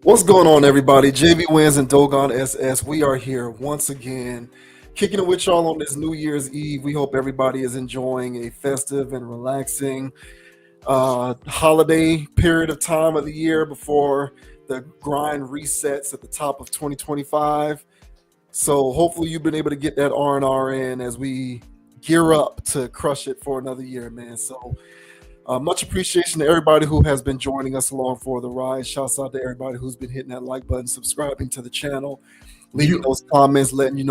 What's going on, everybody? JB Wins and Dogon SS. We are here once again, kicking it with y'all on this New Year's Eve. We hope everybody is enjoying a festive and relaxing holiday period of time of the year before the grind resets at the top of 2025. So hopefully you've been able to get that R&R in as we gear up to crush it for another year, man. So much appreciation to everybody who has been joining us along for the ride. Shouts out to everybody who's been hitting that like button, subscribing to the channel, leaving those comments, letting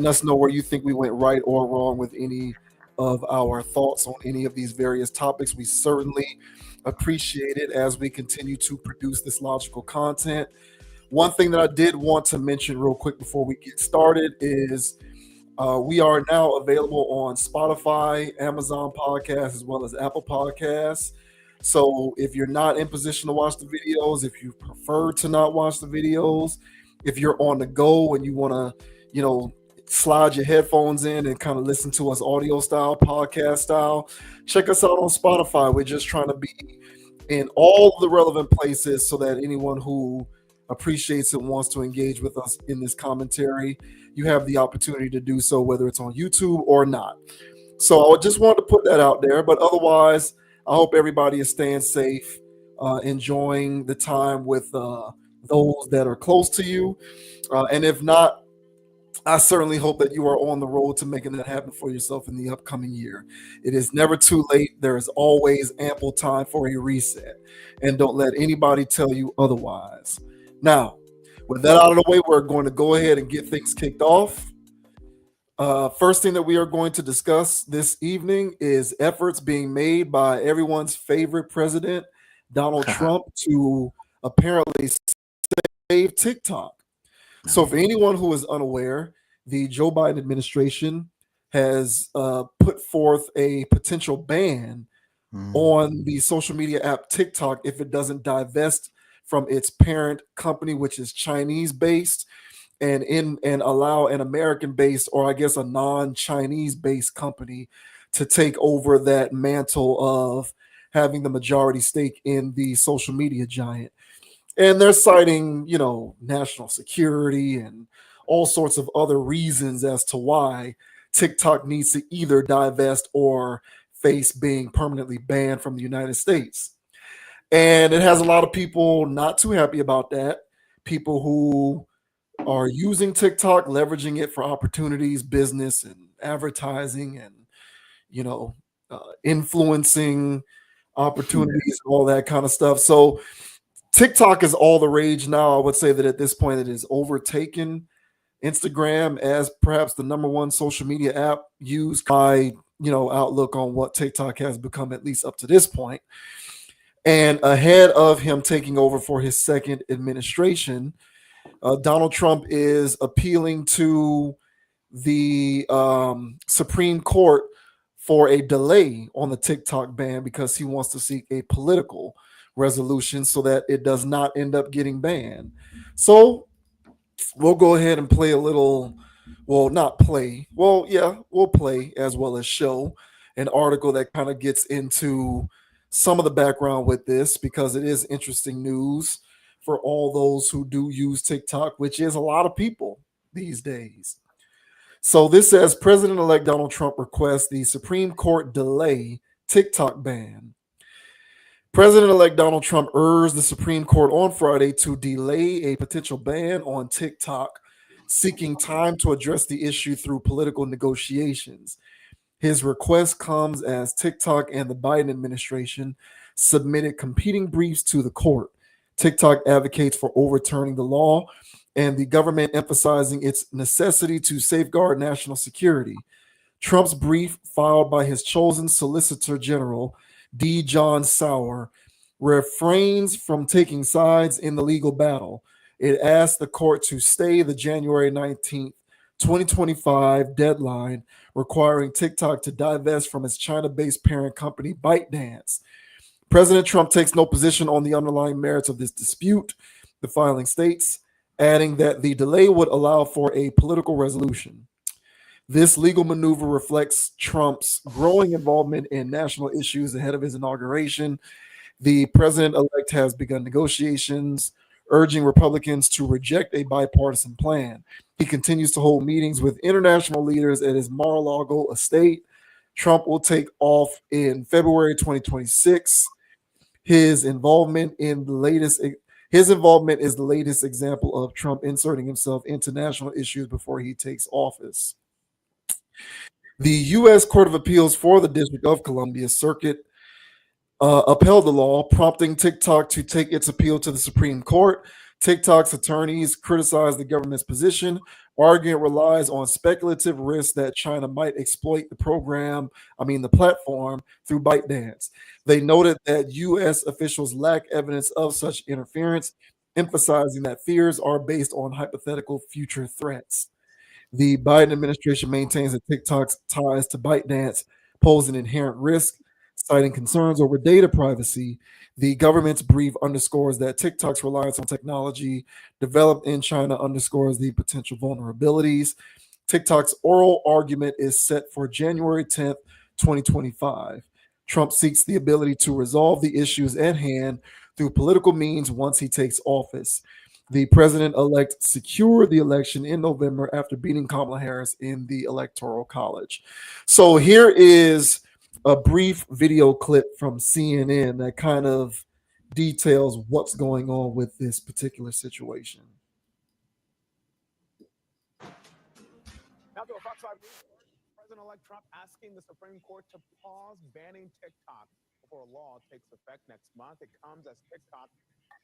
us know where you think we went right or wrong with any of our thoughts on any of these various topics. We certainly appreciate it as we continue to produce this logical content. One thing that I did want to mention real quick before we get started is we are now available on Spotify, Amazon Podcasts, as well as Apple Podcasts. So if you're not in position to watch the videos, if you prefer to not watch the videos, if you're on the go and you want to, slide your headphones in and kind of listen to us audio style, podcast style, check us out on Spotify. We're just trying to be in all the relevant places so that anyone who appreciates and wants to engage with us in this commentary, you have the opportunity to do so, whether it's on YouTube or not. So I just wanted to put that out there. But otherwise, I hope everybody is staying safe, enjoying the time with those that are close to you. And if not, I certainly hope that you are on the road to making that happen for yourself in the upcoming year. It is never too late. There is always ample time for a reset. And don't let anybody tell you otherwise. Now, with that out of the way, we're going to go ahead and get things kicked off. First thing that we are going to discuss this evening is efforts being made by everyone's favorite president, Donald Trump, to apparently save TikTok. So for anyone who is unaware, the Joe Biden administration has put forth a potential ban on the social media app TikTok if it doesn't divest from its parent company, which is Chinese based, and allow an American based, or I guess a non-Chinese based company to take over that mantle of having the majority stake in the social media giant. And they're citing, national security and all sorts of other reasons as to why TikTok needs to either divest or face being permanently banned from the United States. And it has a lot of people not too happy about that. People who are using TikTok, leveraging it for opportunities, business and advertising and, influencing opportunities, all that kind of stuff. So TikTok is all the rage now. I would say that at this point it has overtaken Instagram as perhaps the number one social media app used by, outlook on what TikTok has become, at least up to this point. And ahead of him taking over for his second administration, Donald Trump is appealing to the Supreme Court for a delay on the TikTok ban because he wants to seek a political resolution so that it does not end up getting banned. So we'll go ahead and play a little, we'll play as well as show an article that kind of gets into some of the background with this because it is interesting news for all those who do use TikTok, which is a lot of people these days. So this says President-elect Donald Trump requests the Supreme Court delay TikTok ban. President-elect Donald Trump urged the Supreme Court on Friday to delay a potential ban on TikTok, seeking time to address the issue through political negotiations. His request comes as TikTok and the Biden administration submitted competing briefs to the court. TikTok advocates for overturning the law and the government emphasizing its necessity to safeguard national security. Trump's brief, filed by his chosen Solicitor General, D. John Sauer, refrains from taking sides in the legal battle. It asks the court to stay the January 19th, 2025 deadline requiring TikTok to divest from its China-based parent company, ByteDance. President Trump takes no position on the underlying merits of this dispute, the filing states, adding that the delay would allow for a political resolution. This legal maneuver reflects Trump's growing involvement in national issues ahead of his inauguration. The president-elect has begun negotiations urging Republicans to reject a bipartisan plan. He continues to hold meetings with international leaders at his Mar-a-Lago estate. Trump will take off in February 2026. His involvement is the latest example of Trump inserting himself into national issues before he takes office. The U.S. Court of Appeals for the District of Columbia Circuit upheld the law, prompting TikTok to take its appeal to the Supreme Court. TikTok's attorneys criticized the government's position, arguing it relies on speculative risks that China might exploit the platform through ByteDance. They noted that U.S. officials lack evidence of such interference, emphasizing that fears are based on hypothetical future threats. The Biden administration maintains that TikTok's ties to ByteDance pose an inherent risk, citing concerns over data privacy. The government's brief underscores that TikTok's reliance on technology developed in China underscores the potential vulnerabilities. TikTok's oral argument is set for January 10th, 2025. Trump seeks the ability to resolve the issues at hand through political means once he takes office. The president-elect secured the election in November after beating Kamala Harris in the Electoral College. So here is a brief video clip from CNN that kind of details what's going on with this particular situation. Now to a Fox 5 News, President-elect Trump asking the Supreme Court to pause banning TikTok before a law takes effect next month. It comes as TikTok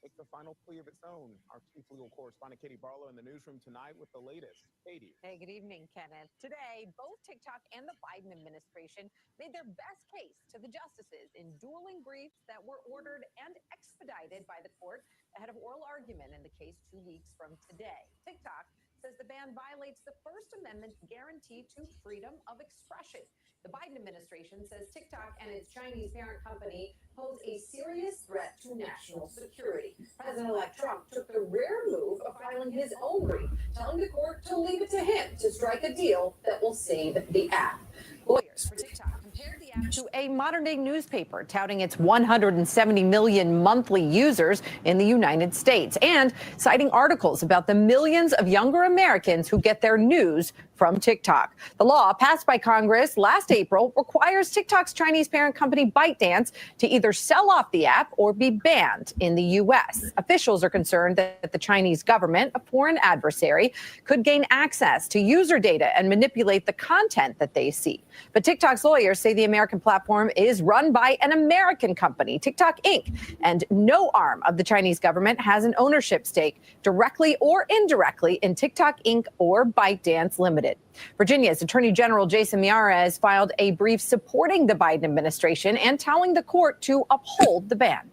makes a final plea of its own. Our chief legal correspondent, Katie Barlow, in the newsroom tonight with the latest. Katie. Hey, good evening, Kenneth. Today, both TikTok and the Biden administration made their best case to the justices in dueling briefs that were ordered and expedited by the court ahead of oral argument in the case 2 weeks from today. TikTok says the ban violates the First Amendment's guarantee to freedom of expression. The Biden administration says TikTok and its Chinese parent company pose a serious threat to national security. President-elect Trump took the rare move of filing his own brief, telling the court to leave it to him to strike a deal that will save the app. Lawyers for TikTok compared the app to a modern-day newspaper, touting its 170 million monthly users in the United States, and citing articles about the millions of younger Americans who get their news from TikTok. The law passed by Congress last April requires TikTok's Chinese parent company ByteDance to either sell off the app or be banned in the U.S. Officials are concerned that the Chinese government, a foreign adversary, could gain access to user data and manipulate the content that they see. But TikTok's lawyers say the American platform is run by an American company, TikTok Inc., and no arm of the Chinese government has an ownership stake, directly or indirectly, in TikTok Inc. or ByteDance Limited. Virginia's Attorney General Jason Miyares filed a brief supporting the Biden administration and telling the court to uphold the ban.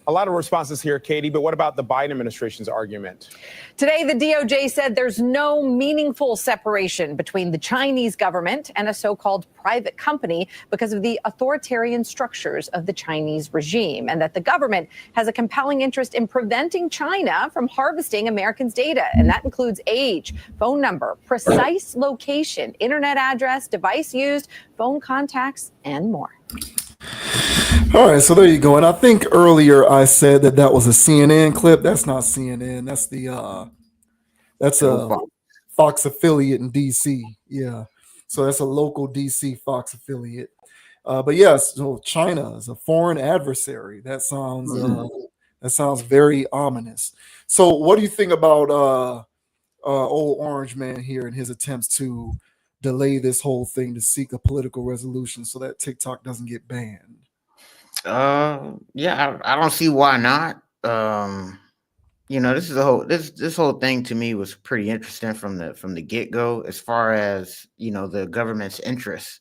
A lot of responses here, Katie, but what about the Biden administration's argument? Today, the DOJ said there's no meaningful separation between the Chinese government and a so-called private company because of the authoritarian structures of the Chinese regime, and that the government has a compelling interest in preventing China from harvesting Americans' data. And that includes age, phone number, precise location, internet address, device used, phone contacts, and more. All right, so there you go. And I think earlier I said that was a CNN clip. That's not CNN. That's a Fox affiliate in DC. Yeah, so that's a local DC Fox affiliate. But yes, so China is a foreign adversary. That sounds very ominous. So, what do you think about old Orange Man here and his attempts to delay this whole thing to seek a political resolution so that TikTok doesn't get banned? Yeah, I don't see why not. This whole thing to me was pretty interesting from the get-go, as far as, the government's interest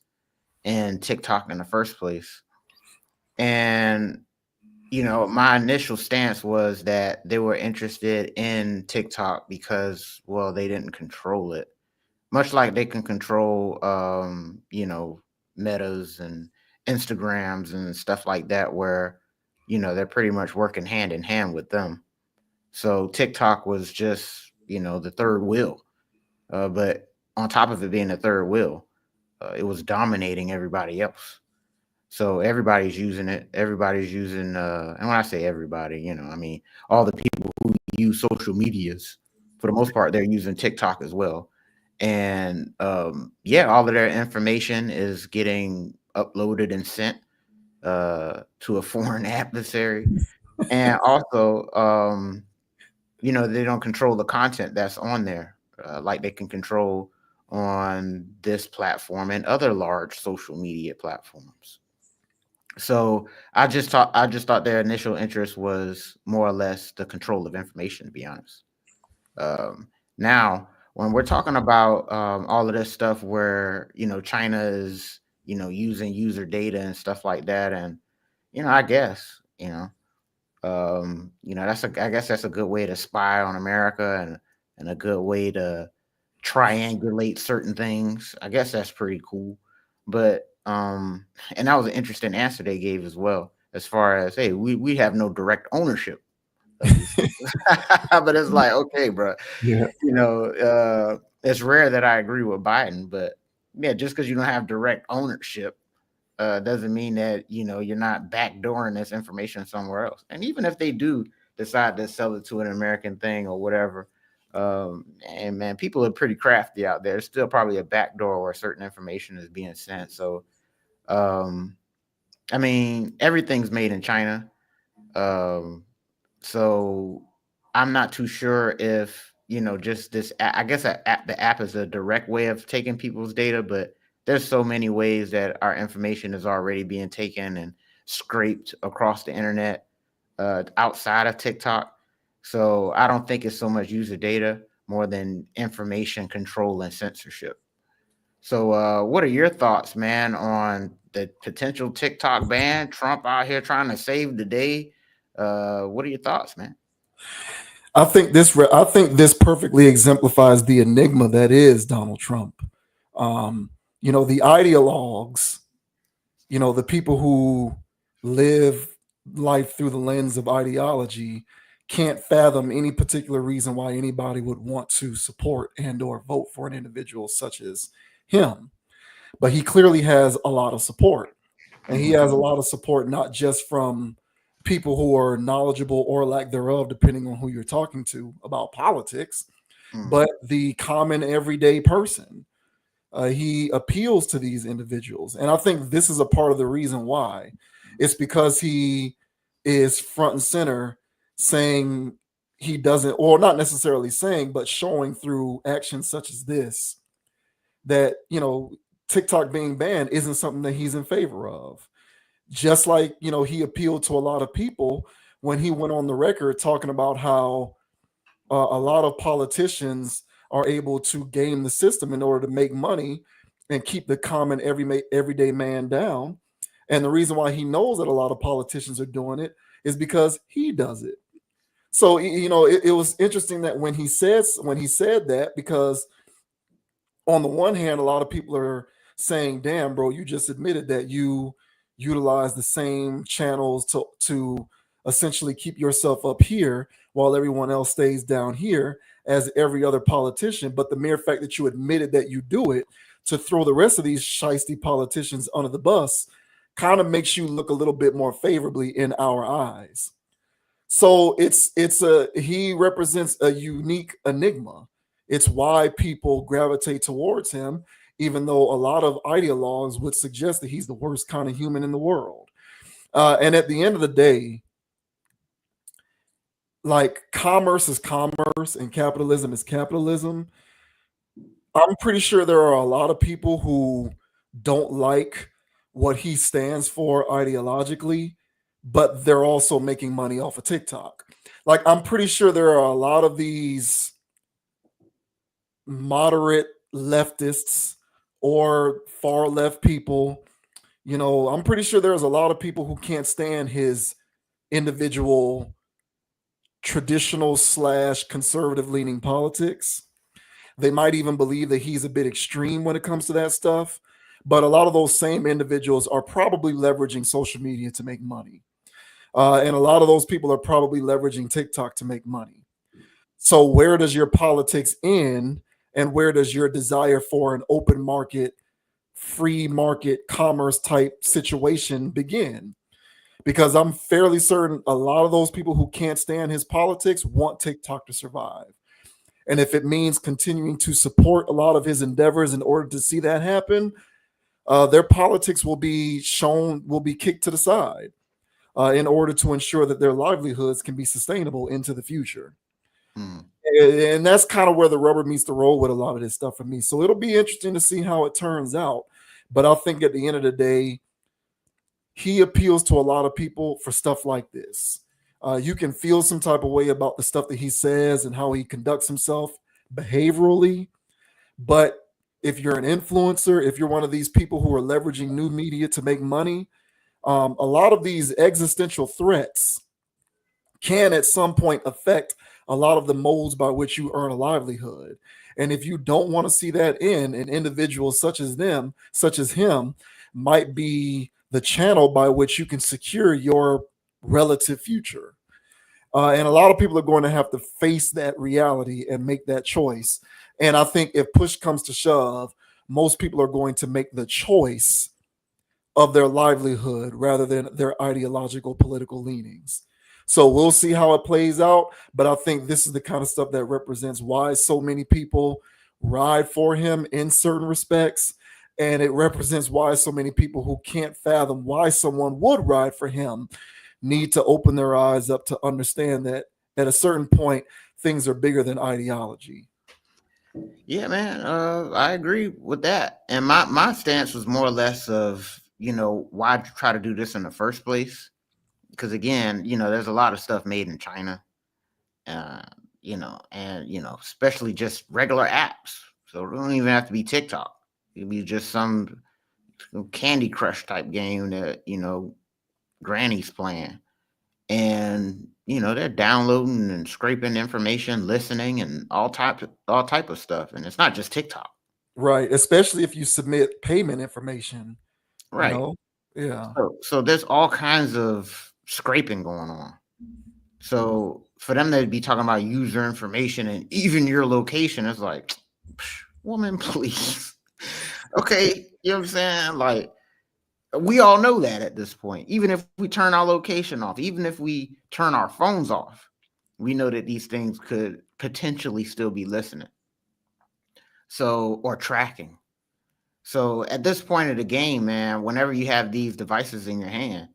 in TikTok in the first place. And, my initial stance was that they were interested in TikTok because, well, they didn't control it, much like they can control, Metas and Instagrams and stuff like that, where, they're pretty much working hand in hand with them. So TikTok was just, the third wheel. But on top of it being the third wheel, it was dominating everybody else. So everybody's using it. Everybody's using, and when I say everybody, all the people who use social medias. For the most part, they're using TikTok as well. And yeah, all of their information is getting uploaded and sent to a foreign adversary. And also, they don't control the content that's on there, like they can control on this platform and other large social media platforms. So I just thought their initial interest was more or less the control of information, to be honest. Now, when we're talking about all of this stuff where China is using user data and stuff like that, and I guess I guess that's a good way to spy on America, and a good way to triangulate certain things. I guess that's pretty cool. But and that was an interesting answer they gave as well, as far as, hey, we have no direct ownership of these things. But it's like, okay, bro, Yeah. it's rare that I agree with Biden, but yeah, just because you don't have direct ownership doesn't mean that you're not backdooring this information somewhere else. And even if they do decide to sell it to an American thing or whatever, and man, people are pretty crafty out there. There's still probably a backdoor where certain information is being sent. So, I mean, everything's made in China. Um, so I'm not too sure if just this. I guess the app is a direct way of taking people's data, but there's so many ways that our information is already being taken and scraped across the internet outside of TikTok. So I don't think it's so much user data more than information control and censorship. So what are your thoughts, man, on the potential TikTok ban? Trump out here trying to save the day. What are your thoughts, man? I think this perfectly exemplifies the enigma that is Donald Trump. The ideologues, the people who live life through the lens of ideology can't fathom any particular reason why anybody would want to support and or vote for an individual such as him. But he clearly has a lot of support. And he has a lot of support not just from people who are knowledgeable or lack thereof, depending on who you're talking to about politics, but the common everyday person. He appeals to these individuals. And I think this is a part of the reason why. It's because he is front and center saying he doesn't, or not necessarily saying, but showing through actions such as this, that, TikTok being banned isn't something that he's in favor of. Just like, he appealed to a lot of people when he went on the record talking about how a lot of politicians are able to game the system in order to make money and keep the common everyday man down. And the reason why he knows that a lot of politicians are doing it is because he does it. So it was interesting that when he said that, because on the one hand, a lot of people are saying, damn, bro, you just admitted that you utilize the same channels to essentially keep yourself up here while everyone else stays down here as every other politician. But the mere fact that you admitted that you do it to throw the rest of these shiesty politicians under the bus kind of makes you look a little bit more favorably in our eyes. So he represents a unique enigma. It's why people gravitate towards him, even though a lot of ideologues would suggest that he's the worst kind of human in the world. And at the end of the day, like, commerce is commerce and capitalism is capitalism. I'm pretty sure there are a lot of people who don't like what he stands for ideologically, but they're also making money off of TikTok. Like, I'm pretty sure there are a lot of these moderate leftists or far left people. I'm pretty sure there's a lot of people who can't stand his individual traditional / conservative leaning politics. They might even believe that he's a bit extreme when it comes to that stuff. But a lot of those same individuals are probably leveraging social media to make money. And a lot of those people are probably leveraging TikTok to make money. So where does your politics end, and where does your desire for an open market, free market commerce type situation begin? because I'm fairly certain a lot of those people who can't stand his politics want TikTok to survive. And if it means continuing to support a lot of his endeavors in order to see that happen, their politics will be kicked to the side in order to ensure that their livelihoods can be sustainable into the future. And that's kind of where the rubber meets the road with a lot of this stuff for me. So it'll be interesting to see how it turns out. But I think at the end of the day, he appeals to a lot of people for stuff like this. You can feel some type of way about the stuff that he says and how he conducts himself behaviorally. But if you're an influencer, if you're one of these people who are leveraging new media to make money, a lot of these existential threats can at some point affect a lot of the modes by which you earn a livelihood. And if you don't want to see that an individual such as him, might be the channel by which you can secure your relative future. And a lot of people are going to have to face that reality and make that choice. And I think if push comes to shove, most people are going to make the choice of their livelihood rather than their ideological political leanings. So we'll see how it plays out. But I think this is the kind of stuff that represents why so many people ride for him in certain respects. And it represents why so many people who can't fathom why someone would ride for him need to open their eyes up to understand that at a certain point, things are bigger than ideology. Yeah, man, I agree with that. And my stance was more or less of, why try to do this in the first place? Because again, there's a lot of stuff made in China, especially just regular apps. So it don't even have to be TikTok. It could be just some Candy Crush type game that, Granny's playing. And, they're downloading and scraping information, listening, and all type of stuff. And it's not just TikTok. Right. Especially if you submit payment information. Right. Yeah. So there's all kinds of scraping going on. So for them to be talking about user information and even your location, it's like, woman, please. Okay. You know what I'm saying? Like, we all know that at this point. Even if we turn our location off, even if we turn our phones off, we know that these things could potentially still be listening. So, or tracking. So at this point of the game, man, whenever you have these devices in your hand,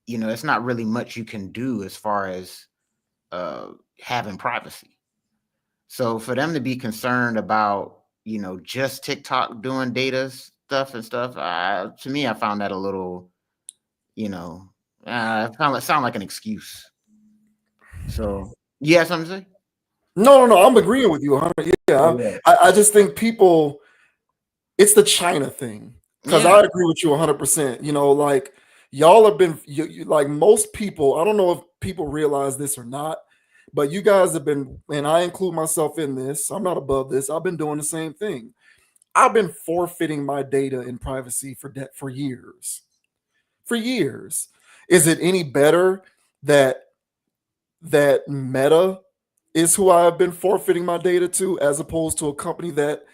it's not really much you can do as far as having privacy. So for them to be concerned about, just TikTok doing data stuff and stuff, to me, I found that a little, it sound like an excuse. So, you have something to say? No, I'm agreeing with you 100. Yeah. I just think people, it's the China thing. Because I agree with you 100%. Like y'all have been, like most people, I don't know if people realize this or not, but you guys have been, and I include myself in this, I'm not above this, I've been doing the same thing. I've been forfeiting my data and privacy for years. For years. Is it any better that Meta is who I've been forfeiting my data to, as opposed to a company that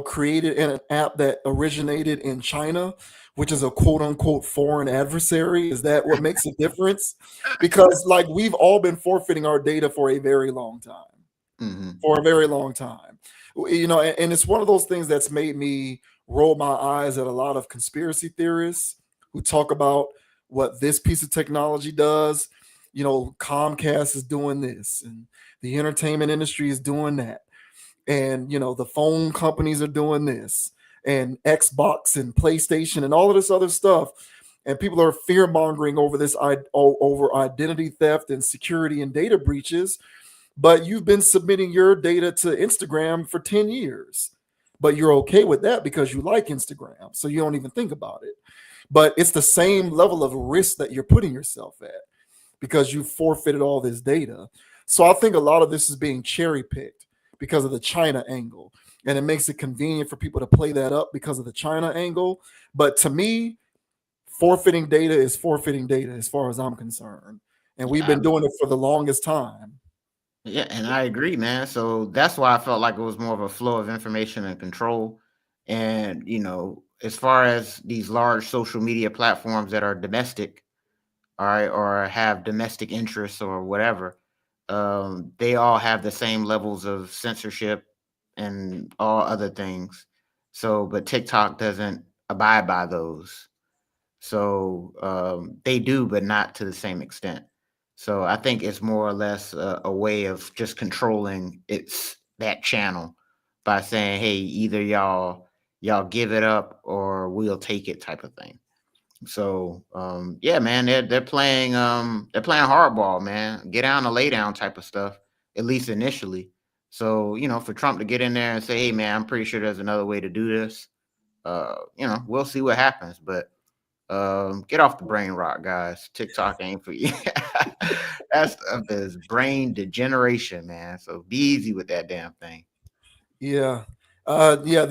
created an app that originated in China, which is a quote unquote foreign adversary? Is that what makes a difference? Because like we've all been forfeiting our data for a very long time. For a very long time. And it's one of those things that's made me roll my eyes at a lot of conspiracy theorists who talk about what this piece of technology does. Comcast is doing this and the entertainment industry is doing that. And, the phone companies are doing this and Xbox and PlayStation and all of this other stuff. And people are fear mongering over this, over identity theft and security and data breaches. But you've been submitting your data to Instagram for 10 years, but you're okay with that because you like Instagram. So you don't even think about it. But it's the same level of risk that you're putting yourself at because you forfeited all this data. So I think a lot of this is being cherry picked because of the China angle. And it makes it convenient for people to play that up because of the China angle. But to me, forfeiting data is forfeiting data as far as I'm concerned. And we've been doing it for the longest time. Yeah, and I agree, man. So that's why I felt like it was more of a flow of information and control. And, as far as these large social media platforms that are domestic, all right, or have domestic interests or whatever, they all have the same levels of censorship and all other things. So, but TikTok doesn't abide by those. So they do, but not to the same extent. So I think it's more or less a way of just controlling that channel by saying, "Hey, either y'all give it up or we'll take it," type of thing. So yeah, man, they're playing hardball, man. Get down to lay down type of stuff, at least initially. So, for Trump to get in there and say, "Hey, man, I'm pretty sure there's another way to do this," we'll see what happens. But get off the brain rock, guys. TikTok ain't for you. That stuff is brain degeneration, man. So be easy with that damn thing. Yeah. Yeah,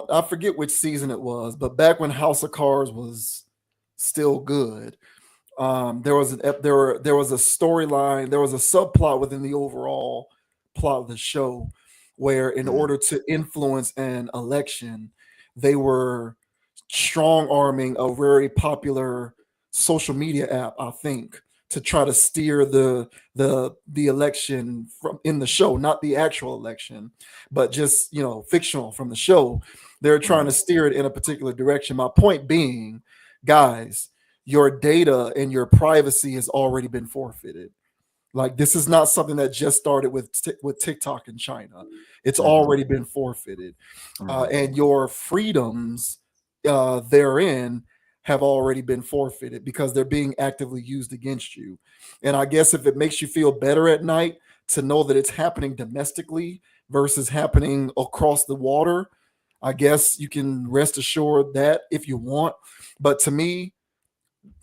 I forget which season it was, but back when House of Cards was still good, there was there was a storyline, there was a subplot within the overall plot of the show where in Mm. order to influence an election, they were strong arming a very popular social media app, I think, to try to steer the election from in the show, not the actual election, but just fictional from the show. They're trying to Mm. steer it in a particular direction. My point being, guys, your data and your privacy has already been forfeited. Like this is not something that just started with TikTok in China. It's Mhm. already been forfeited, Mhm. and your freedoms therein have already been forfeited because they're being actively used against you. And I guess if it makes you feel better at night to know that it's happening domestically versus happening across the water, I guess you can rest assured that if you want. But to me,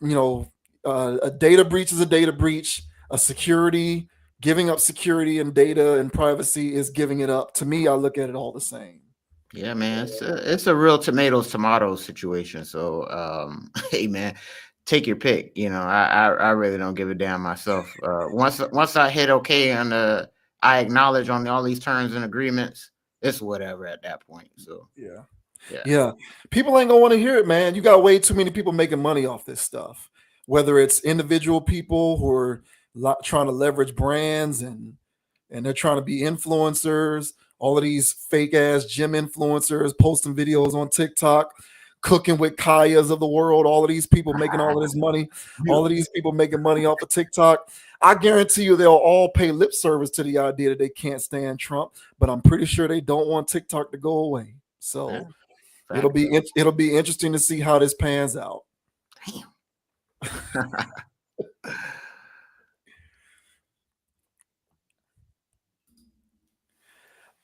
a data breach is a data breach. A security, giving up security and data and privacy is giving it up. To me, I look at it all the same. Yeah, man, it's a real tomatoes situation. So, hey, man, take your pick. I really don't give a damn myself. Once I hit okay on I acknowledge on all these terms and agreements. It's whatever at that point. So, Yeah. yeah. Yeah. People ain't gonna want to hear it, man. You got way too many people making money off this stuff. Whether it's individual people who are trying to leverage brands and they're trying to be influencers, all of these fake ass gym influencers posting videos on TikTok, cooking with Kayas of the world, all of these people making all of this money, all of these people making money off of TikTok. I guarantee you they'll all pay lip service to the idea that they can't stand Trump, but I'm pretty sure they don't want TikTok to go away. Yeah, So fact. it'll be interesting to see how this pans out. Damn.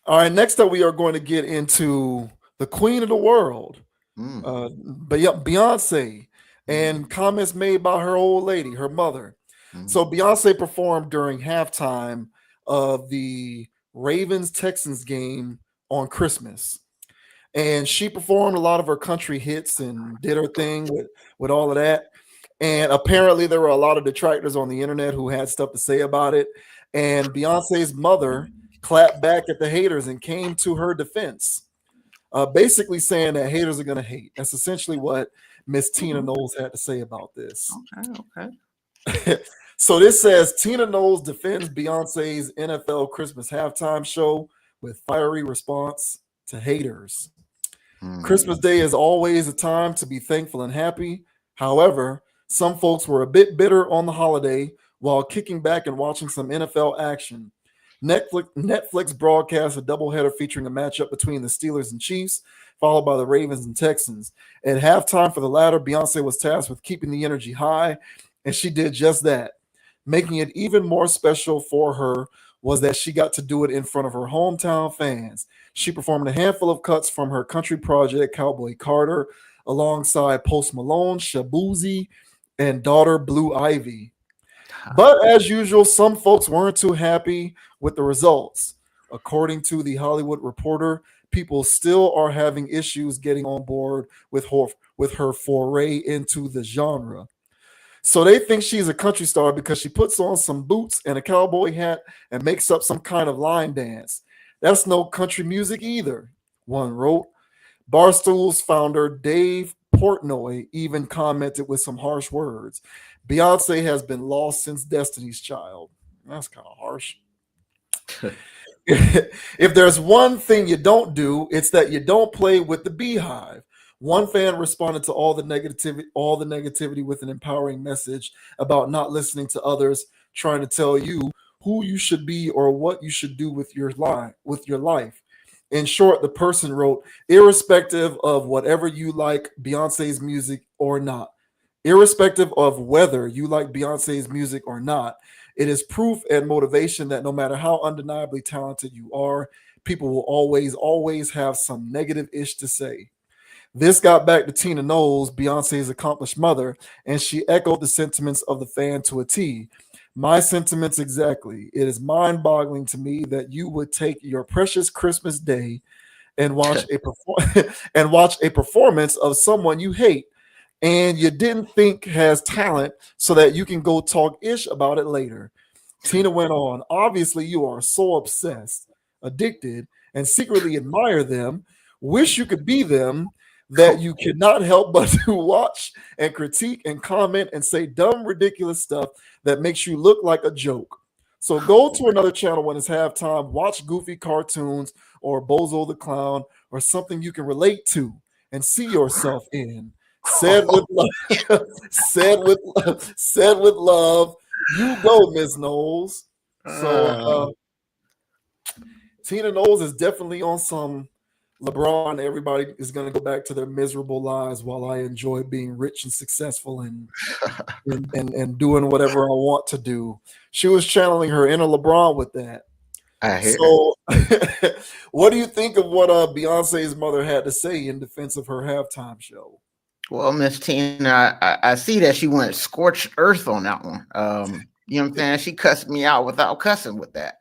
All right, next up we are going to get into the queen of the world, Mm, Beyonce, mm, and comments made by her old lady, her mother. mm. So Beyonce performed during halftime of the Ravens Texans game on Christmas. And she performed a lot of her country hits and did her thing with all of that. And apparently there were a lot of detractors on the internet who had stuff to say about it. And Beyonce's mother clapped back at the haters and came to her defense, basically saying that haters are going to hate. That's essentially what Miss Tina Knowles had to say about this. Okay, okay. So this says Tina Knowles defends Beyonce's NFL Christmas halftime show with fiery response to haters. Mm, Christmas Day is always a time to be thankful and happy. However, some folks were a bit bitter on the holiday while kicking back and watching some NFL action. Netflix broadcast a doubleheader featuring a matchup between the Steelers and Chiefs, followed by the Ravens and Texans. At halftime for the latter, Beyonce was tasked with keeping the energy high, and she did just that. Making it even more special for her was that she got to do it in front of her hometown fans. She performed a handful of cuts from her country project, Cowboy Carter, alongside Post Malone, Shabuzi, and daughter Blue Ivy. But as usual, some folks weren't too happy with the results. According to the Hollywood Reporter, people still are having issues getting on board with her foray into the genre. So they think she's a country star because she puts on some boots and a cowboy hat and makes up some kind of line dance. That's no country music either, one wrote. Barstool's founder, Dave Portnoy, even commented with some harsh words. Beyonce has been lost since Destiny's Child. That's kind of harsh. If there's one thing you don't do, it's that you don't play with the beehive. One fan responded to all the negativity with an empowering message about not listening to others trying to tell you who you should be or what you should do with your life. In short, the person wrote, irrespective of whatever you like Beyonce's music or not, irrespective of whether you like Beyonce's music or not, it is proof and motivation that no matter how undeniably talented you are, people will always have some negative ish to say. This got back to Tina Knowles, Beyonce's accomplished mother, and she echoed the sentiments of the fan to a T. My sentiments exactly. It is mind boggling to me that you would take your precious Christmas day and and watch a performance of someone you hate and you didn't think has talent so that you can go talk ish about it later. Tina went on, obviously, you are so obsessed, addicted, and secretly admire them, wish you could be them, that you cannot help but to watch and critique and comment and say dumb, ridiculous stuff that makes you look like a joke. So go to another channel when it's halftime, watch goofy cartoons or Bozo the Clown or something you can relate to and see yourself in. Said with love. Said with love. You go, Miss Knowles. So Tina Knowles is definitely on some LeBron. Everybody is going to go back to their miserable lives while I enjoy being rich and successful and doing whatever I want to do. She was channeling her inner LeBron with that. I hear. So, what do you think of what Beyonce's mother had to say in defense of her halftime show? Well, Miss Tina, I see that she went scorched earth on that one. You know what I'm saying? She cussed me out without cussing with that.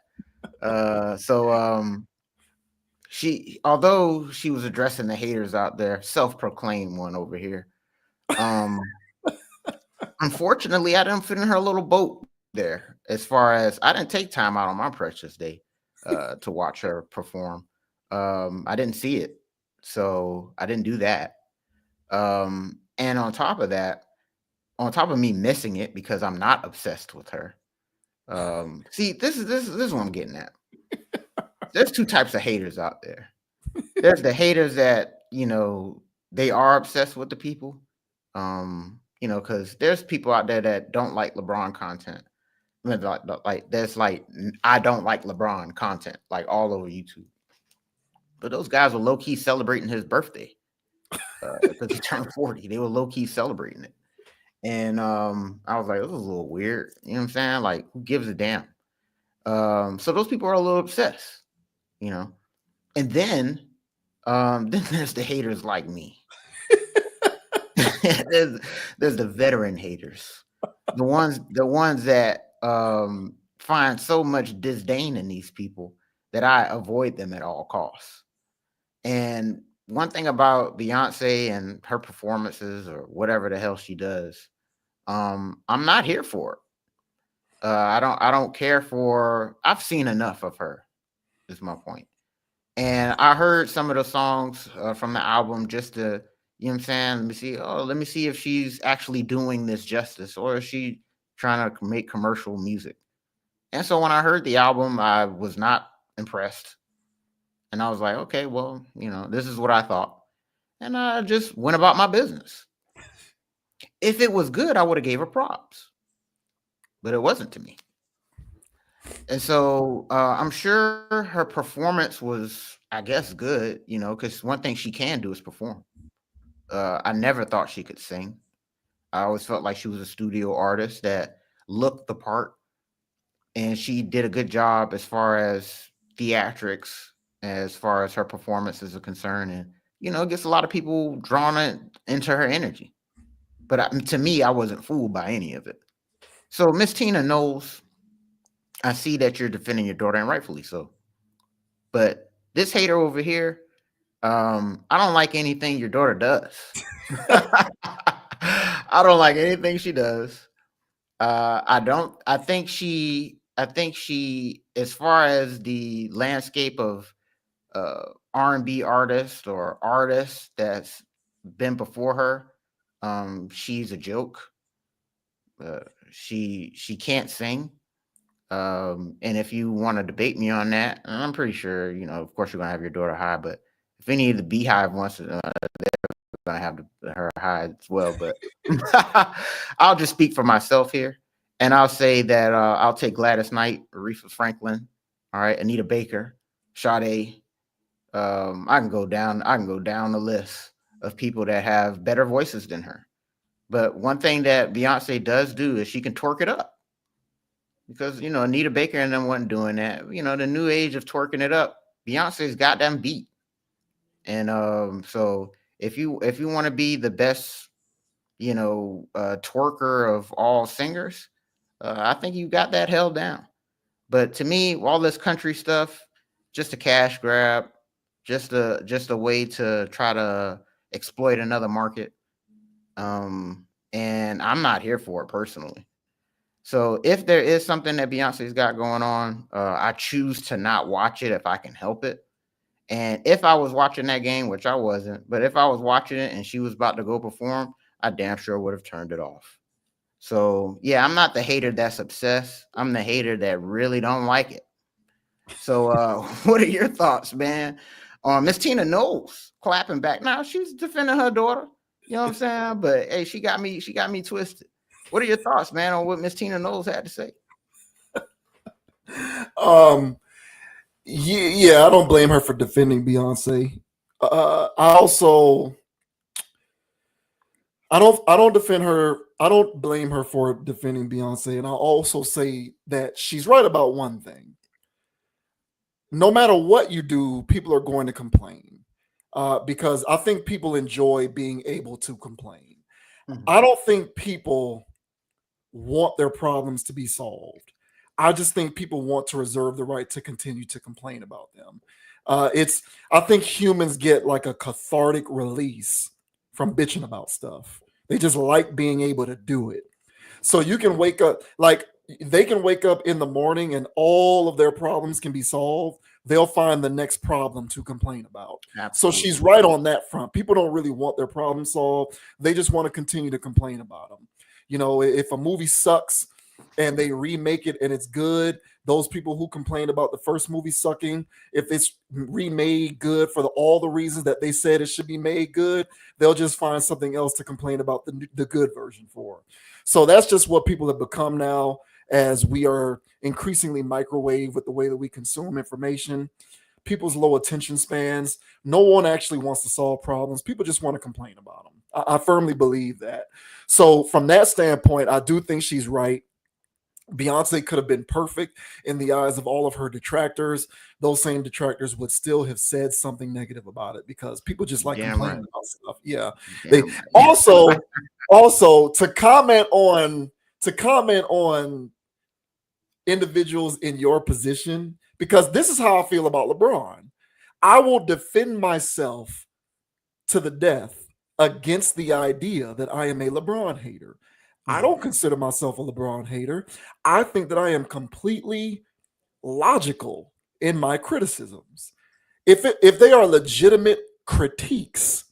She, although she was addressing the haters out there, self-proclaimed one over here. Unfortunately, I didn't fit in her little boat there. As far as I didn't take time out on my precious day to watch her perform. I didn't see it, so I didn't do that. And on top of that, on top of me missing it because I'm not obsessed with her. See, this is what I'm getting at. There's two types of haters out there. There's the haters that, you know, they are obsessed with the people. You know, because there's people out there that don't like LeBron content. I mean, like there's like I don't like LeBron content like all over YouTube. But those guys were low key celebrating his birthday because he turned 40. They were low key celebrating it. And I was like, this is a little weird. You know what I'm saying? Like, who gives a damn? So those people are a little obsessed, you know. And then there's the haters like me. there's the veteran haters, the ones that find so much disdain in these people that I avoid them at all costs. And one thing about Beyonce and her performances or whatever the hell she does, I'm not here for it. I don't care for. I've seen enough of her. Is my point. And I heard some of the songs from the album just to, you know what I'm saying? Let me see. Oh, let me see if she's actually doing this justice or is she trying to make commercial music. And so when I heard the album, I was not impressed. And I was like, okay, well, you know, this is what I thought. And I just went about my business. If it was good, I would have gave her props. But it wasn't to me. And so I'm sure her performance was, I guess, good, you know, because one thing she can do is perform. I never thought she could sing. I always felt like she was a studio artist that looked the part, and she did a good job as far as theatrics, as far as her performances are concerned, and you know, it gets a lot of people drawn into her energy. But to me, I wasn't fooled by any of it. So, Miss Tina Knowles, I see that you're defending your daughter, and rightfully so. But this hater over here, I don't like anything your daughter does. I don't like anything she does. I don't. I think she, as far as the landscape of R&B artists or artists that's been before her, she's a joke. Uh, she can't sing. And if you want to debate me on that, and I'm pretty sure, of course you're gonna have your daughter high, but if any of the Beehive wants to, gonna have her high as well. But I'll just speak for myself here, and I'll say that I'll take Gladys Knight, Aretha Franklin, all right, Anita Baker, Sade. I can go down. I can go down the list of people that have better voices than her. But one thing that Beyonce does do is she can twerk it up. Because Anita Baker and them wasn't doing that. The new age of twerking it up, Beyonce's got them beat. And so if you want to be the best, twerker of all singers, I think you got that held down. But to me, all this country stuff, just a cash grab, just a way to try to exploit another market. And I'm not here for it personally. So if there is something that Beyonce's got going on, I choose to not watch it if I can help it. And if I was watching that game, which I wasn't, but if I was watching it and she was about to go perform, I damn sure would have turned it off. So yeah, I'm not the hater that's obsessed. I'm the hater that really don't like it. So what are your thoughts, man? Miss Tina Knowles clapping back. Now she's defending her daughter. You know what I'm saying? But hey, she got me twisted. What are your thoughts, man, on what Miss Tina Knowles had to say? Yeah, I don't blame her for defending Beyonce. I don't defend her. I don't blame her for defending Beyonce, and I'll also say that she's right about one thing. No matter what you do, people are going to complain because I think people enjoy being able to complain. Mm-hmm. I don't think people want their problems to be solved. I just think people want to reserve the right to continue to complain about them. I think humans get like a cathartic release from bitching about stuff. They just like being able to do it. So you can wake up, like they can wake up in the morning and all of their problems can be solved. They'll find the next problem to complain about. Absolutely. So she's right on that front. People don't really want their problems solved. They just want to continue to complain about them. If a movie sucks and they remake it and it's good, those people who complain about the first movie sucking, if it's remade good for all the reasons that they said it should be made good, they'll just find something else to complain about the good version for. So that's just what people have become now, as we are increasingly microwave with the way that we consume information. People's low attention spans. No one actually wants to solve problems. People just want to complain about them. I firmly believe that. So from that standpoint, I do think she's right. Beyonce could have been perfect in the eyes of all of her detractors. Those same detractors would still have said something negative about it because people just like complaining about stuff. Yeah. They also to comment on individuals in your position, because this is how I feel about LeBron. I will defend myself to the death against the idea that I am a LeBron hater. I don't consider myself a LeBron hater. I think that I am completely logical in my criticisms. If they are legitimate critiques,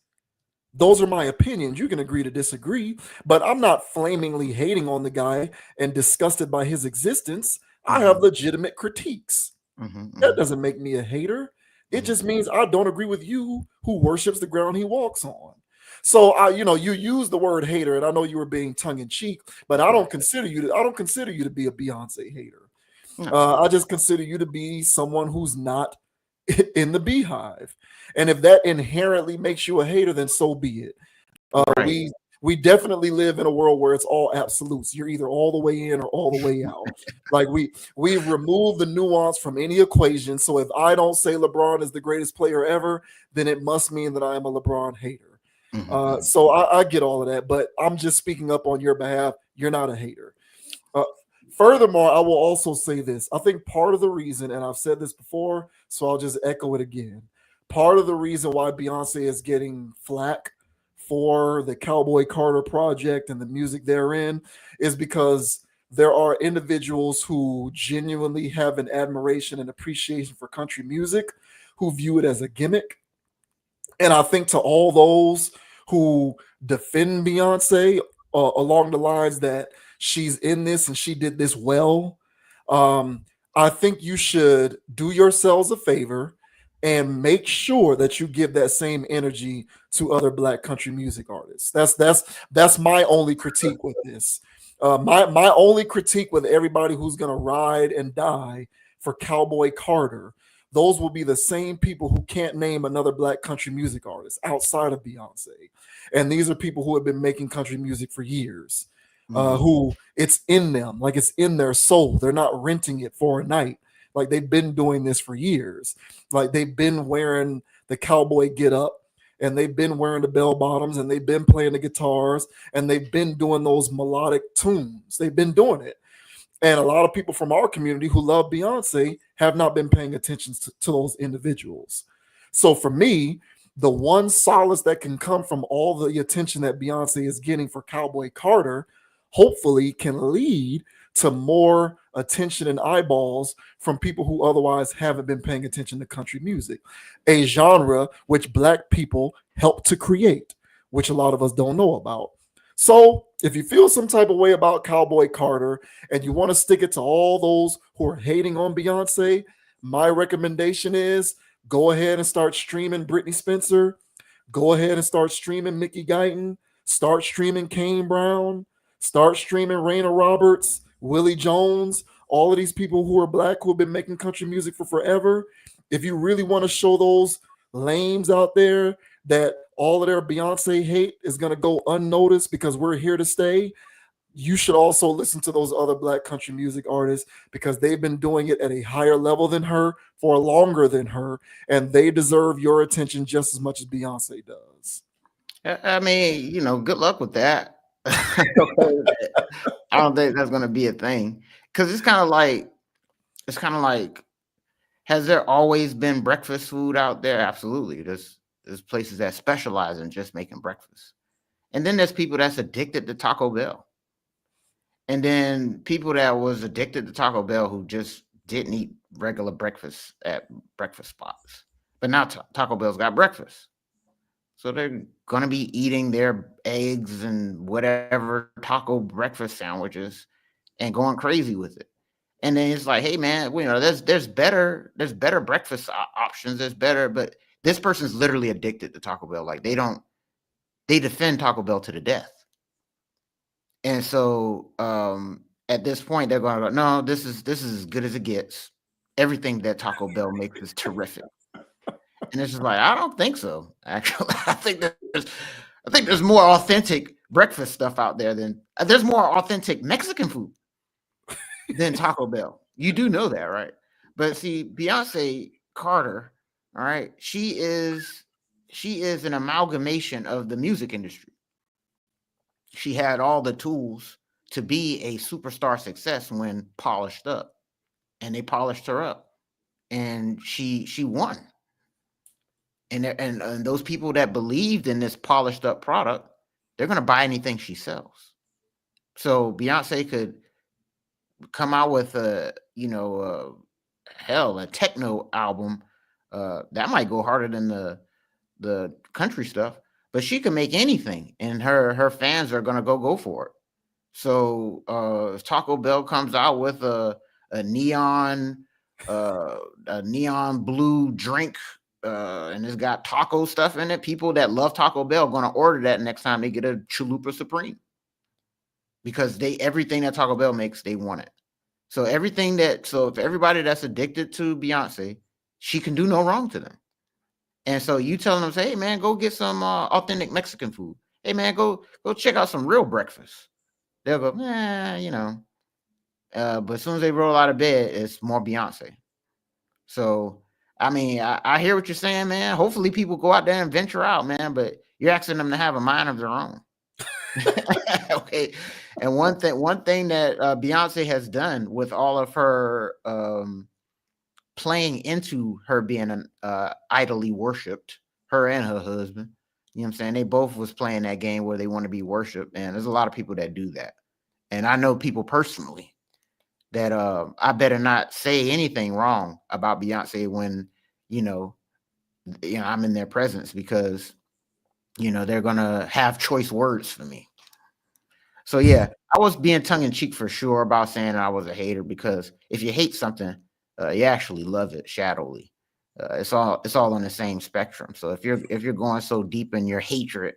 those are my opinions. You can agree to disagree, but I'm not flamingly hating on the guy and disgusted by his existence. I have legitimate critiques. That doesn't make me a hater. It just means I don't agree with you who worships the ground he walks on. So you use the word hater, and I know you were being tongue in cheek, but I don't consider you to be a Beyonce hater. I just consider you to be someone who's not in the Beehive. And if that inherently makes you a hater, then so be it. Right. We definitely live in a world where it's all absolutes. You're either all the way in or all the way out. Like we've removed the nuance from any equation. So if I don't say LeBron is the greatest player ever, then it must mean that I am a LeBron hater. So I get all of that, but I'm just speaking up on your behalf. You're not a hater. Furthermore, I will also say this. I think part of the reason, and I've said this before, so I'll just echo it again. Part of the reason why Beyonce is getting flack for the Cowboy Carter project and the music therein is because there are individuals who genuinely have an admiration and appreciation for country music who view it as a gimmick. And I think to all those who defend Beyonce along the lines that she's in this and she did this well. I think you should do yourselves a favor and make sure that you give that same energy to other Black country music artists. That's my only critique with this. My only critique with everybody who's gonna ride and die for Cowboy Carter, those will be the same people who can't name another Black country music artist outside of Beyonce. And these are people who have been making country music for years, who it's in them, like it's in their soul. They're not renting it for a night. Like they've been doing this for years. Like they've been wearing the cowboy get up and they've been wearing the bell bottoms and they've been playing the guitars and they've been doing those melodic tunes. They've been doing it. And a lot of people from our community who love Beyonce have not been paying attention to those individuals. So for me, the one solace that can come from all the attention that Beyonce is getting for Cowboy Carter, hopefully can lead to more attention and eyeballs from people who otherwise haven't been paying attention to country music, a genre which Black people helped to create, which a lot of us don't know about. So if you feel some type of way about Cowboy Carter and you want to stick it to all those who are hating on Beyonce, my recommendation is go ahead and start streaming Britney Spencer. Go ahead and start streaming Mickey Guyton. Start streaming Kane Brown. Start streaming Raina Roberts, Willie Jones, all of these people who are Black who have been making country music for forever. If you really want to show those lames out there that all of their Beyonce hate is going to go unnoticed because we're here to stay, you should also listen to those other Black country music artists because they've been doing it at a higher level than her for longer than her, and they deserve your attention just as much as Beyonce does. I mean, good luck with that. I don't think that's going to be a thing because it's kind of like, has there always been breakfast food out there? Absolutely. There's places that specialize in just making breakfast. And then there's people that's addicted to Taco Bell. And then people that was addicted to Taco Bell who just didn't eat regular breakfast at breakfast spots. But now Taco Bell's got breakfast. So they're going to be eating their eggs and whatever taco breakfast sandwiches and going crazy with it. And then it's like, hey man, there's better breakfast options. There's better, but this person's literally addicted to Taco Bell. Like they defend Taco Bell to the death. And so at this point, they're going to go, no, this is as good as it gets. Everything that Taco Bell makes is terrific. And it's just like, I don't think so. Actually, I think there's more authentic breakfast stuff out there there's more authentic Mexican food than Taco Bell. You do know that, right? But see, Beyonce Carter, all right, she is an amalgamation of the music industry. She had all the tools to be a superstar success when polished up, and they polished her up, and she won. And those people that believed in this polished up product, they're going to buy anything she sells. So Beyonce could come out with a techno album that might go harder than the country stuff, but she can make anything, and her fans are going to go for it. So if Taco Bell comes out with a neon blue drink, and it's got taco stuff in it, people that love Taco Bell are going to order that next time they get a Chalupa Supreme, because everything that Taco Bell makes, they want it. So if everybody that's addicted to Beyonce, she can do no wrong to them. And so you telling them, say, hey man, go get some authentic Mexican food. Hey man, go check out some real breakfast. They'll go, but as soon as they roll out of bed, it's more Beyonce. So I mean, I hear what you're saying, man. Hopefully people go out there and venture out, man, but you're asking them to have a mind of their own. Okay. And one thing that Beyonce has done with all of her playing into her being idly worshipped, her and her husband, you know what I'm saying? They both was playing that game where they want to be worshipped. And there's a lot of people that do that. And I know people personally that I better not say anything wrong about Beyonce when, I'm in their presence, because, they're going to have choice words for me. So yeah, I was being tongue in cheek for sure about saying I was a hater, because if you hate something, you actually love it shadowly. It's all on the same spectrum. So if you're going so deep in your hatred,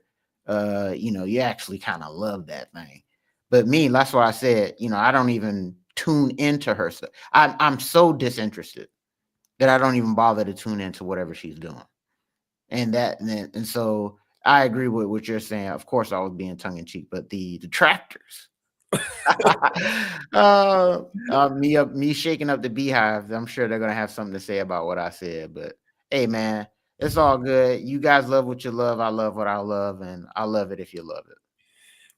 you actually kind of love that thing. But me, that's why I said, I don't even tune into her stuff. I'm so disinterested that I don't even bother to tune into whatever she's doing. And so I agree with what you're saying. Of course, I was being tongue in cheek, but the detractors, me shaking up the beehive. I'm sure they're gonna have something to say about what I said. But hey, man, it's all good. You guys love what you love. I love what I love, and I love it if you love it.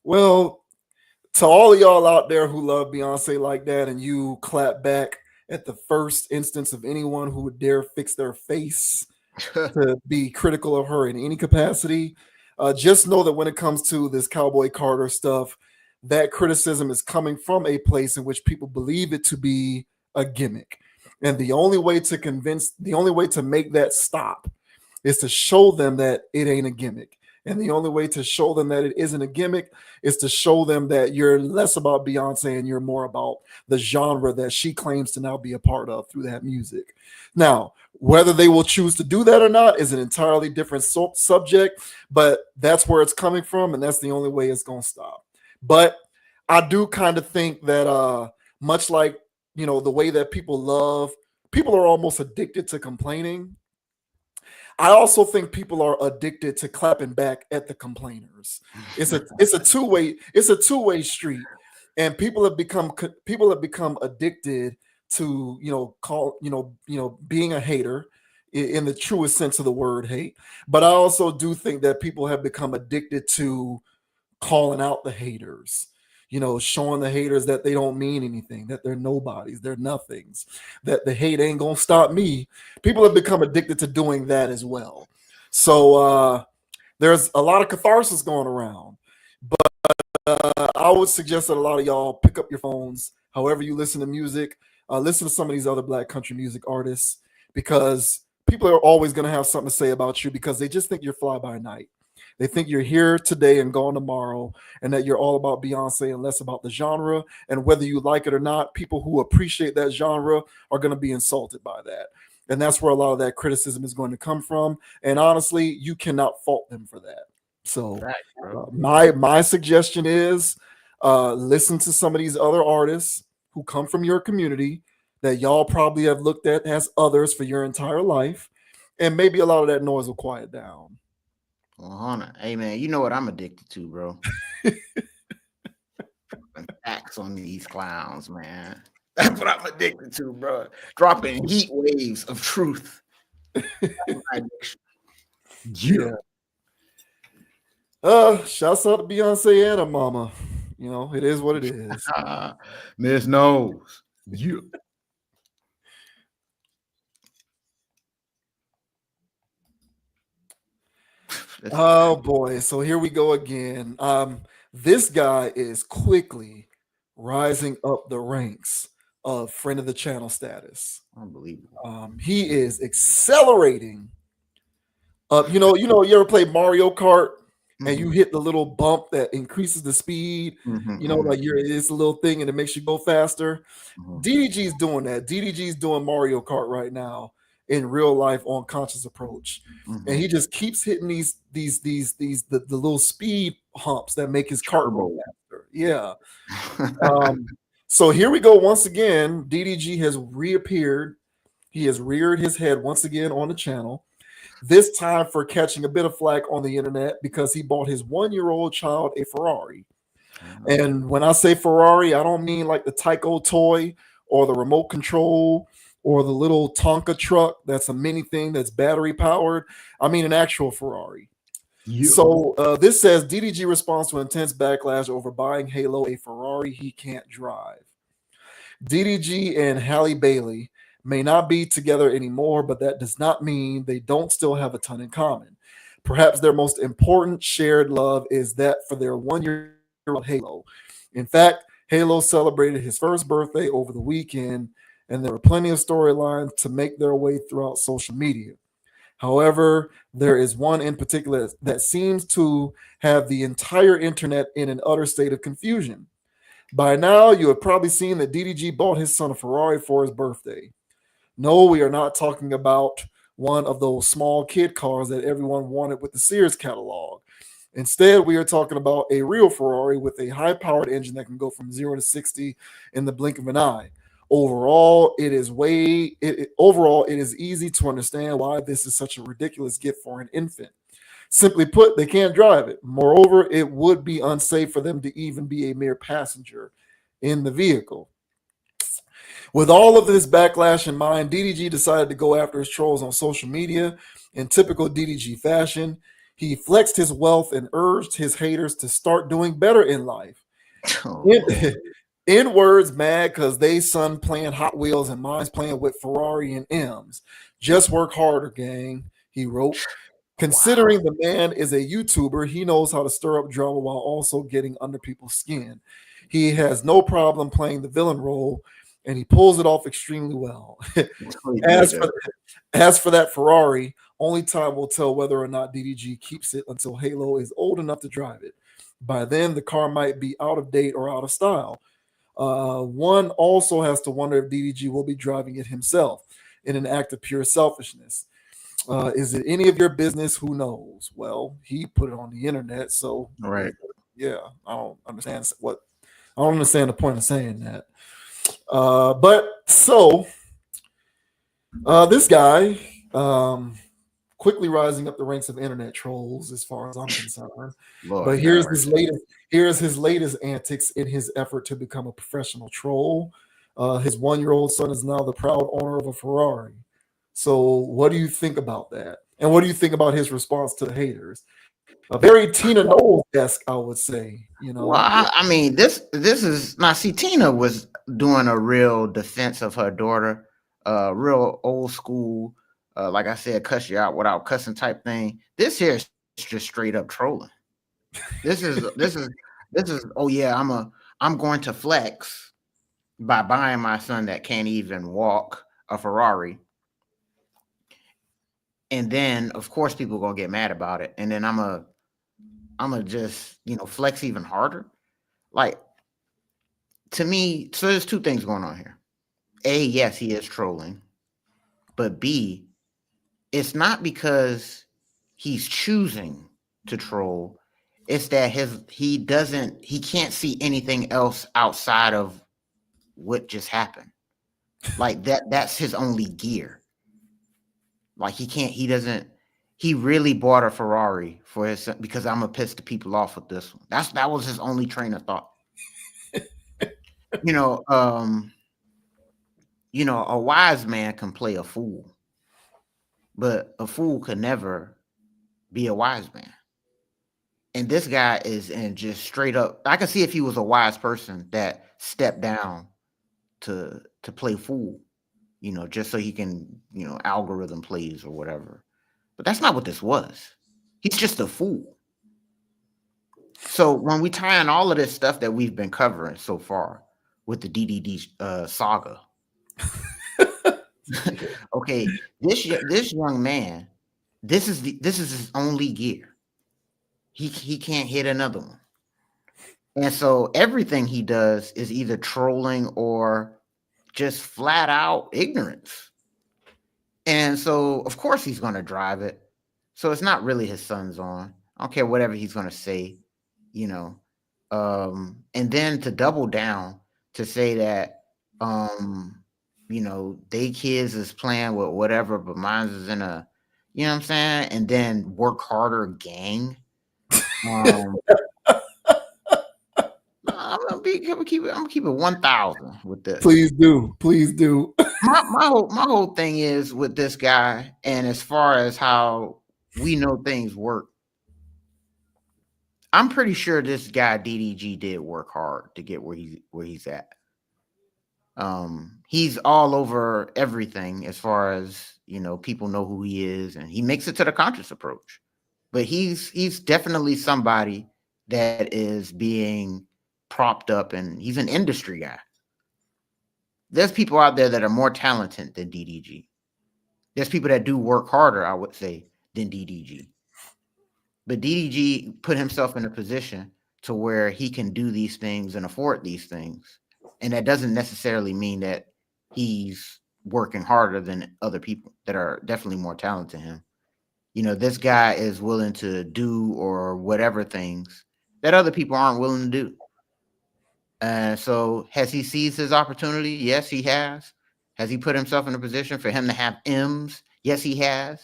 Well, to all of y'all out there who love Beyonce like that, and you clap back at the first instance of anyone who would dare fix their face to be critical of her in any capacity, just know that when it comes to this Cowboy Carter stuff, that criticism is coming from a place in which people believe it to be a gimmick. And the only way to make that stop is to show them that it ain't a gimmick. And the only way to show them that it isn't a gimmick is to show them that you're less about Beyonce and you're more about the genre that she claims to now be a part of through that music. Now, whether they will choose to do that or not is an entirely different subject, but that's where it's coming from, and that's the only way it's going to stop. But I do kind of think that, much like the way that people are almost addicted to complaining. I also think people are addicted to clapping back at the complainers. It's a two way street, and people have become addicted to being a hater in the truest sense of the word hate. But I also do think that people have become addicted to calling out the haters. Showing the haters that they don't mean anything, that they're nobodies, they're nothings, that the hate ain't gonna stop me. People have become addicted to doing that as well. So there's a lot of catharsis going around. I would suggest that a lot of y'all pick up your phones, however you listen to music, listen to some of these other black country music artists, because people are always going to have something to say about you because they just think you're fly by night. They think you're here today and gone tomorrow, and that you're all about Beyonce and less about the genre. And whether you like it or not, people who appreciate that genre are going to be insulted by that. And that's where a lot of that criticism is going to come from. And honestly, you cannot fault them for that. So Right, bro. my suggestion is listen to some of these other artists who come from your community that y'all probably have looked at as others for your entire life, and maybe a lot of that noise will quiet down. Hey man, you know what I'm addicted to, bro? Facts on these clowns, man. That's what I'm addicted to, bro. Dropping heat waves of truth. That's my addiction. Yeah. Shouts out to Beyonce and her mama. It is what it is. Miss Knowles. Yeah. Oh boy. So here we go again. This guy is quickly rising up the ranks of friend of the channel status. Unbelievable. He is accelerating up. You ever play Mario Kart and you hit the little bump that increases the speed? Like it's a little thing and it makes you go faster. DDG is doing that. DDG is doing Mario Kart right now in real life on Conscious Approach, and he just keeps hitting the little speed humps that make his kart go faster. Yeah. So here we go once again. DDG has reappeared. He has reared his head once again on the channel. This time for catching a bit of flack on the internet because he bought his 1-year-old child a Ferrari. And when I say Ferrari, I don't mean like the Tyco toy or the remote control or the little Tonka truck that's a mini thing that's battery powered. I mean an actual Ferrari. Yeah. So this says DDG responds to intense backlash over buying Halo a Ferrari he can't drive. DDG and Halle Bailey may not be together anymore, but that does not mean they don't still have a ton in common. Perhaps their most important shared love is that for their 1-year-old Halo. In fact, Halo celebrated his first birthday over the weekend, and there were plenty of storylines to make their way throughout social media. However, there is one in particular that seems to have the entire internet in an utter state of confusion. By now, you have probably seen that DDG bought his son a Ferrari for his birthday. No, we are not talking about one of those small kid cars that everyone wanted with the Sears catalog. Instead, we are talking about a real Ferrari with a high-powered engine that can go from 0 to 60 in the blink of an eye. Overall, it is easy to understand why this is such a ridiculous gift for an infant. Simply put, they can't drive it. Moreover, it would be unsafe for them to even be a mere passenger in the vehicle. With all of this backlash in mind, DDG decided to go after his trolls on social media. In typical DDG fashion, he flexed his wealth and urged his haters to start doing better in life. Oh, In words, mad because they son playing Hot Wheels and mine's playing with Ferrari and M's. Just work harder, gang, he wrote. Considering the man is a YouTuber, he knows how to stir up drama while also getting under people's skin. He has no problem playing the villain role, and he pulls it off extremely well. As for, as for that Ferrari, only time will tell whether or not DDG keeps it until Halo is old enough to drive it. By then, the car might be out of date or out of style. One also has to wonder if DDG will be driving it himself in an act of pure selfishness. Is it any of your business? Who knows? Well, he put it on the internet, so right. yeah, I don't understand the point of saying that. But so this guy, quickly rising up the ranks of internet trolls, as far as I'm concerned. Lord, But here's his latest antics in his effort to become a professional troll. His 1-year-old son is now the proud owner of a Ferrari. So what do you think about that? And what do you think about his response to the haters? A very Tina Knowles-esque, I would say. Well, I mean, this is now. See, Tina was doing a real defense of her daughter, real old school. Like I said, cuss you out without cussing type thing. This here is just straight up trolling. This is. Oh yeah, I'm going to flex by buying my son that can't even walk a Ferrari. And then, of course, people are gonna get mad about it. And then I'm gonna just, flex even harder. Like, to me, so there's two things going on here. A, yes, he is trolling. But B, it's not because he's choosing to troll. It's that he can't see anything else outside of what just happened. Like that's his only gear. Like he really bought a Ferrari for his son because I'm gonna piss the people off with this one. That was his only train of thought. A wise man can play a fool, but a fool could never be a wise man. And this guy is in just straight up. I can see if he was a wise person that stepped down to play fool, just so he can, algorithm plays or whatever. But that's not what this was. He's just a fool. So when we tie in all of this stuff that we've been covering so far with the DDD saga, okay, this young man, this is his only gear. He can't hit another one. And so everything he does is either trolling or just flat out ignorance. And so, of course, he's going to drive it. So it's not really his son's on. I don't care whatever he's going to say, And then to double down to say that, they kids is playing with whatever, but mine is in a, you know what I'm saying? And then work harder gang. I'm gonna keep it 1,000 with this. Please do. my whole thing is with this guy, and as far as how we know things work, I'm pretty sure this guy DDG did work hard to get where he's at. He's all over everything as far as people know who he is, and he makes it to the conscious approach. But he's definitely somebody that is being propped up, and he's an industry guy. There's people out there that are more talented than DDG. There's people that do work harder, I would say, than DDG. But DDG put himself in a position to where he can do these things and afford these things. And that doesn't necessarily mean that he's working harder than other people that are definitely more talented than him. You know, this guy is willing to do or whatever things that other people aren't willing to do. And so has he seized his opportunity? Yes, he has. Has he put himself in a position for him to have M's? Yes, he has.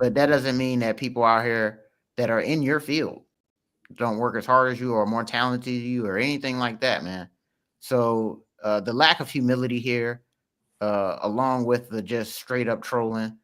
But that doesn't mean that people out here that are in your field don't work as hard as you or more talented as you or anything like that, man. So the lack of humility here, along with the just straight up trolling,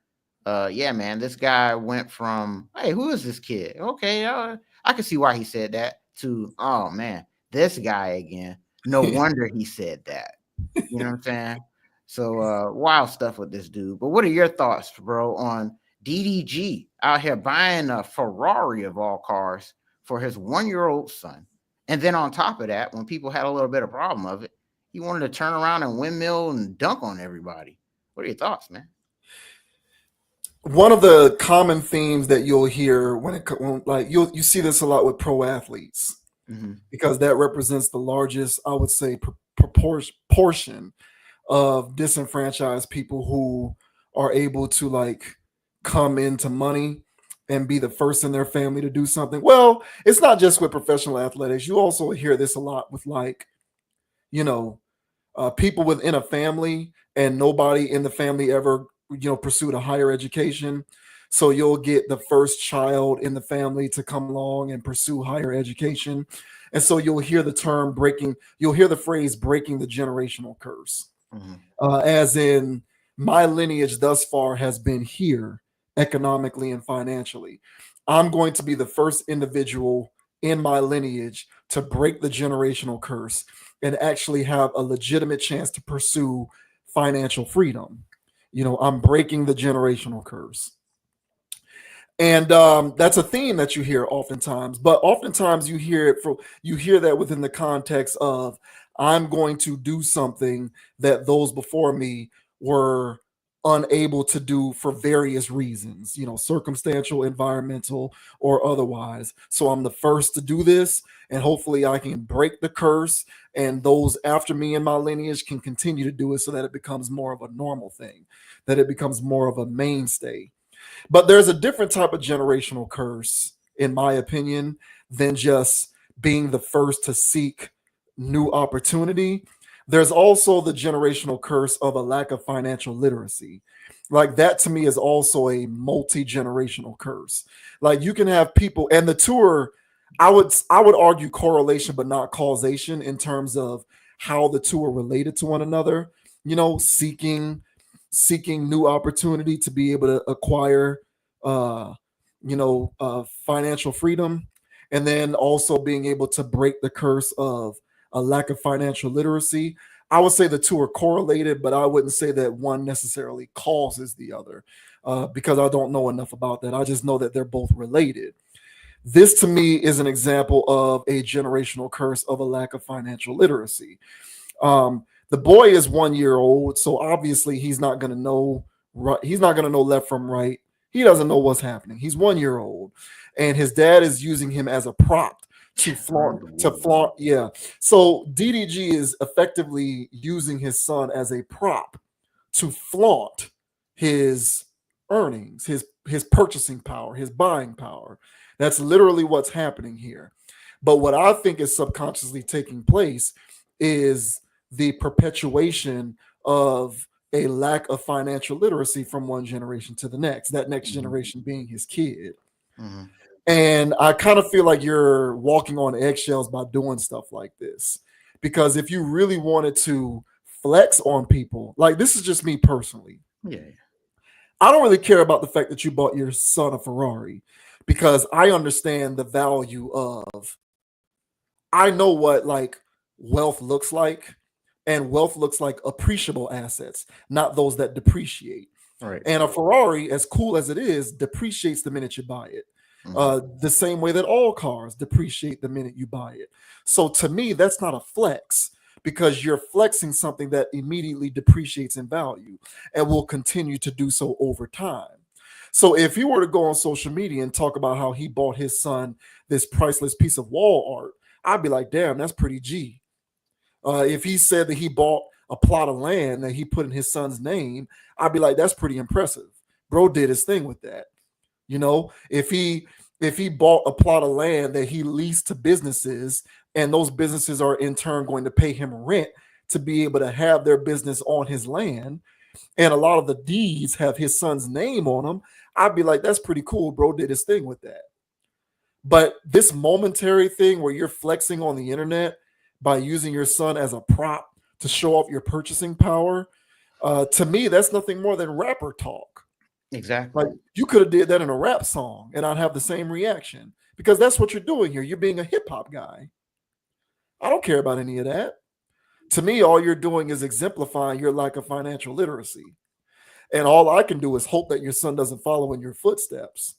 yeah, man, this guy went from, hey, who is this kid? Okay, I can see why he said that, to, oh man, this guy again. No wonder he said that. You know what I'm saying? So wild stuff with this dude. But what are your thoughts, bro, on DDG out here buying a Ferrari of all cars for his 1-year-old son? And then on top of that, when people had a little bit of problem of it, he wanted to turn around and windmill and dunk on everybody. What are your thoughts, man? One of the common themes that you'll hear like you see this a lot with pro athletes, because that represents the largest, I would say, portion of disenfranchised people who are able to like come into money and be the first in their family to do something. Well, it's not just with professional athletics. You also hear this a lot with like, people within a family and nobody in the family ever, pursued a higher education. So you'll get the first child in the family to come along and pursue higher education. And so you'll hear the phrase breaking the generational curse. As in, my lineage thus far has been here economically and financially. I'm going to be the first individual in my lineage to break the generational curse and actually have a legitimate chance to pursue financial freedom. I'm breaking the generational curse. And that's a theme that you hear oftentimes, but oftentimes you hear that within the context of, I'm going to do something that those before me were unable to do for various reasons, circumstantial, environmental, or otherwise. So I'm the first to do this, and hopefully I can break the curse, and those after me in my lineage can continue to do it so that it becomes more of a normal thing, that it becomes more of a mainstay. But there's a different type of generational curse, in my opinion, than just being the first to seek new opportunity. There's also the generational curse of a lack of financial literacy. Like that to me is also a multi-generational curse. Like you can have people, and the tour, I would argue correlation but not causation in terms of how the two are related to one another, seeking new opportunity to be able to acquire financial freedom, and then also being able to break the curse of a lack of financial literacy. I would say the two are correlated, but I wouldn't say that one necessarily causes the other, because I don't know enough about that. I just know that they're both related. This to me is an example of a generational curse of a lack of financial literacy. The boy is 1 year old, so obviously he's not going to know right. He's not going to know left from right. He doesn't know what's happening. He's 1 year old, and his dad is using him as a prop to flaunt. Yeah. So DDG is effectively using his son as a prop to flaunt his earnings, his purchasing power, his buying power. That's literally what's happening here. But what I think is subconsciously taking place is the perpetuation of a lack of financial literacy from one generation to the next, that next generation being his kid. And I kind of feel like you're walking on eggshells by doing stuff like this, because if you really wanted to flex on people, like this is just me personally. Yeah. I don't really care about the fact that you bought your son a Ferrari, because I understand the value of, I know what like wealth looks like, and wealth looks like appreciable assets, not those that depreciate. Right. And a Ferrari, as cool as it is, depreciates the minute you buy it. The same way that all cars depreciate the minute you buy it. So to me, that's not a flex, because you're flexing something that immediately depreciates in value and will continue to do so over time. So if he were to go on social media and talk about how he bought his son this priceless piece of wall art, I'd be like, damn, that's pretty G. If he said that he bought a plot of land that he put in his son's name, I'd be like, that's pretty impressive. Bro did his thing with that. You know, if he bought a plot of land that he leased to businesses, and those businesses are in turn going to pay him rent to be able to have their business on his land, and a lot of the deeds have his son's name on them, I'd be like, that's pretty cool. Bro did his thing with that. But this momentary thing where you're flexing on the internet by using your son as a prop to show off your purchasing power, to me, that's nothing more than rapper talk. Exactly. Like, you could have did that in a rap song and I'd have the same reaction, because that's what you're doing here. You're being a hip hop guy. I don't care about any of that. To me, all you're doing is exemplifying your lack of financial literacy. And all I can do is hope that your son doesn't follow in your footsteps,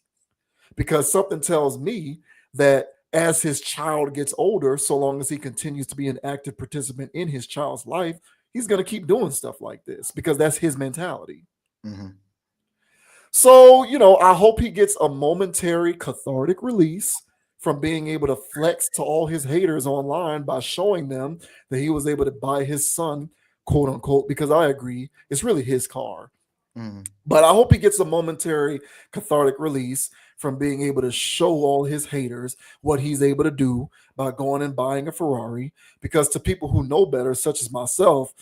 because something tells me that as his child gets older, so long as he continues to be an active participant in his child's life, he's going to keep doing stuff like this because that's his mentality. Mm-hmm. So, you know, I hope he gets a momentary cathartic release from being able to flex to all his haters online by showing them that he was able to buy his son, quote unquote, because I agree, it's really his car. Mm-hmm. But I hope he gets a momentary cathartic release from being able to show all his haters what he's able to do by going and buying a Ferrari. Because to people who know better, such as myself,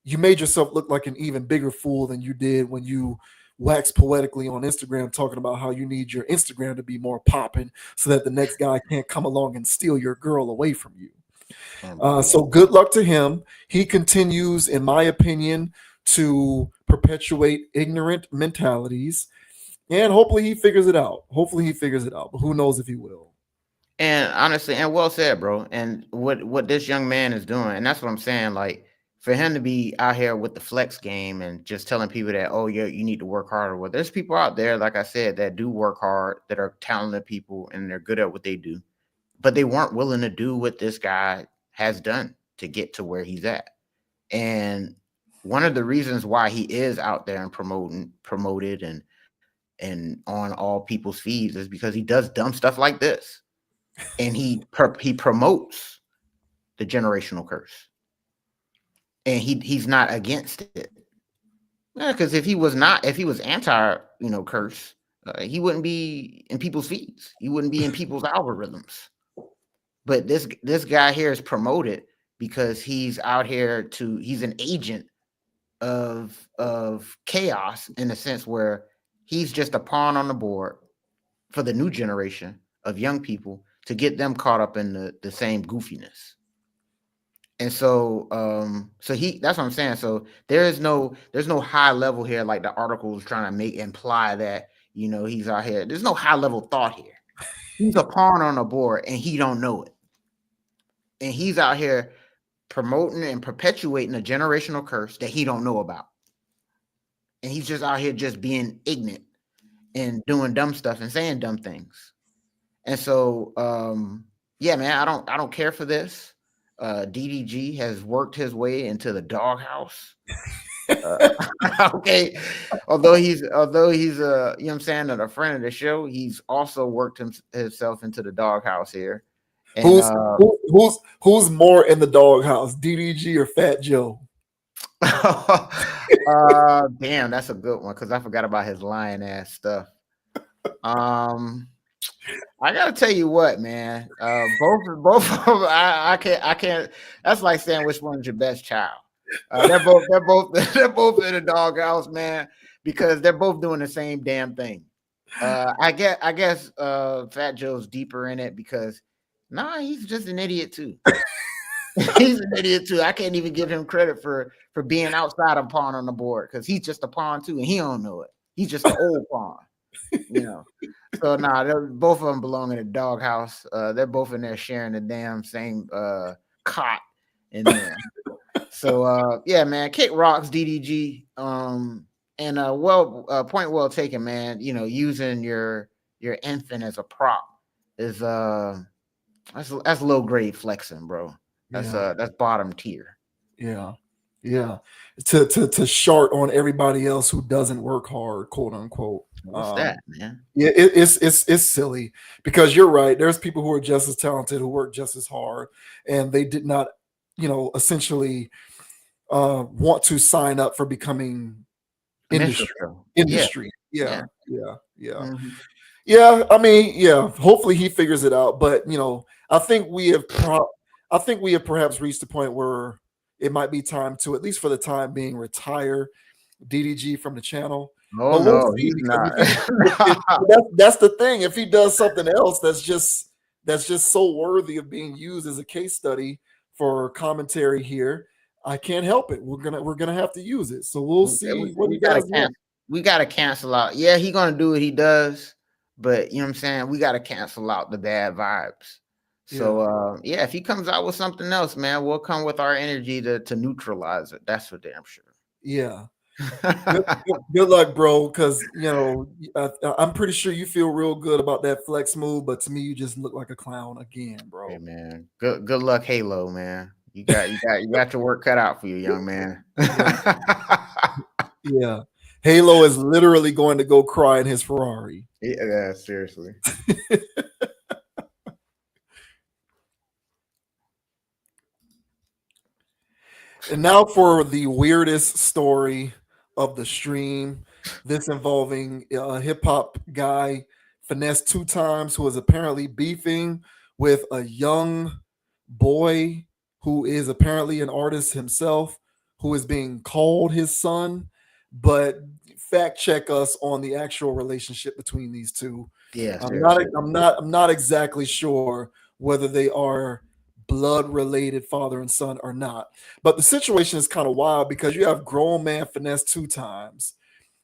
you made yourself look like an even bigger fool than you did when you wax poetically on Instagram talking about how you need your Instagram to be more popping so that the next guy can't come along and steal your girl away from you. So good luck to him. He continues, in my opinion, to perpetuate ignorant mentalities, and hopefully he figures it out. But who knows if he will. And honestly, and well said, bro. And what this young man is doing, and that's what I'm saying, like, for him to be out here with the flex game and just telling people that, oh, yeah, you need to work harder. Well, there's people out there, like I said, that do work hard, that are talented people, and they're good at what they do. But they weren't willing to do what this guy has done to get to where he's at. And one of the reasons why he is out there and promoted and on all people's feeds is because he does dumb stuff like this. And he promotes the generational curse. And he's not against it. Because if he was anti, curse, he wouldn't be in people's feeds. He wouldn't be in people's algorithms. But this guy here is promoted because he's out here he's an agent of chaos, in a sense where he's just a pawn on the board for the new generation of young people to get them caught up in the same goofiness. And so that's what I'm saying. So there's no high level here, like the article is trying to imply that, he's out here. There's no high level thought here. He's a pawn on the board and he don't know it. And he's out here promoting and perpetuating a generational curse that he don't know about. And he's just out here just being ignorant and doing dumb stuff and saying dumb things. And so, yeah, man, I don't care for this. DDG has worked his way into the doghouse. Okay, although he's you know what I'm saying, a friend of the show, he's also worked himself into the doghouse here. And, who's more in the doghouse, DDG or Fat Joe? Damn, that's a good one, because I forgot about his lying ass stuff. I gotta tell you what, man. Both of them, I can't. That's like saying which one's your best child. They're both in the doghouse, man, because they're both doing the same damn thing. I guess Fat Joe's deeper in it because he's just an idiot too. He's an idiot too. I can't even give him credit for being outside of pawn on the board, because he's just a pawn too, and he don't know it. He's just an old pawn. So both of them belong in a doghouse. They're both in there sharing the damn same cot in there. So yeah, man, kick rocks, DDG. And point well taken, man. Using your infant as a prop is that's low grade flexing, bro. That's bottom tier. Yeah. To shart on everybody else who doesn't work hard, quote unquote. What's that, man? Yeah, it's silly because you're right. There's people who are just as talented who work just as hard, and they did not, essentially want to sign up for becoming industry. Yeah. Mhm. Yeah, I mean, yeah. Hopefully he figures it out. But I think we have perhaps reached the point where it might be time to, at least for the time being, retire DDG from the channel. Oh But we'll no, see, he's because not. that's the thing. If he does something else that's just so worthy of being used as a case study for commentary here, I can't help it. We're gonna have to use it. So we'll see what he does next. We gotta cancel out. Yeah, he gonna do what he does, but you know what I'm saying? We gotta cancel out the bad vibes. So yeah, if he comes out with something else, man, we'll come with our energy to neutralize it. That's for damn sure. Yeah. Good luck, bro, because I'm pretty sure you feel real good about that flex move, but to me you just look like a clown again, bro. Hey man, good luck, Halo, man. You got your work cut out for you, young man. Yeah. Halo is literally going to go cry in his Ferrari. Yeah, seriously. And now for the weirdest story of the stream. This involving a hip hop guy, Finesse 2 Times, who is apparently beefing with a young boy who is apparently an artist himself, who is being called his son. But fact check us on the actual relationship between these two. Yeah, I'm not exactly sure whether they are blood related father and son or not. But the situation is kind of wild because you have grown man Finesse 2 Times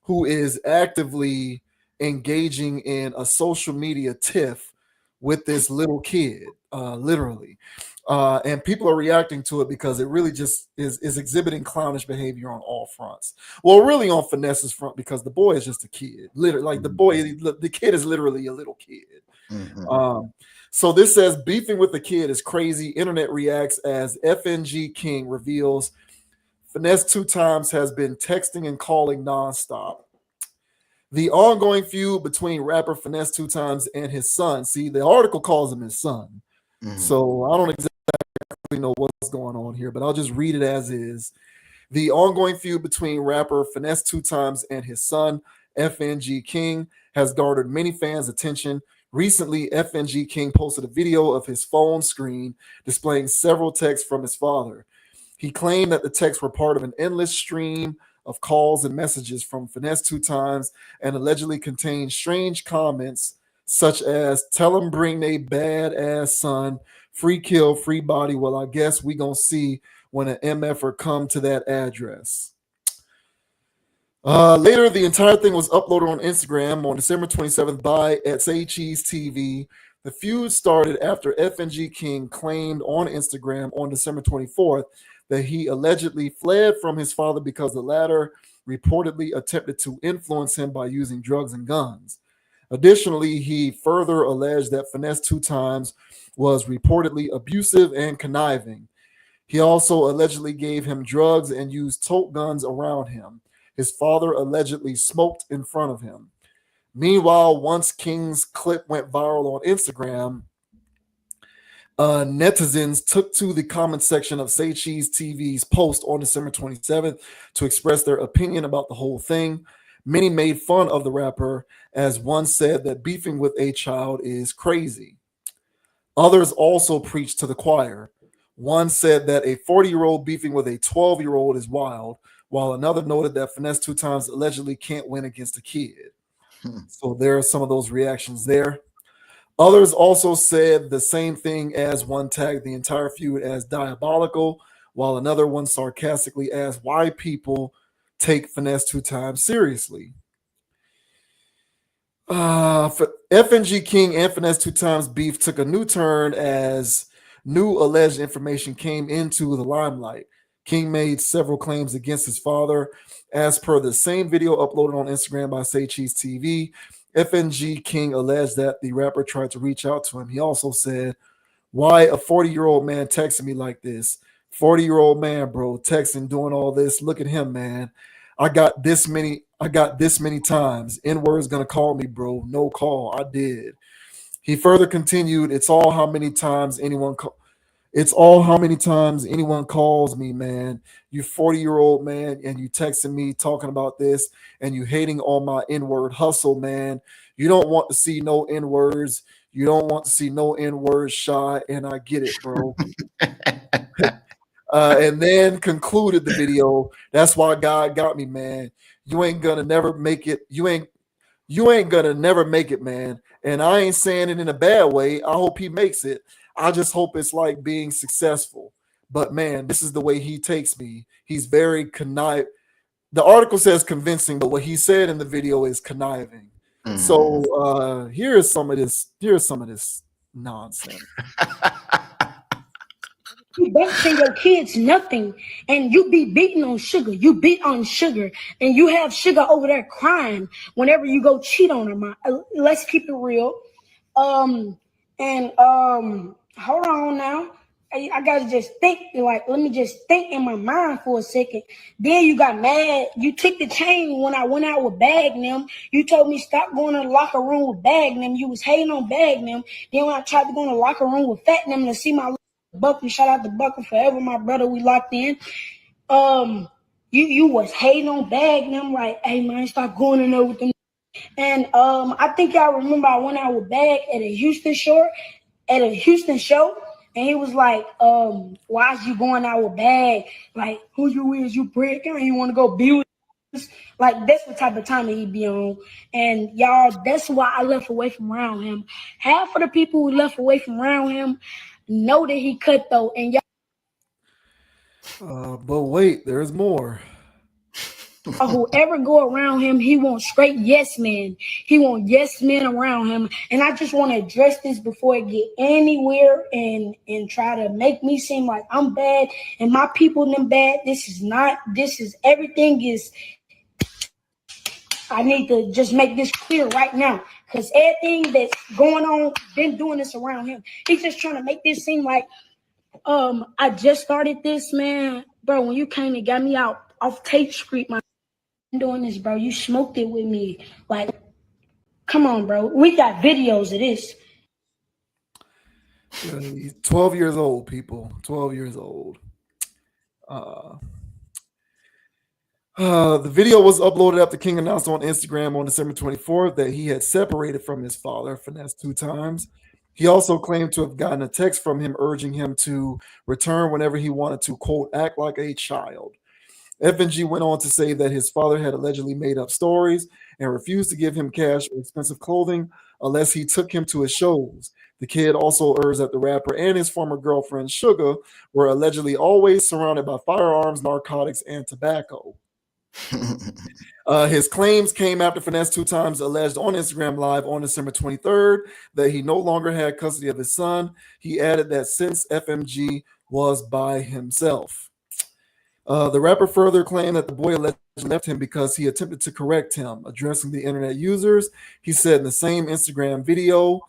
who is actively engaging in a social media tiff with this little kid, literally. And people are reacting to it because it really just is exhibiting clownish behavior on all fronts. Well, really on Finesse's front, because the boy is just a kid. Literally, like the kid is literally a little kid. Mm-hmm. So this says beefing with the kid is crazy. Internet reacts as FNG King reveals Finesse 2 Times has been texting and calling nonstop. The ongoing feud between rapper Finesse 2 Times and his son. See, the article calls him his son. Mm-hmm. So I don't exactly know what's going on here, but I'll just read it as is. The ongoing feud between rapper Finesse 2 Times and his son, FNG King, has garnered many fans' attention. Recently, FNG King posted a video of his phone screen displaying several texts from his father. He claimed that the texts were part of an endless stream of calls and messages from Finesse 2 Times and allegedly contained strange comments such as, "Tell him bring they bad ass son, free kill, free body. Well, I guess we gonna see when an MFer come to that address." Later, the entire thing was uploaded on Instagram on December 27th by Say Cheese TV. The feud started after FNG King claimed on Instagram on December 24th that he allegedly fled from his father because the latter reportedly attempted to influence him by using drugs and guns. Additionally, he further alleged that Finesse 2 Times was reportedly abusive and conniving. He also allegedly gave him drugs and used tote guns around him. His father allegedly smoked in front of him. Meanwhile, once King's clip went viral on Instagram, netizens took to the comment section of Say Cheese TV's post on December 27th to express their opinion about the whole thing. Many made fun of the rapper, as one said that beefing with a child is crazy. Others also preached to the choir. One said that a 40-year-old beefing with a 12-year-old is wild, while another noted that Finesse 2 Times allegedly can't win against a kid. So there are some of those reactions there. Others also said the same thing, as one tagged the entire feud as diabolical, while another one sarcastically asked why people take Finesse 2 Times seriously. For FNG King and Finesse 2 Times beef took a new turn as new alleged information came into the limelight. King made several claims against his father. As per the same video uploaded on Instagram by Say Cheese TV, FNG King alleged that the rapper tried to reach out to him. He also said, Why a 40-year-old man texting me like this? 40-year-old man, bro, texting, doing all this. Look at him, man. I got this many times. N-word's gonna call me, bro. No call. I did. He further continued, it's all how many times anyone calls me, man. You 40-year-old man, and you texting me talking about this, and you hating on my N-word hustle, man. You don't want to see no N-words. You don't want to see no N-words, Shy, and I get it, bro. And then concluded the video. That's why God got me, man. You ain't gonna never make it. You ain't gonna never make it, man. And I ain't saying it in a bad way. I hope he makes it. I just hope it's like being successful. But man, this is the way he takes me. He's very conniving. The article says convincing, but what he said in the video is conniving. So here's some of this nonsense. You don't send your kids nothing, and you be beating on sugar. You beat on sugar, and you have sugar over there crying whenever you go cheat on her. Let's keep it real. Hold on now. I gotta just think, like, let me just think in my mind for a second. Then you got mad. You took the chain when I went out with Bag them. You told me stop going to the locker room with Bag them. You was hating on Bag them. Then when I tried to go in the locker room with Fat them to see my Bucky, shout out to Bucky forever, my brother, we locked in. You was hating on Bag them, like, hey man, stop going in there with them. And I think y'all remember I went out with Bag at a Houston show, and he was like, why is you going out with Bag? Like, who you is, you prick? You want to go be with us? Like, that's the type of time that he be on. And y'all, that's why I left away from around him. Half of the people who left away from around him know that he cut though. And y'all, But wait, there's more. whoever go around him, he wants straight yes men. He want yes men around him. And I just want to address this before it get anywhere and try to make me seem like I'm bad and my people them bad. This is everything is. I need to just make this clear right now, because everything that's going on, been doing this around him. He's just trying to make this seem like I just started this, man. Bro, when you came and got me out off Tate Street, man, doing this, bro. You smoked it with me. Like, come on, bro. We got videos of this. He's 12 years old, people. 12 years old. The video was uploaded after King announced on Instagram on December 24th that he had separated from his father, Finesse, 2 times. He also claimed to have gotten a text from him urging him to return whenever he wanted to, quote, act like a child. FNG went on to say that his father had allegedly made up stories and refused to give him cash or expensive clothing unless he took him to his shows. The kid also urged that the rapper and his former girlfriend, Sugar, were allegedly always surrounded by firearms, narcotics, and tobacco. His claims came after Finesse 2 times alleged on Instagram Live on December 23rd that he no longer had custody of his son. He added that since FMG was by himself. The rapper further claimed that the boy allegedly left him because he attempted to correct him, addressing the internet users. He said in the same Instagram video,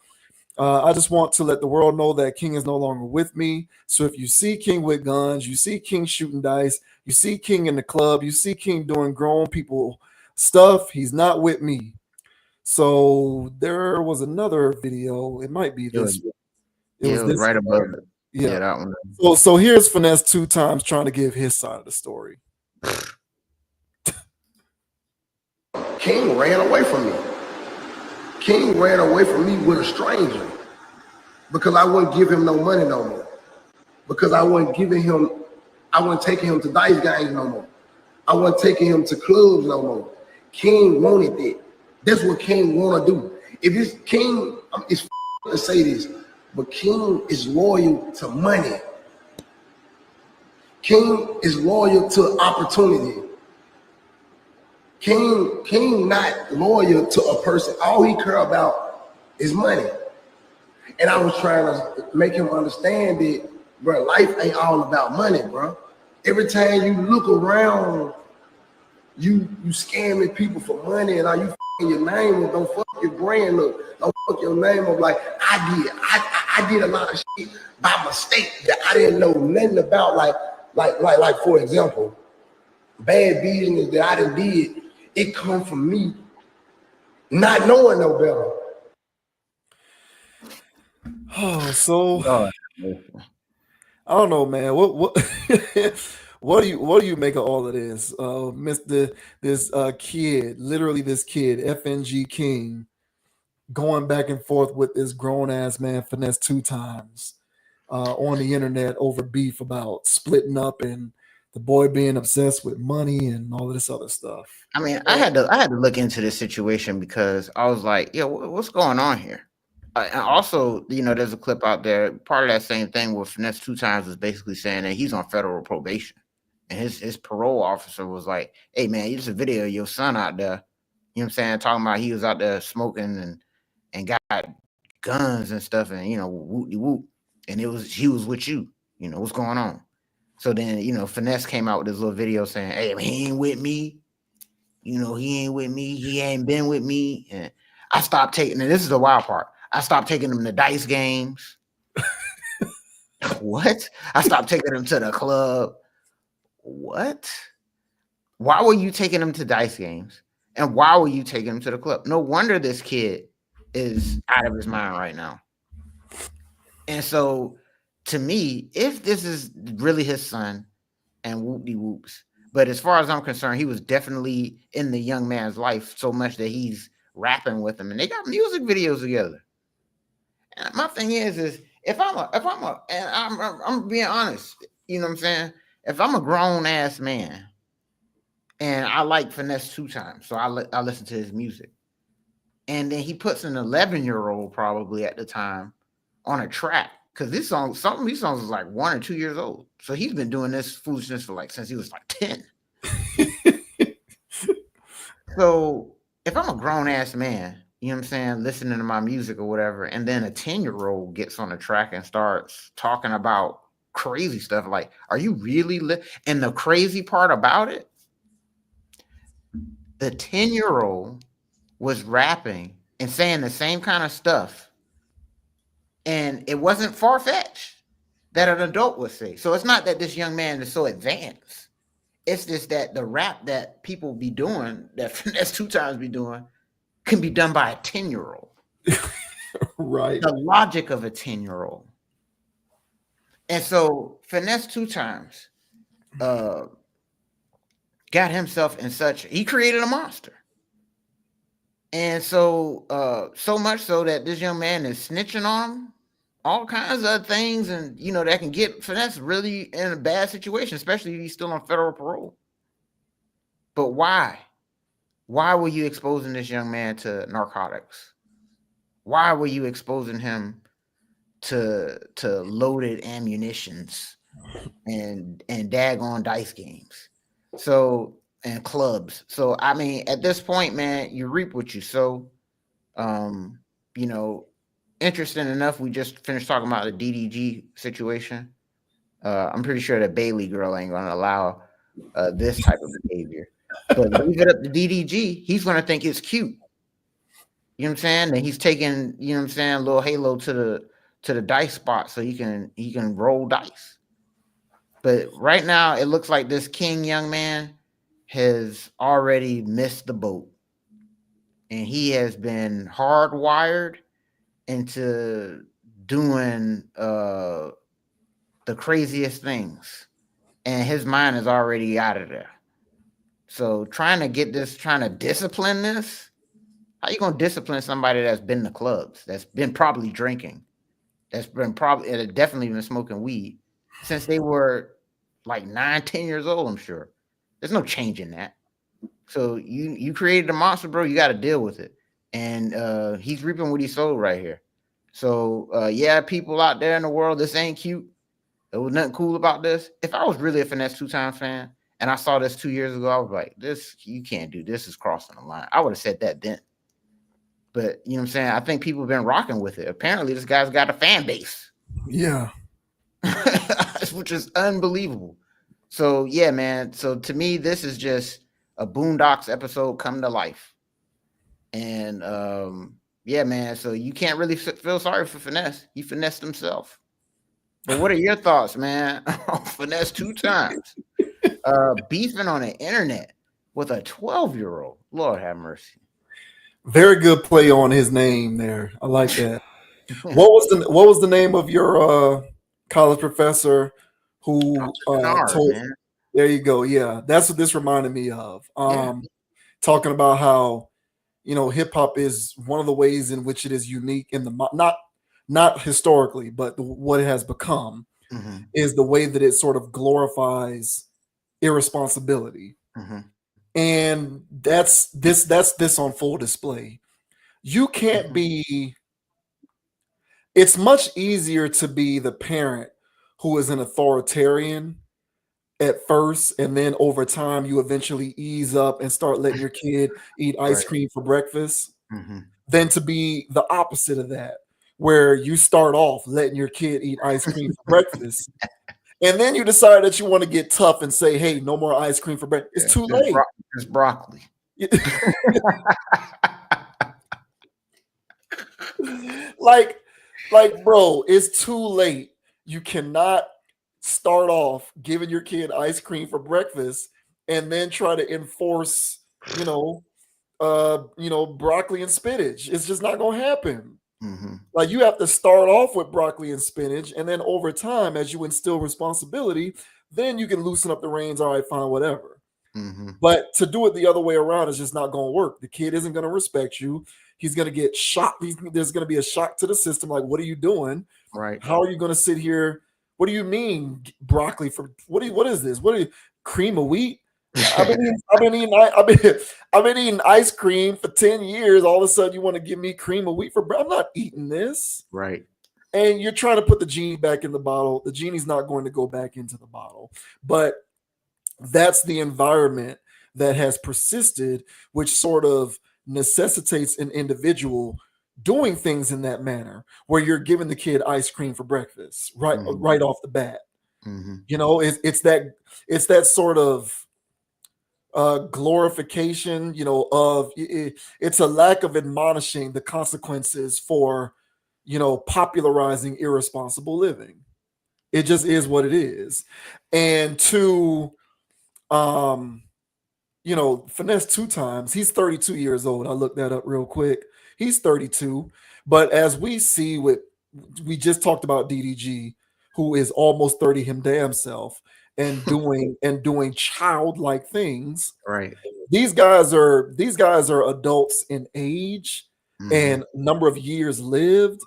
I just want to let the world know that King is no longer with me. So if you see King with guns, you see King shooting dice, you see King in the club, you see King doing grown people stuff, he's not with me. So there was another video. It might be this. It was right above it. Yeah, that one. So here's Finesse 2 times trying to give his side of the story. King ran away from me. King ran away from me with a stranger because I wouldn't give him no money no more. Because I wasn't taking him to dice games no more. I wasn't taking him to clubs no more. King wanted that. That's what King want to do. If it's King, it's to say this, but King is loyal to money. King is loyal to opportunity. King not loyal to a person. All he care about is money. And I was trying to make him understand that, bro, life ain't all about money, bro. Every time you look around, you scamming people for money, and are you f***ing your name up? Don't fuck your brand up. Don't fuck your name up like I I did a lot of shit by mistake that I didn't know nothing about. Like for example, bad business that I done did, it come from me not knowing no better. Oh, so Lord. I don't know, man. What what do you make of all of this? This kid, literally this kid, FNG King, going back and forth with this grown ass man Finesse 2 times on the internet over beef about splitting up and the boy being obsessed with money and all of this other stuff. I mean, I had to look into this situation because I was like, yeah, what's going on here? And also, you know, there's a clip out there. Part of that same thing where Finesse 2 times was basically saying that he's on federal probation, and his parole officer was like, "Hey, man, there's a video of your son out there. You know what I'm saying? Talking about he was out there smoking and got guns and stuff, and you know, whoop whoop, and he was with you. You know what's going on?" So then, you know, Finesse came out with this little video saying, "Hey, man, he ain't with me. You know, he ain't with me. He ain't been with me." And I stopped taking, and this is the wild part. I stopped taking him to dice games. What? I stopped taking him to the club. What? Why were you taking him to dice games? And why were you taking him to the club? No wonder this kid is out of his mind right now. And so, to me, if this is really his son and whoop-de-whoops, but as far as I'm concerned, he was definitely in the young man's life so much that he's rapping with him, and they got music videos together. And my thing is if I'm being honest, you know what I'm saying? If I'm a grown ass man and I like Finesse 2 times, so I listen to his music, and then he puts an 11-year-old probably at the time on a track, because this song, some of these songs is like 1 or 2 years old, so he's been doing this foolishness for like since he was like 10. So if I'm a grown ass man, you know what I'm saying, listening to my music or whatever, and then a 10-year-old gets on the track and starts talking about crazy stuff, like, are you really and the crazy part about it, the 10-year-old was rapping and saying the same kind of stuff, and it wasn't far-fetched that an adult would say. So it's not that this young man is so advanced. It's just that the rap that people be doing, that Finesse 2 times be doing, can be done by a 10-year-old. Right. The logic of a 10-year-old. And so Finesse 2 times got himself in such, he created a monster. And so so much so that this young man is snitching on him, all kinds of things, and you know, that can get Finesse really in a bad situation, especially if he's still on federal parole. But why? Why were you exposing this young man to narcotics? Why were you exposing him to loaded ammunitions and daggone dice games? So, and clubs. So I mean, at this point, man, you reap what you sow. You know, interesting enough, we just finished talking about the DDG situation. I'm pretty sure that Bailey girl ain't gonna allow this type of behavior. But leave it up to DDG, he's gonna think it's cute. You know what I'm saying? And he's taking, you know what I'm saying, a little halo to the dice spot so he can roll dice. But right now, it looks like this King young man has already missed the boat, and he has been hardwired into doing the craziest things, and his mind is already out of there. So trying to discipline this, how you gonna discipline somebody that's been to clubs, that's been probably drinking, that's been probably definitely been smoking weed since they were like 9-10 years old? I'm sure there's no change in that. So you created a monster, bro. You got to deal with it, and he's reaping what he sowed right here. So yeah, people out there in the world, this ain't cute. There was nothing cool about this. If I was really a Finesse 2 times fan and I saw this 2 years ago, I was like, this, you can't do this, is crossing the line. I would have said that then. But you know what I'm saying? I think people have been rocking with it. Apparently, this guy's got a fan base. Yeah. Which is unbelievable. So yeah, man. So to me, this is just a Boondocks episode come to life. And Yeah, man. So you can't really feel sorry for Finesse. He finessed himself. But what are your thoughts, man? Finesse 2 times. Beefing on the internet with a 12-year-old. Lord have mercy. Very good play on his name there. I like that. What was the name of your college professor who Knowles, told? man. There you go. Yeah, that's what this reminded me of. Yeah. Talking about how hip hop is one of the ways in which it is unique in the not historically, but what it has become Mm-hmm. is the way that it sort of glorifies irresponsibility, Mm-hmm. and that's this on full display. You can't be. It's much easier to be the parent who is an authoritarian at first, and then over time you eventually ease up and start letting your kid eat ice Right. cream for breakfast, Mm-hmm. than to be the opposite of that, where you start off letting your kid eat ice cream for breakfast, and then you decide that you want to get tough and say, "Hey, no more ice cream for breakfast." It's too late. It's broccoli. like, bro, it's too late. You cannot start off giving your kid ice cream for breakfast and then try to enforce, broccoli and spinach. It's just not gonna happen. Mm-hmm. Like, you have to start off with broccoli and spinach, and then over time, as you instill responsibility, then you can loosen up the reins. All right, fine, whatever. Mm-hmm. But to do it the other way around is just not going to work. The kid isn't going to respect you. He's going to get shocked. There's going to be a shock to the system. Like, what are you doing? Right. How are you going to sit here? What do you mean broccoli for what is this? What are you, cream of wheat? I've been eating ice cream for 10 years. All of a sudden you want to give me cream of wheat for bread? I'm not eating this. Right. And you're trying to put the genie back in the bottle. The genie's not going to go back into the bottle. But that's the environment that has persisted, which sort of necessitates an individual doing things in that manner, where you're giving the kid ice cream for breakfast right off the bat. Mm-hmm. It's that sort of glorification, of it's a lack of admonishing the consequences for popularizing irresponsible living. It just is what it is. And to Finesse 2 times. He's 32 years old. I looked that up real quick. He's 32. But as we see we just talked about DDG, who is almost 30 him damn self and doing childlike things. Right. These guys are adults in age Mm-hmm. and number of years lived,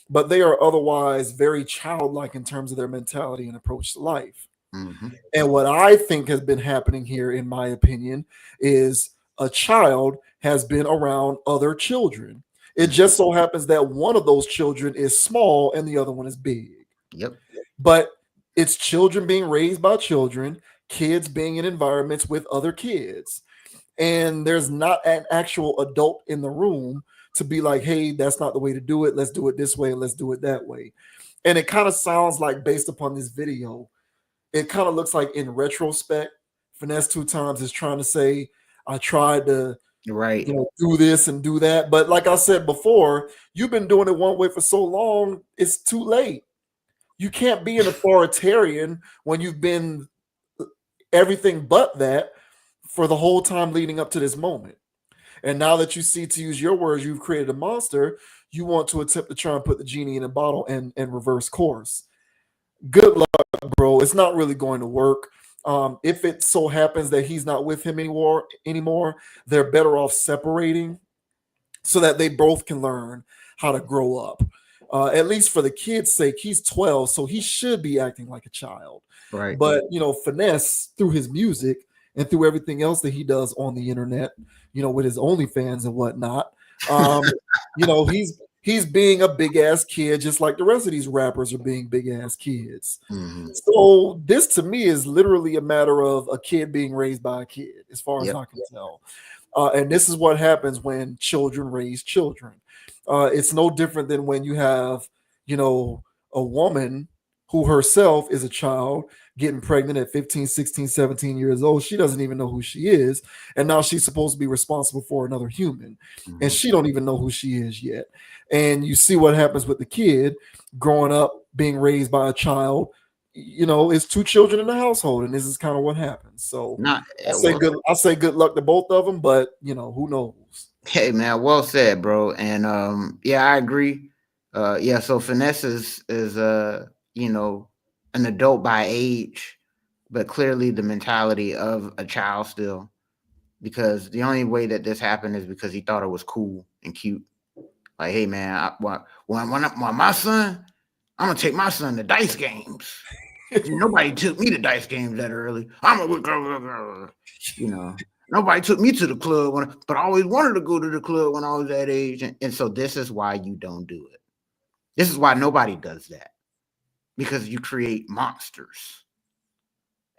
but they are otherwise very childlike in terms of their mentality and approach to life. Mm-hmm. And what I think has been happening here, in my opinion, is a child has been around other children. It just so happens that one of those children is small and the other one is big. Yep. But it's children being raised by children, kids being in environments with other kids. And there's not an actual adult in the room to be like, hey, that's not the way to do it. Let's do it this way and let's do it that way. And it kind of sounds like, based upon this video, it kind of looks like, in retrospect, Finesse 2 times is trying to say, I tried to do this and do that. But like I said before, you've been doing it one way for so long, it's too late. You can't be an authoritarian when you've been everything but that for the whole time leading up to this moment. And now that you see, to use your words, you've created a monster, you want to attempt to try and put the genie in a bottle and reverse course. Good luck, bro. It's not really going to work. If it so happens that he's not with him anymore, they're better off separating so that they both can learn how to grow up. At least for the kid's sake, he's 12, so he should be acting like a child. Right. But Finesse, through his music and through everything else that he does on the internet, with his OnlyFans and whatnot, he's being a big ass kid, just like the rest of these rappers are being big ass kids. Mm-hmm. So this, to me, is literally a matter of a kid being raised by a kid, as far as I can tell. And this is what happens when children raise children. It's no different than when you have, a woman who herself is a child, getting pregnant at 15, 16, 17 years old. She doesn't even know who she is. And now she's supposed to be responsible for another human. And she don't even know who she is yet. And you see what happens with the kid growing up, being raised by a child. It's two children in the household, and this is kind of what happens. So I say good luck to both of them, but who knows? Hey man, well said, bro. And I agree. So Finesse is an adult by age, but clearly the mentality of a child still, because the only way that this happened is because he thought it was cool and cute. Like, hey man, when my son, I'm gonna take my son to dice games. Nobody took me to dice games that early. Nobody took me to the club, but I always wanted to go to the club when I was that age. And so this is why you don't do it. This is why nobody does that, because you create monsters.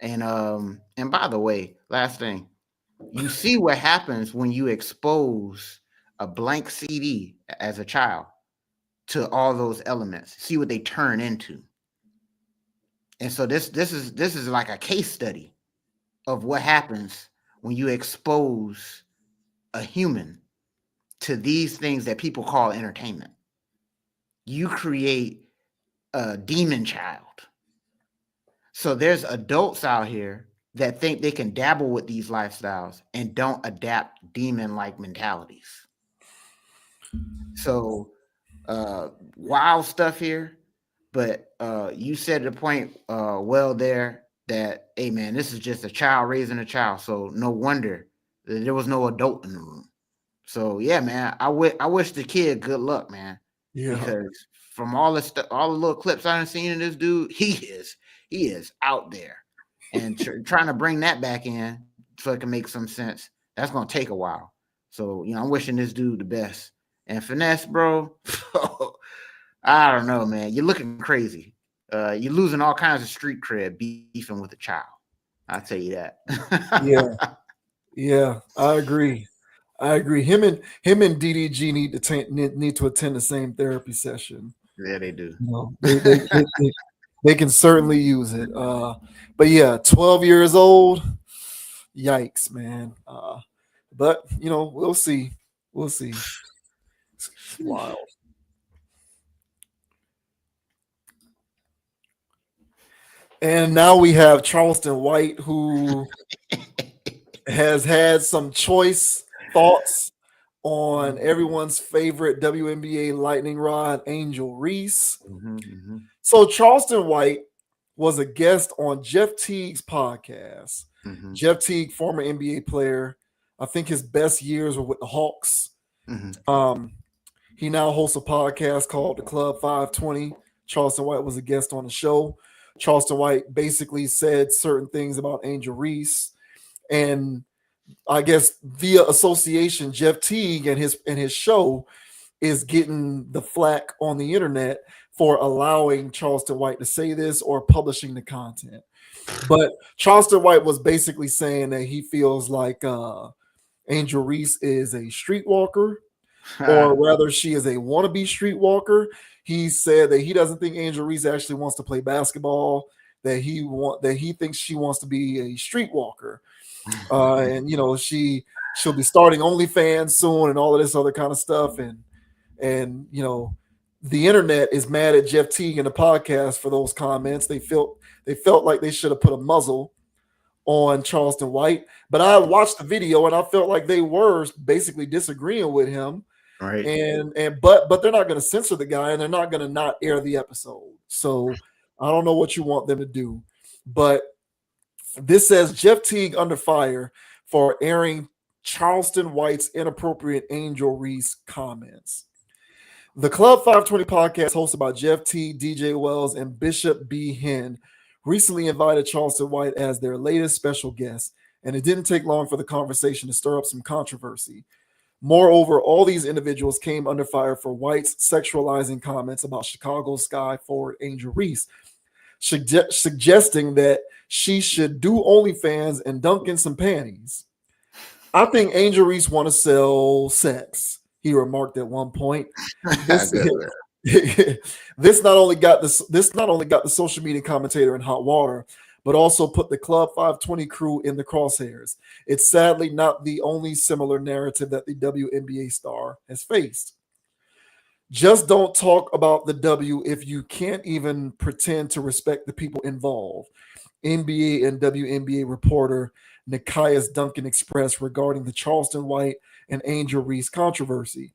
And by the way, last thing, you see what happens when you expose a blank CD as a child to all those elements. See what they turn into. And so this is like a case study of what happens when you expose a human to these things that people call entertainment. You create a demon child. So there's adults out here that think they can dabble with these lifestyles and don't adapt demon-like mentalities. So wild stuff here, but you said the point well there that, hey man, this is just a child raising a child, so no wonder that there was no adult in the room. So yeah, man, I wish the kid good luck, man. Yeah. Because from all the little clips I've seen in this dude, he is out there, and trying to bring that back in so it can make some sense. That's gonna take a while. So I'm wishing this dude the best. And Finesse, bro, I don't know, man. You're looking crazy. You're losing all kinds of street cred beefing with a child. I'll tell you that. Yeah, I agree. Him and DDG need to attend the same therapy session. Yeah, they do. They can certainly use it. But yeah, 12 years old. Yikes, man. But we'll see. We'll see. It's wild. And now we have Charleston White, who has had some choice thoughts on everyone's favorite WNBA lightning rod, Angel Reese. So Charleston White was a guest on Jeff Teague's podcast. Jeff Teague, former NBA player. I think his best years were with the Hawks. He now hosts a podcast called The Club 520. Charleston White was a guest on the show. Charleston White basically said certain things about Angel Reese, and I guess via association, Jeff Teague and his show is getting the flack on the internet for allowing Charleston White to say this or publishing the content. But Charleston White was basically saying that he feels like Angel Reese is a streetwalker, or rather she is a wannabe streetwalker. He said that he doesn't think Angel Reese actually wants to play basketball, that he thinks she wants to be a streetwalker. And she'll be starting OnlyFans soon and all of this other kind of stuff. And the internet is mad at Jeff Teague and the podcast for those comments. They felt like they should have put a muzzle on Charleston White. But I watched the video and I felt like they were basically disagreeing with him. Right. But they're not going to censor the guy, and they're not going to not air the episode. So I don't know what you want them to do. But this says Jeff Teague under fire for airing Charleston White's inappropriate Angel Reese comments. The Club 520 podcast, hosted by Jeff Teague, DJ Wells, and Bishop B. Hen, recently invited Charleston White as their latest special guest, and it didn't take long for the conversation to stir up some controversy. Moreover, all these individuals came under fire for White's sexualizing comments about Chicago Sky forward Angel Reese, suggesting that she should do OnlyFans and dunk in some panties. I think Angel Reese want to sell sex, he remarked at one point. This not only got the social media commentator in hot water, but also put the Club 520 crew in the crosshairs. It's sadly not the only similar narrative that the WNBA star has faced. Just don't talk about the W if you can't even pretend to respect the people involved. NBA and WNBA reporter Nikias Duncan expressed regarding the Charleston White and Angel Reese controversy.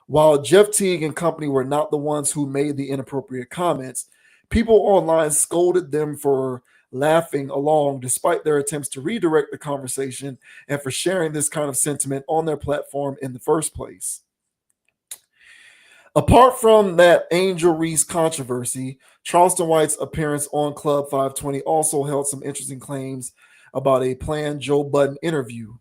While Jeff Teague and company were not the ones who made the inappropriate comments, people online scolded them for laughing along despite their attempts to redirect the conversation and for sharing this kind of sentiment on their platform in the first place. Apart from that Angel Reese controversy, Charleston White's appearance on Club 520 also held some interesting claims about a planned Joe Budden interview.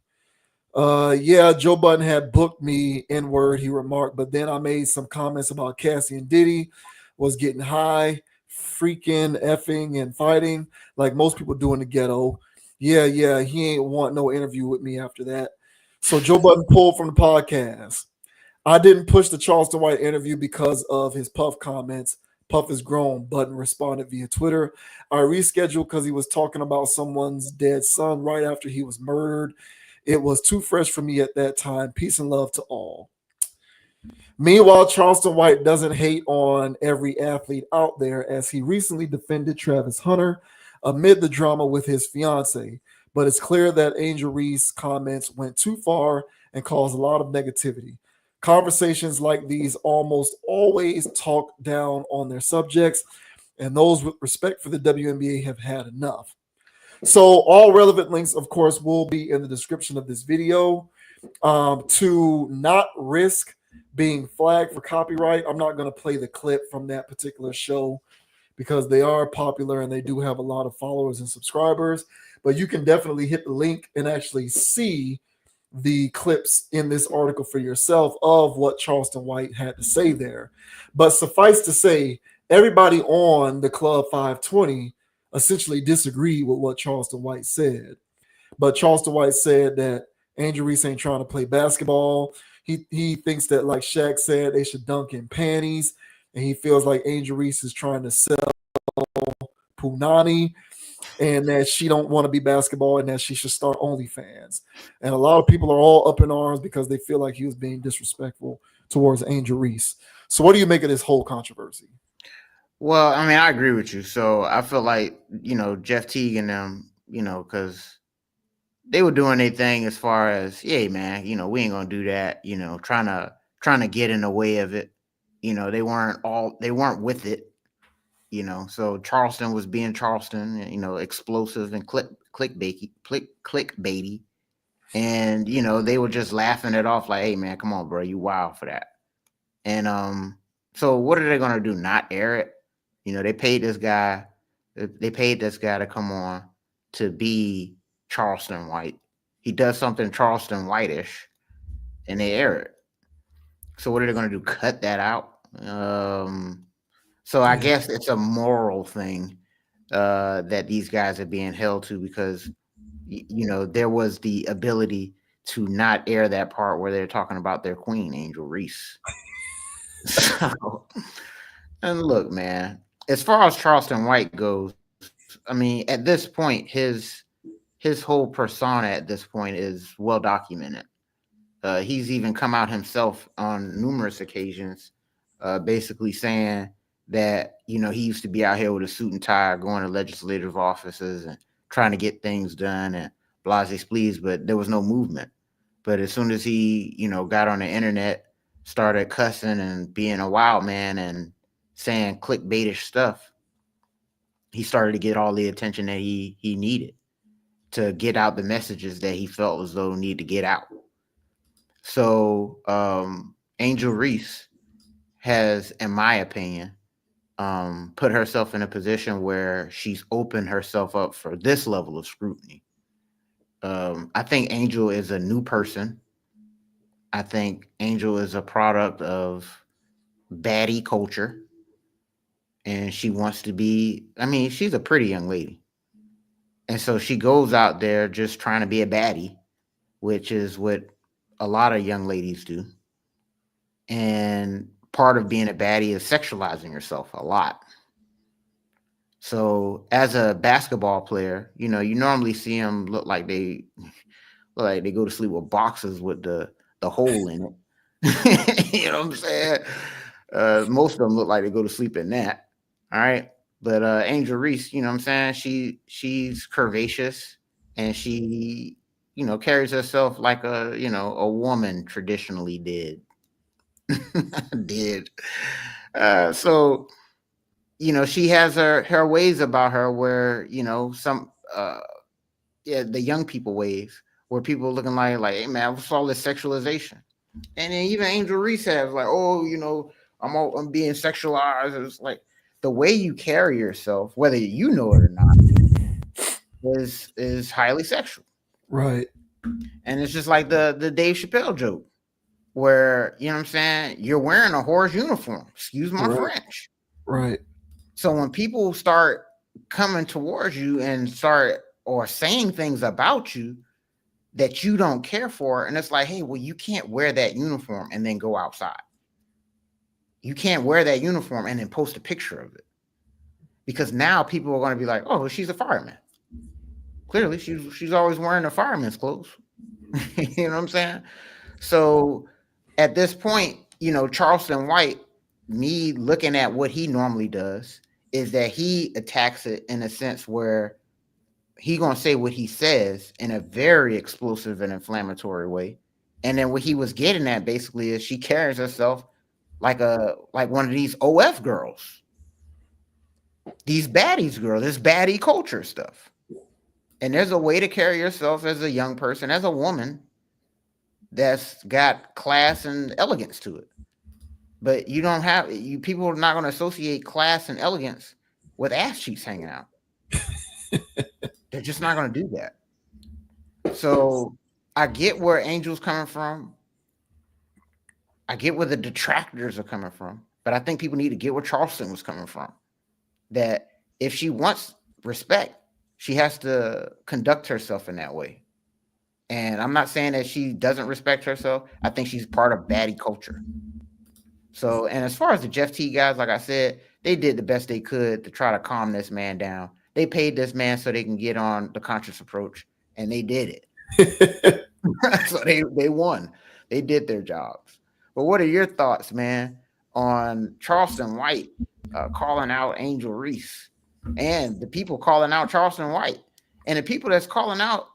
Yeah, Joe Budden had booked me in word, he remarked, but then I made some comments about Cassie and Diddy was getting high, freaking effing and fighting like most people do in the ghetto. Yeah, he ain't want no interview with me after that. So Joe Budden pulled from the podcast. I didn't push the Charleston White interview because of his Puff comments. Puff is grown, Budden responded via Twitter. I rescheduled because he was talking about someone's dead son right after he was murdered. It was too fresh for me at that time. Peace and love to all. Meanwhile, Charleston White doesn't hate on every athlete out there as he recently defended Travis Hunter amid the drama with his fiance. But it's clear that Angel Reese's comments went too far and caused a lot of negativity. Conversations like these almost always talk down on their subjects, and those with respect for the WNBA have had enough. So all relevant links, of course, will be in the description of this video. To not risk being flagged for copyright, I'm not going to play the clip from that particular show because they are popular and they do have a lot of followers and subscribers. But you can definitely hit the link and actually see the clips in this article for yourself of what Charleston White had to say there. But suffice to say, everybody on the Club 520 essentially disagreed with what Charleston White said. But Charleston White said that Angel Reese ain't trying to play basketball. He thinks that, like Shaq said, they should dunk in panties. And he feels like Angel Reese is trying to sell Punani and that she don't want to be basketball and that she should start OnlyFans. And a lot of people are all up in arms because they feel like he was being disrespectful towards Angel Reese. So what do you make of this whole controversy? Well, I mean, I agree with you. So I feel like, Jeff Teague and them, because they were doing their thing as far as, yeah, man, we ain't gonna do that, trying to get in the way of it. They weren't with it. So Charleston was being Charleston, explosive and clickbaity. And, they were just laughing it off like, hey, man, come on, bro, you wild for that. And so what are they going to do? Not air it? They paid this guy to come on to be Charleston White. He does something Charleston White-ish, and they air it. So what are they going to do? Cut that out? So I guess it's a moral thing that these guys are being held to because, there was the ability to not air that part where they're talking about their queen, Angel Reese. So, and look, man, as far as Charleston White goes, I mean, at this point, his whole persona at this point is well documented. He's even come out himself on numerous occasions, basically saying that, he used to be out here with a suit and tie, going to legislative offices and trying to get things done and blase please, but there was no movement. But as soon as he, got on the internet, started cussing and being a wild man and saying clickbaitish stuff, he started to get all the attention that he needed to get out the messages that he felt as though need to get out. So Angel Reese has, in my opinion, put herself in a position where she's opened herself up for this level of scrutiny. I think Angel is a new person. I think Angel is a product of baddie culture. And she wants to be, I mean, she's a pretty young lady. And so she goes out there just trying to be a baddie, which is what a lot of young ladies do. And part of being a baddie is sexualizing yourself a lot. So as a basketball player, you normally see them look like they go to sleep with boxes with the hole in it. You know what I'm saying? Most of them look like they go to sleep in that. All right. But Angel Reese, you know what I'm saying? She's curvaceous, and she, carries herself like a woman traditionally did. did. So, she has her ways about her where, some the young people ways where people are looking like, hey man, what's all this sexualization? And then even Angel Reese has like, oh, I'm being sexualized. It's like the way you carry yourself, whether you know it or not, is highly sexual. Right. And it's just like the Dave Chappelle joke where, you know what I'm saying, you're wearing a horse uniform. Excuse my French. Right. So when people start coming towards you and start or saying things about you that you don't care for, and it's like, hey, well, you can't wear that uniform and then go outside. You can't wear that uniform and then post a picture of it, because now people are going to be like, oh, she's a fireman. Clearly, she's always wearing a fireman's clothes. You know what I'm saying? So at this point, Charleston White, me looking at what he normally does, is that he attacks it in a sense where he gonna say what he says in a very explosive and inflammatory way. And then what he was getting at basically is she carries herself like one of these OF girls, these baddies girls, this baddie culture stuff. And there's a way to carry yourself as a young person, as a woman, that's got class and elegance to it. But people are not going to associate class and elegance with ass cheeks hanging out. They're just not going to do that. So I get where Angel's coming from. I get where the detractors are coming from. But I think people need to get where Charleston was coming from. That if she wants respect, she has to conduct herself in that way. And I'm not saying that she doesn't respect herself. I think she's part of baddie culture. So, and as far as the Jeff T guys, like I said, they did the best they could to try to calm this man down. They paid this man so they can get on the conscious approach, and they did it. So they won. They did their jobs. But what are your thoughts, man, on Charleston White calling out Angel Reese, and the people calling out Charleston White, and the people that's calling out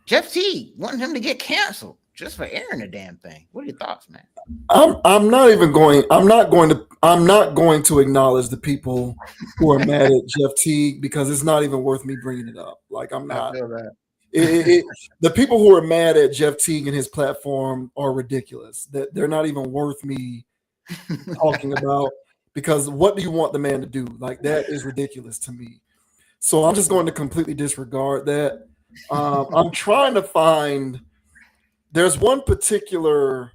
Jeff T, wanting him to get canceled just for airing the damn thing? What are your thoughts, man? I'm not going to acknowledge the people who are mad at Jeff Teague, because it's not even worth me bringing it up. Like, I'm not. I feel that. The people who are mad at Jeff Teague and his platform are ridiculous. That they're not even worth me talking about, because what do you want the man to do? Like, that is ridiculous to me. So I'm just going to completely disregard that. I'm trying to find. There's one particular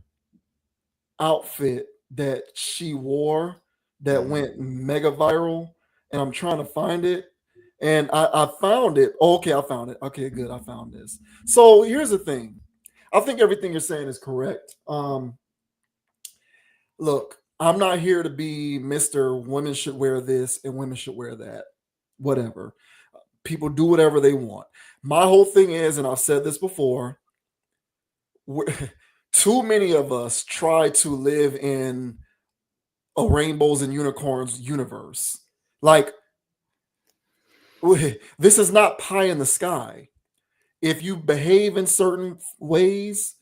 outfit that she wore that went mega viral, and I'm trying to find it, and I found it. Okay, I found it. Okay, good, I found this. So here's the thing. I think everything you're saying is correct. Look, I'm not here to be Mr. Women should wear this and women should wear that. Whatever. People do whatever they want. My whole thing is, and I've said this before, too many of us try to live in a rainbows and unicorns universe. Like, this is not pie in the sky. If you behave in certain ways,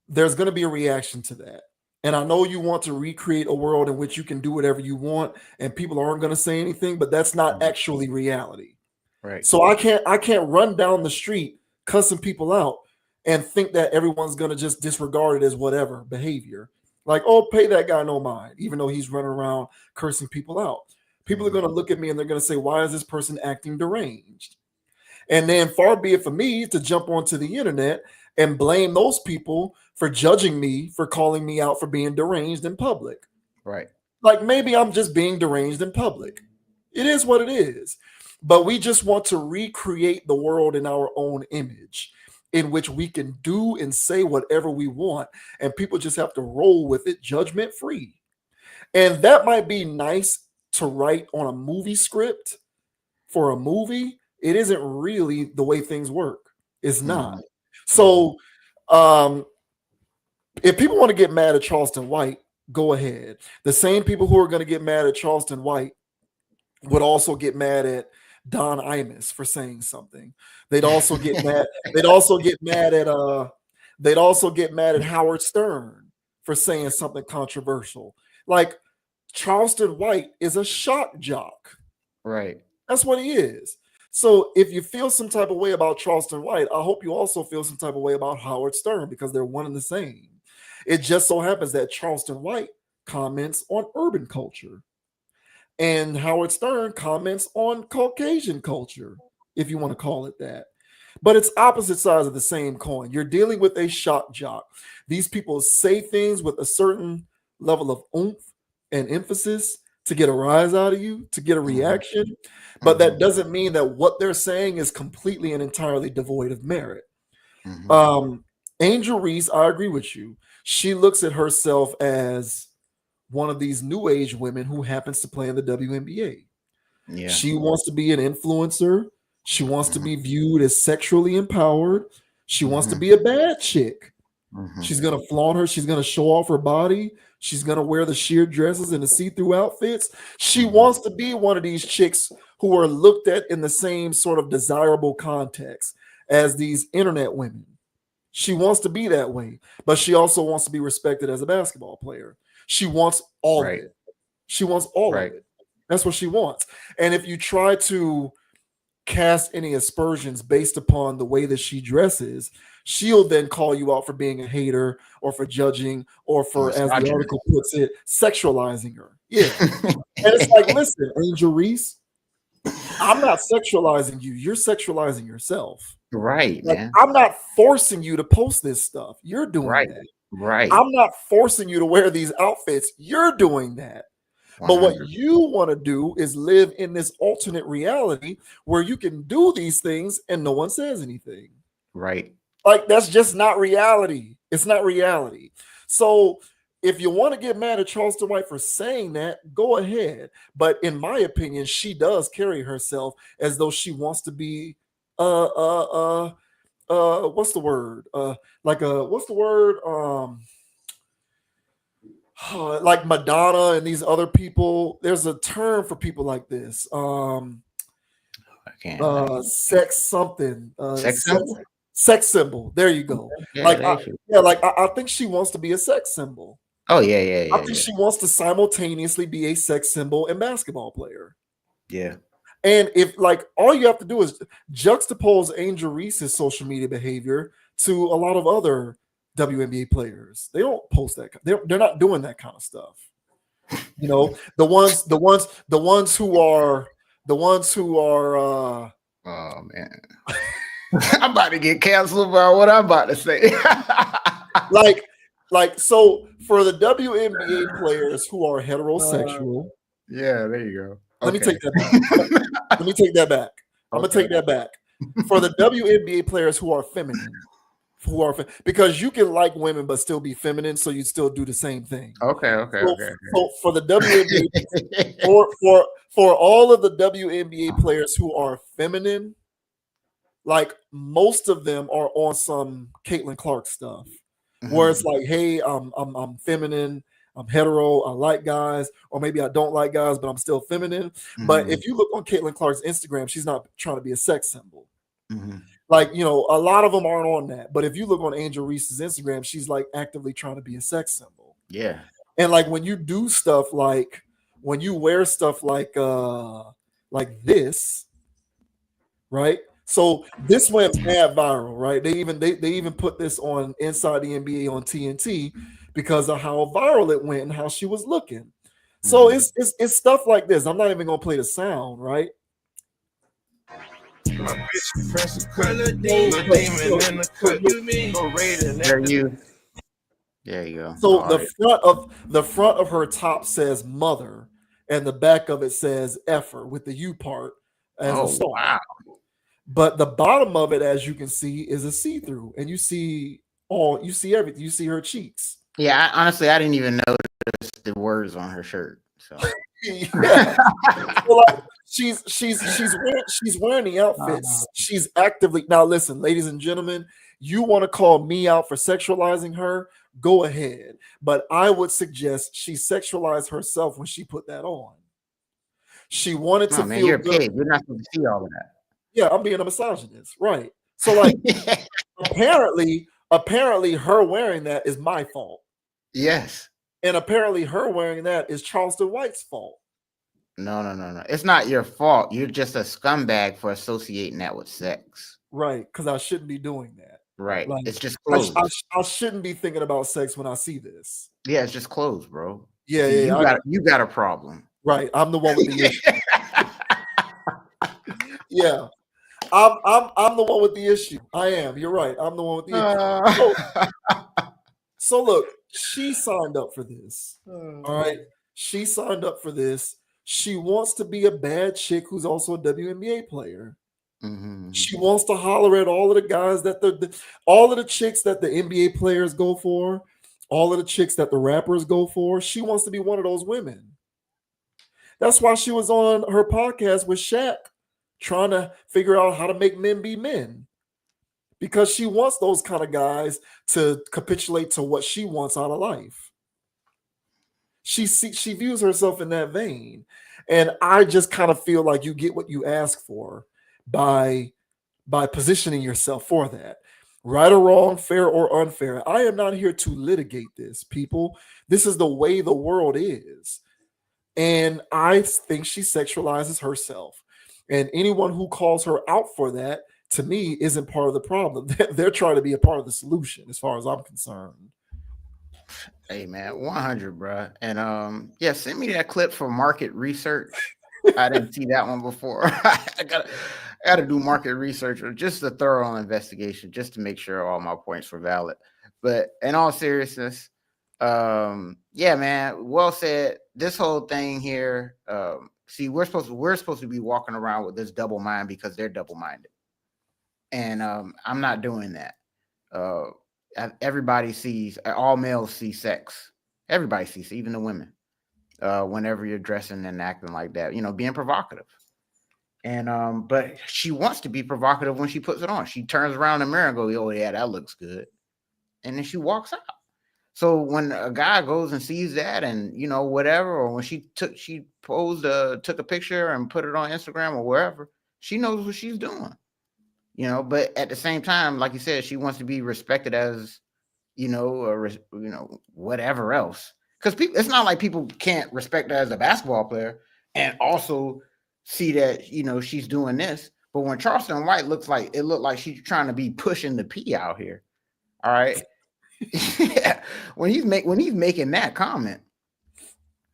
there's going to be a reaction to that. And I know you want to recreate a world in which you can do whatever you want and people aren't going to say anything, but that's not actually reality. Right. So I can't run down the street cussing people out and think that everyone's going to just disregard it as whatever behavior. Like, oh, pay that guy no mind, even though he's running around cursing people out. People are going to look at me and they're going to say, why is this person acting deranged? And then far be it for me to jump onto the internet and blame those people for judging me for calling me out for being deranged in public. Right. Like, maybe I'm just being deranged in public. It is what it is. But we just want to recreate the world in our own image, in which we can do and say whatever we want, and people just have to roll with it judgment free. And that might be nice to write on a movie script for a movie. It isn't really the way things work. It's not. So if people want to get mad at Charleston White, go ahead. The same people who are going to get mad at Charleston White would also get mad at Don Imus for saying something. They'd also get mad. They'd also get mad at Howard Stern for saying something controversial. Like Charleston White is a shock jock. Right. That's what he is. So if you feel some type of way about Charleston White, I hope you also feel some type of way about Howard Stern, because they're one and the same. It just so happens that Charleston White comments on urban culture, and Howard Stern comments on Caucasian culture, if you want to call it that. But it's opposite sides of the same coin. You're dealing with a shock jock. These people say things with a certain level of oomph and emphasis to get a rise out of you, to get a reaction. But that doesn't mean that what they're saying is completely and entirely devoid of merit. Angel Reese, I agree with you. She looks at herself as one of these new age women who happens to play in the WNBA. Yeah. She wants to be an influencer. She wants to be viewed as sexually empowered. She wants to be a bad chick. She's going to flaunt her. She's going to show off her body. She's going to wear the sheer dresses and the see-through outfits. She wants to be one of these chicks who are looked at in the same sort of desirable context as these internet women. She wants to be that way, but she also wants to be respected as a basketball player. She wants all of it. She wants all of it. That's what she wants. And if you try to cast any aspersions based upon the way that she dresses, she'll then call you out for being a hater or for judging or for, as the article puts it, sexualizing her. Yeah. And it's like, listen, Angel Reese, I'm not sexualizing you. You're sexualizing yourself. Right, like, man. I'm not forcing you to post this stuff. You're doing that. Right. I'm not forcing you to wear these outfits. You're doing that. 100%. But what you want to do is live in this alternate reality where you can do these things and no one says anything. Right. Like, that's just not reality. It's not reality. So if you want to get mad at Charleston White for saying that, go ahead. But in my opinion, she does carry herself as though she wants to be what's the word? Like Madonna and these other people. There's a term for people like this. Sex something. Sex symbol. There you go. Yeah, I think she wants to be a sex symbol. Oh yeah. I think she wants to simultaneously be a sex symbol and basketball player. Yeah. And if, like, all you have to do is juxtapose Angel Reese's social media behavior to a lot of other WNBA players. They don't post that. They're not doing that kind of stuff. You know, the ones who are oh man. I'm about to get canceled about what I'm about to say. So for the WNBA players who are heterosexual, yeah, there you go. Let me take that back. Let me take that back. I'm gonna take that back. For the WNBA players who are feminine, because you can like women but still be feminine, so you still do the same thing. Okay. So for the WNBA, for all of the WNBA players who are feminine, like most of them are on some Caitlin Clark stuff, where it's like, hey, I'm feminine. I'm hetero, I like guys, or maybe I don't like guys, but I'm still feminine. But if you look on Caitlin Clark's Instagram, she's not trying to be a sex symbol. Like, you know, a lot of them aren't on that. But if you look on Angel Reese's Instagram, she's like actively trying to be a sex symbol. Yeah. And like when you do stuff like, when you wear stuff like this, right? So this went mad viral, right? They even put this on Inside the NBA on TNT because of how viral it went and how she was looking. So it's stuff like this. I'm not even gonna play the sound, right? There you go. So the front of her top says mother, and the back of it says effer with the U part as a star. Wow. But the bottom of it, as you can see, is a see-through, and you see everything. You see her cheeks. Yeah, honestly, I didn't even notice noticed the words on her shirt. So Yeah. So, like, she's wearing the outfits. She's actively now. Listen, ladies and gentlemen, you want to call me out for sexualizing her? Go ahead, but I would suggest she sexualized herself when she put that on. She wanted to no, man, feel you're a good. pig. You're not supposed to see all of that. Yeah, I'm being a misogynist, right? So, like, apparently, her wearing that is my fault, Yes. and apparently, her wearing that is Charleston White's fault. No. It's not your fault. You're just a scumbag for associating that with sex. Right, because I shouldn't be doing that. Right. Like, It's just I, clothes. I shouldn't be thinking about sex when I see this. Yeah, it's just clothes, bro. Yeah, See, yeah, you got a problem. right. I'm the one with the issue. Yeah, I'm the one with the issue. I am. You're right. I'm the one with the issue. So look, she signed up for this. All right, she signed up for this. She wants to be a bad chick who's also a WNBA player. Mhm. She wants to holler at all of the guys all of the chicks that the NBA players go for, all of the chicks that the rappers go for. She wants to be one of those women. That's why she was on her podcast with Shaq, trying to figure out how to make men be men. Because she wants those kind of guys to capitulate to what she wants out of life. She views herself in that vein. And I just kind of feel like you get what you ask for by positioning yourself for that. Right or wrong, fair or unfair. I am not here to litigate this, people. This is the way the world is. And I think she sexualizes herself. And anyone who calls her out for that, to me, isn't part of the problem. They're trying to be a part of the solution, as far as I'm concerned. Hey man, 100, bro. And yeah, send me that clip for market research. I didn't see that one before. I gotta do market research or just a thorough investigation just to make sure all my points were valid. But in all seriousness, yeah, man, well said. This whole thing here, see, we're supposed to be walking around with this double mind because they're double-minded. And I'm not doing that. Everybody sees, all males see sex. Everybody sees, even the women. Whenever you're dressing and acting like that, being provocative. And but she wants to be provocative when she puts it on. She turns around in the mirror and goes, "Oh yeah, that looks good," and then she walks out. So when a guy goes and sees that, and whatever, or when she took a picture and put it on Instagram or wherever, she knows what she's doing. But at the same time, like you said, she wants to be respected as, whatever else. Because it's not like people can't respect her as a basketball player and also see that, she's doing this. But when Charleston White looked like she's trying to be pushing the P out here. All right. Yeah. When he's making that comment,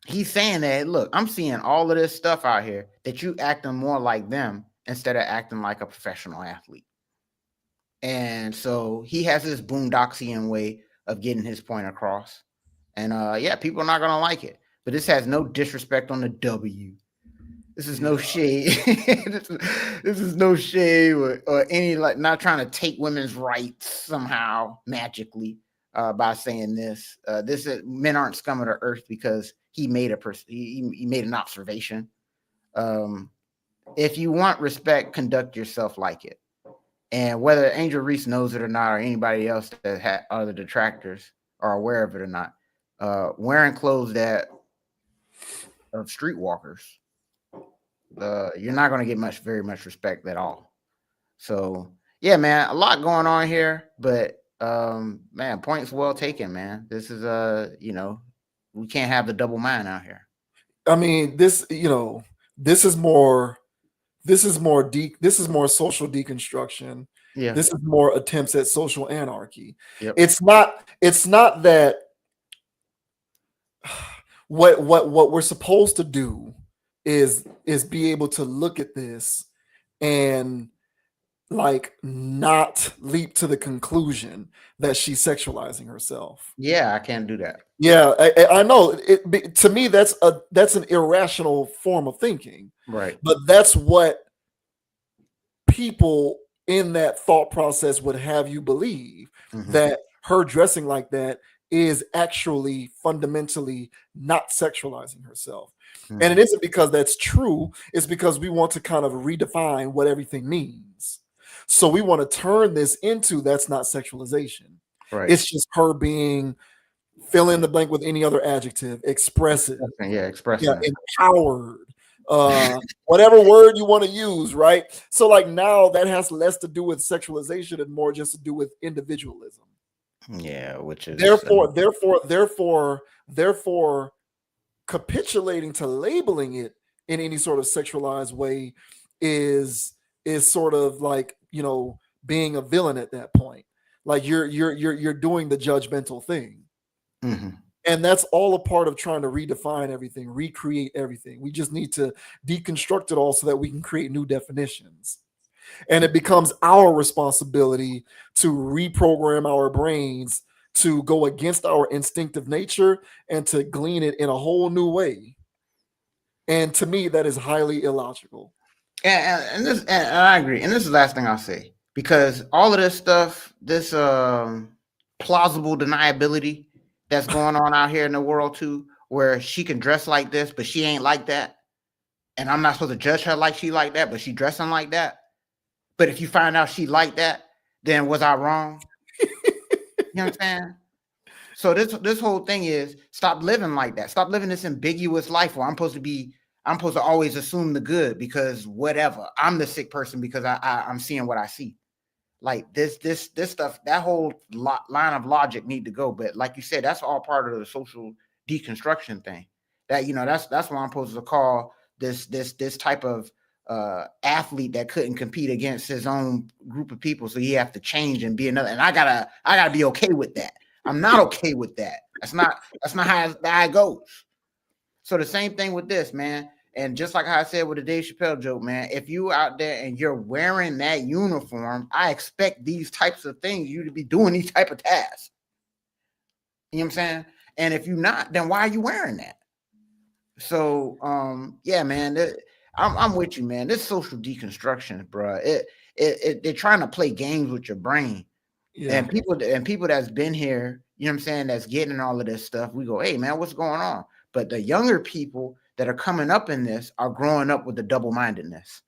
he's saying that, look, I'm seeing all of this stuff out here that you acting more like them instead of acting like a professional athlete. And so he has this boondocksian way of getting his point across. And yeah, people are not going to like it. But this has no disrespect on the W. This is no shade. this is no shade or any, like, not trying to take women's rights somehow magically by saying this. This is, men aren't scum of the earth because he made he made an observation. If you want respect, conduct yourself like it. And whether Angel Reese knows it or not, or anybody else that other detractors are aware of it or not, wearing clothes that of streetwalkers, you're not going to get very much respect at all. So yeah, man, a lot going on here, but man, points well taken, man. This is we can't have the double mind out here. I mean, this is more social deconstruction. Yeah. This is more attempts at social anarchy. Yep. It's not that what we're supposed to do is be able to look at this and like not leap to the conclusion that she's sexualizing herself. Yeah, I can't do that. Yeah, I know. To me, that's an irrational form of thinking. Right. But that's what people in that thought process would have you believe, that her dressing like that is actually fundamentally not sexualizing herself. Mhm. And it isn't because that's true, it's because we want to kind of redefine what everything means. So we want to turn this into that's not sexualization. Right. It's just her being fill in the blank with any other adjective, expressive, Expressing. yeah, empowered, whatever word you want to use, right? So like now that has less to do with sexualization and more just to do with individualism. Yeah, which is therefore capitulating to labeling it in any sort of sexualized way is sort of like, you know, being a villain at that point. Like you're doing the judgmental thing. Mhm. And that's all a part of trying to redefine everything, recreate everything. We just need to deconstruct it all so that we can create new definitions. And it becomes our responsibility to reprogram our brains to go against our instinctive nature and to glean it in a whole new way. And to me, that is highly illogical. And I agree. And this is the last thing I'll say, because all of this stuff, this plausible deniability that's going on out here in the world too, where she can dress like this, but she ain't like that. And I'm not supposed to judge her like she like that, but she dressing like that. But if you find out she like that, then was I wrong? You know what I'm saying? So this whole thing is stop living like that. Stop living this ambiguous life where I'm supposed to always assume the good because whatever. I'm the sick person because I'm seeing what I see. Like this stuff, that whole line of logic need to go. But like you said, that's all part of the social deconstruction thing. That, you know, that's what I'm supposed to call this type of athlete that couldn't compete against his own group of people, so he have to change and be another. And I gotta be okay with that. I'm not okay with that. That's not how it goes. So the same thing with this, man. And just like how I said with the Dave Chappelle joke, man, if you out there and you're wearing that uniform, I expect these types of things, you to be doing these type of tasks. You know what I'm saying? And if you're not, then why are you wearing that? So, yeah, man, I'm with you, man. This social deconstruction, bro. They're trying to play games with your brain. Yeah. And people that's been here, you know what I'm saying, that's getting all of this stuff, we go, hey, man, what's going on? But the younger people that are coming up in this are growing up with the double-mindedness.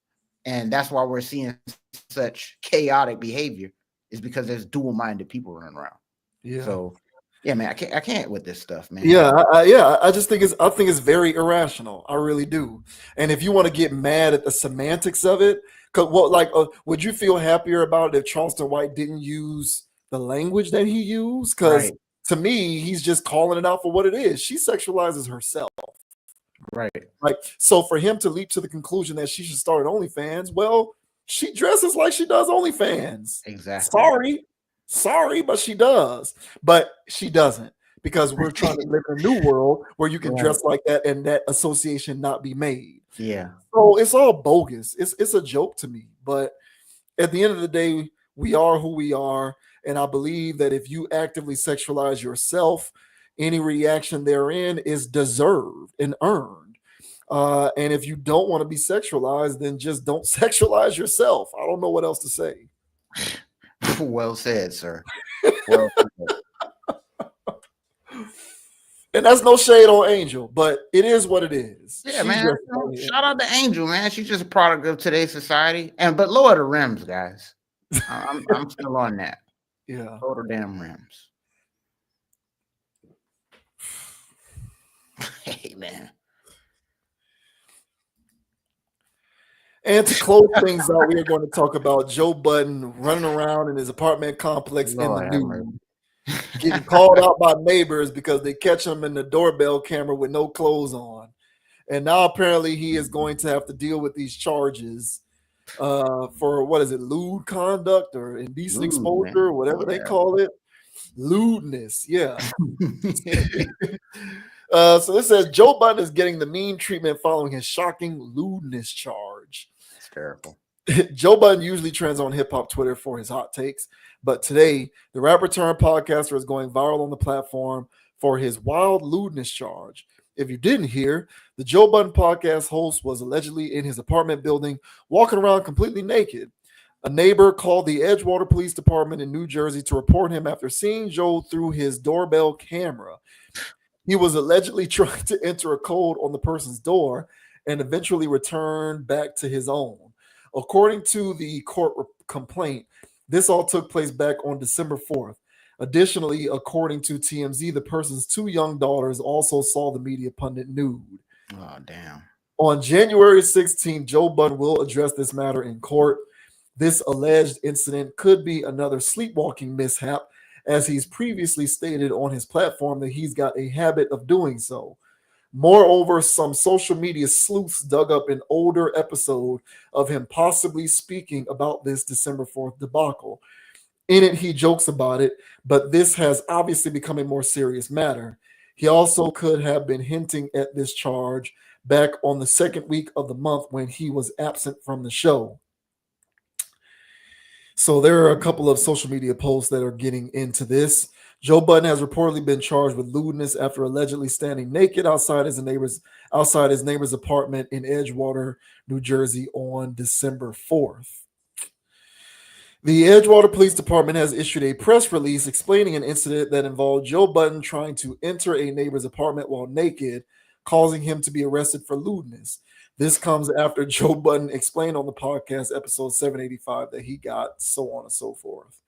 And that's why we're seeing such chaotic behavior, is because there's dual-minded people running around. Yeah. So, yeah, man, I can't with this stuff, man. Yeah, I just think it's very irrational. I really do. And if you want to get mad at the semantics of it, because would you feel happier about it if Charleston White didn't use the language that he used? Because to me, he's just calling it out for what it is. She sexualizes herself. Right. Like, so for him to leap to the conclusion that she should start OnlyFans, well, she dresses like she does OnlyFans. Exactly. Sorry, but she does. But she doesn't, because we're trying to live in a new world where you can dress like that and that association not be made. Yeah. So it's all bogus. It's a joke to me. But at the end of the day, we are who we are. And I believe that if you actively sexualize yourself, any reaction therein is deserved and earned. And if you don't want to be sexualized, then just don't sexualize yourself. I don't know what else to say. Well said, sir. Well said. And that's no shade on Angel, but it is what it is. Yeah, man. Shout out to Angel, man. She's just a product of today's society. But lower the rims, guys. I'm still on that. Yeah. Lower the damn rims. Hey, man. And to close things out, we are going to talk about Joe Budden running around in his apartment complex in the nude, getting called out by neighbors because they catch him in the doorbell camera with no clothes on. And now apparently he is going to have to deal with these charges for, what is it, lewd conduct or indecent exposure, or whatever they call it. Lewdness, yeah. So it says Joe Budden is getting the mean treatment following his shocking lewdness charge. That's terrible. Joe Budden usually trends on hip-hop Twitter for his hot takes, but today the rapper turned podcaster is going viral on the platform for his wild lewdness charge. If you didn't hear, the Joe Budden podcast host was allegedly in his apartment building walking around completely naked. A neighbor called the Edgewater Police Department in New Jersey to report him after seeing Joe through his doorbell camera. He was allegedly trying to enter a code on the person's door and eventually returned back to his own. According to the court complaint, this all took place back on December 4th. Additionally, according to TMZ, the person's 2 young daughters also saw the media pundit nude. Oh, damn. On January 16th, Joe Budden will address this matter in court. This alleged incident could be another sleepwalking mishap, as he's previously stated on his platform that he's got a habit of doing so. Moreover, some social media sleuths dug up an older episode of him possibly speaking about this December 4th debacle. In it, he jokes about it, but this has obviously become a more serious matter. He also could have been hinting at this charge back on the second week of the month when he was absent from the show. So there are a couple of social media posts that are getting into this. Joe Budden has reportedly been charged with lewdness after allegedly standing naked outside his neighbor's apartment in Edgewater, New Jersey on December 4th. The Edgewater Police Department has issued a press release explaining an incident that involved Joe Budden trying to enter a neighbor's apartment while naked, causing him to be arrested for lewdness. This comes after Joe Budden explained on the podcast episode 785 that he got so on and so forth.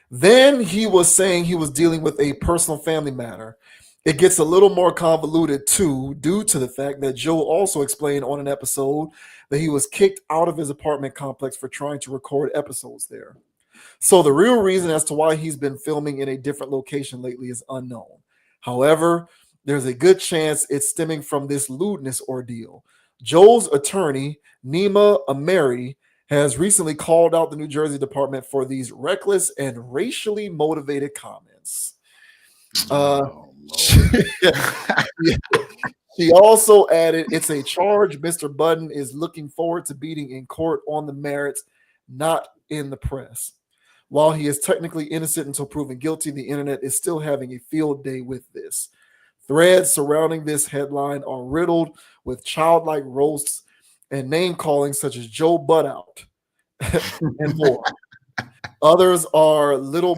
Then he was saying he was dealing with a personal family matter. It gets a little more convoluted too, due to the fact that Joe also explained on an episode that he was kicked out of his apartment complex for trying to record episodes there. So the real reason as to why he's been filming in a different location lately is unknown. However, there's a good chance it's stemming from this lewdness ordeal. Joe's attorney, Nima Ameri, has recently called out the New Jersey department for these reckless and racially motivated comments. She also added, it's a charge Mr. Budden is looking forward to beating in court on the merits, not in the press. While he is technically innocent until proven guilty, the internet is still having a field day with this. Threads surrounding this headline are riddled with childlike roasts and name calling such as Joe Butt Out and more. Others are a little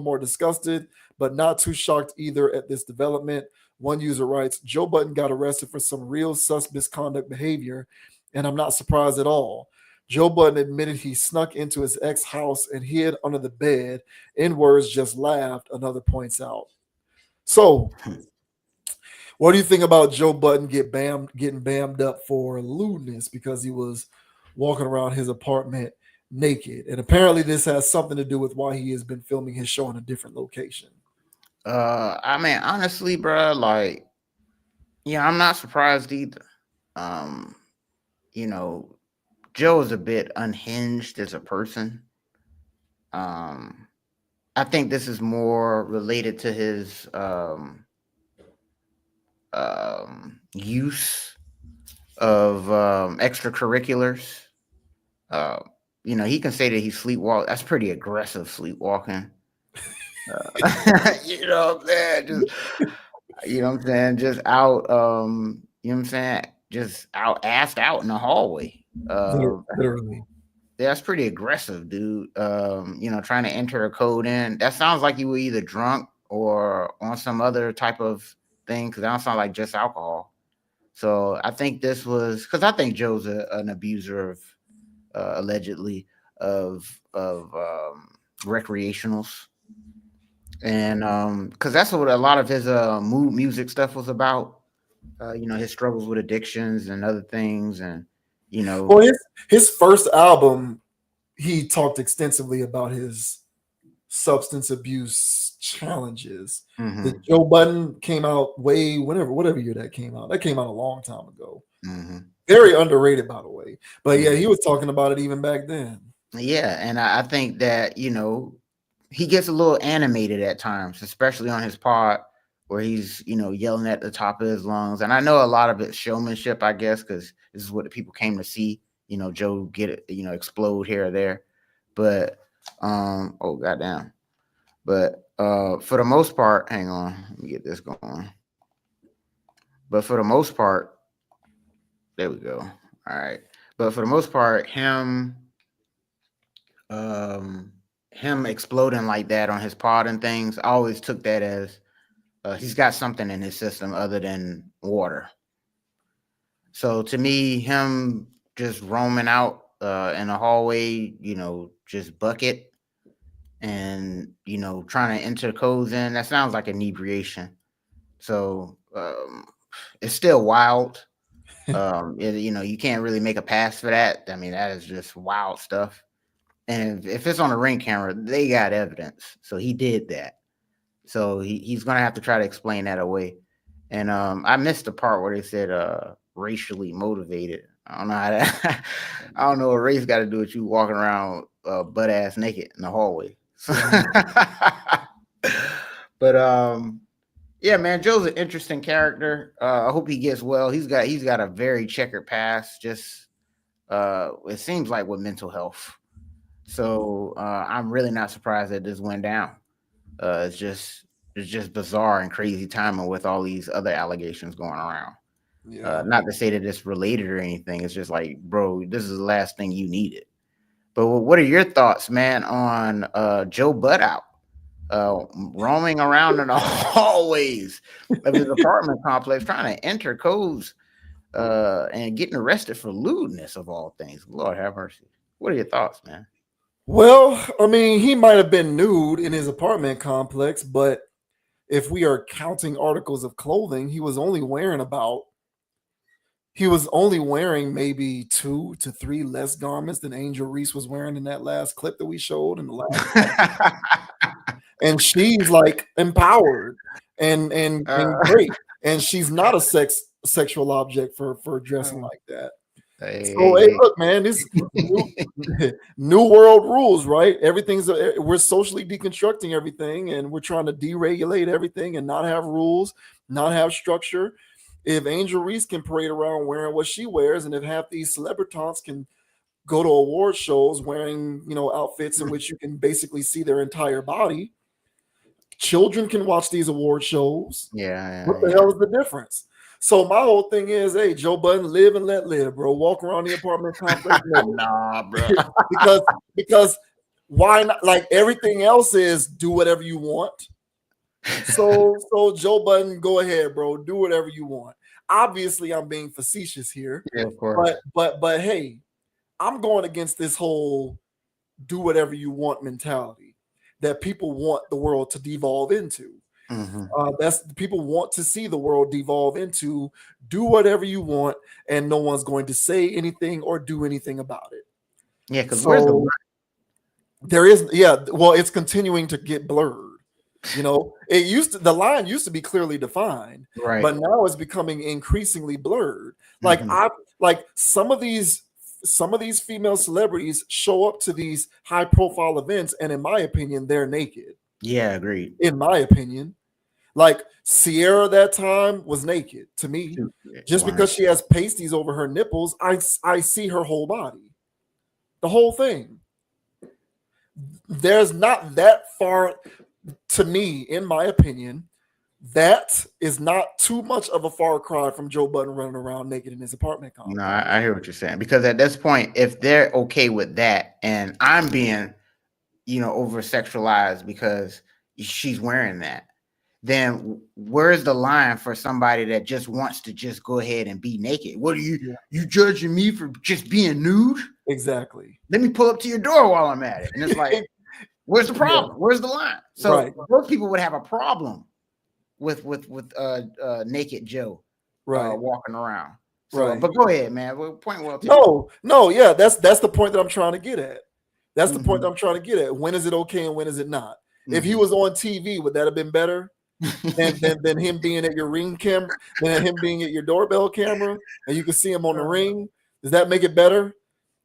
more disgusted, but not too shocked either at this development. One user writes, Joe Budden got arrested for some real sus misconduct behavior, and I'm not surprised at all. Joe Budden admitted he snuck into his ex house and hid under the bed. N-words just laughed, another points out. So, what do you think about Joe Budden getting bammed up for lewdness because he was walking around his apartment naked? And apparently this has something to do with why he has been filming his show in a different location. I mean, honestly, bro, like, yeah, I'm not surprised either. You know, Joe is a bit unhinged as a person. I think this is more related to his use of extracurriculars. You know, he can say that he sleepwalks. That's pretty aggressive sleepwalking. You know what I'm saying? Just, you know what I'm saying? Just out, you know what I'm saying? Just out, assed out in the hallway. Literally. That's pretty aggressive, dude. You know, trying to enter a code in. That sounds like you were either drunk or on some other type of thing, because that don't sound like just alcohol. So I think this was because I think Joe's an abuser of allegedly of recreationals. And because that's what a lot of his mood music stuff was about. You know, his struggles with addictions and other things, and you know, well, his first album, he talked extensively about his substance abuse challenges. mm-hmm. The Joe Budden came out whatever year that came out. That came out a long time ago. Mm-hmm. Very underrated, by the way. But yeah, he was talking about it even back then. Yeah, and I think that, you know, he gets a little animated at times, especially on his pod where he's, you know, yelling at the top of his lungs. And I know a lot of it's showmanship, I guess, because this is what the people came to see, you know, Joe get it, you know, explode here or there. But oh goddamn. But for the most part, hang on, let me get this going. But for the most part, there we go. All right. But for the most part, him him exploding like that on his pod and things, I always took that as he's got something in his system other than water. So to me, him just roaming out in a hallway, just bucket and, trying to enter codes in, that sounds like inebriation. So it's still wild. You can't really make a pass for that. I mean, that is just wild stuff. And if it's on a ring camera, they got evidence. So he did that. So he's going to have to try to explain that away. And I missed the part where they said racially motivated. I don't know how that. I don't know what race got to do with you walking around butt ass naked in the hallway. But yeah, man, Joe's an interesting character. I hope he gets well. He's got a very checkered past. Just it seems like with mental health. So I'm really not surprised that this went down. It's just bizarre and crazy timing with all these other allegations going around. Yeah. Not to say that it's related or anything. It's just like, bro, this is the last thing you needed. But what are your thoughts, man, on Joe Buddout roaming around in the hallways of his apartment complex trying to enter codes and getting arrested for lewdness of all things? Lord have mercy. What are your thoughts, man? Well, I mean, he might have been nude in his apartment complex, but if we are counting articles of clothing, he was only wearing maybe 2 to 3 less garments than Angel Reese was wearing in that last clip that we showed in the last. And she's like empowered and great, and she's not a sexual object for dressing like that. Hey, look, man, this new world rules, right? We're socially deconstructing everything, and we're trying to deregulate everything and not have rules, not have structure. If Angel Reese can parade around wearing what she wears, and if half these celebrities can go to award shows wearing, outfits in which you can basically see their entire body, children can watch these award shows. Yeah. What the hell is the difference? So my whole thing is, hey, Joe Budden, live and let live, bro. Walk around the apartment complex. Nah, bro. because why not? Like everything else is do whatever you want. So Joe Budden, go ahead, bro. Do whatever you want. Obviously, I'm being facetious here. Yeah, of course. But hey, I'm going against this whole do whatever you want mentality that people want the world to devolve into. Mm-hmm. People want to see the world devolve into do whatever you want, and no one's going to say anything or do anything about it. Yeah, because where's the line? There is, well, it's continuing to get blurred. The line used to be clearly defined, right? But now it's becoming increasingly blurred. Like some of these female celebrities show up to these high profile events, and in my opinion, they're naked. Yeah, agreed. In my opinion, like Sierra that time was naked to me. Just because she has pasties over her nipples, I see her whole body, the whole thing. There's not that far, to me, in my opinion, that is not too much of a far cry from Joe Budden running around naked in his apartment complex. No, I hear what you're saying, because at this point, if they're okay with that, and I'm being, over sexualized because she's wearing that, then where's the line for somebody that just wants to just go ahead and be naked? What are you judging me for just being nude? Exactly. Let me pull up to your door while I'm at it. And it's like, where's the problem? Where's the line? So those people would have a problem with naked Joe walking around. So, but go ahead, man. Point well taken. No, yeah, that's the point that I'm trying to get at. That's the point that I'm trying to get at. When is it okay and when is it not? If he was on TV, would that have been better than him being at your ring camera, than him being at your doorbell camera, and you can see him on the ring? Does that make it better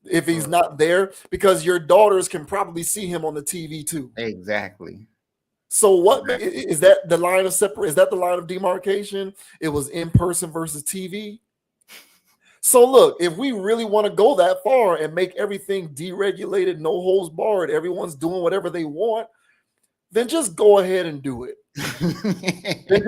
if he's not there? Because your daughters can probably see him on the TV too. Exactly. So what is that the line of separate? Is that the line of demarcation? It was in person versus TV. So look, if we really want to go that far and make everything deregulated, no holds barred, everyone's doing whatever they want, then just go ahead and do it. Then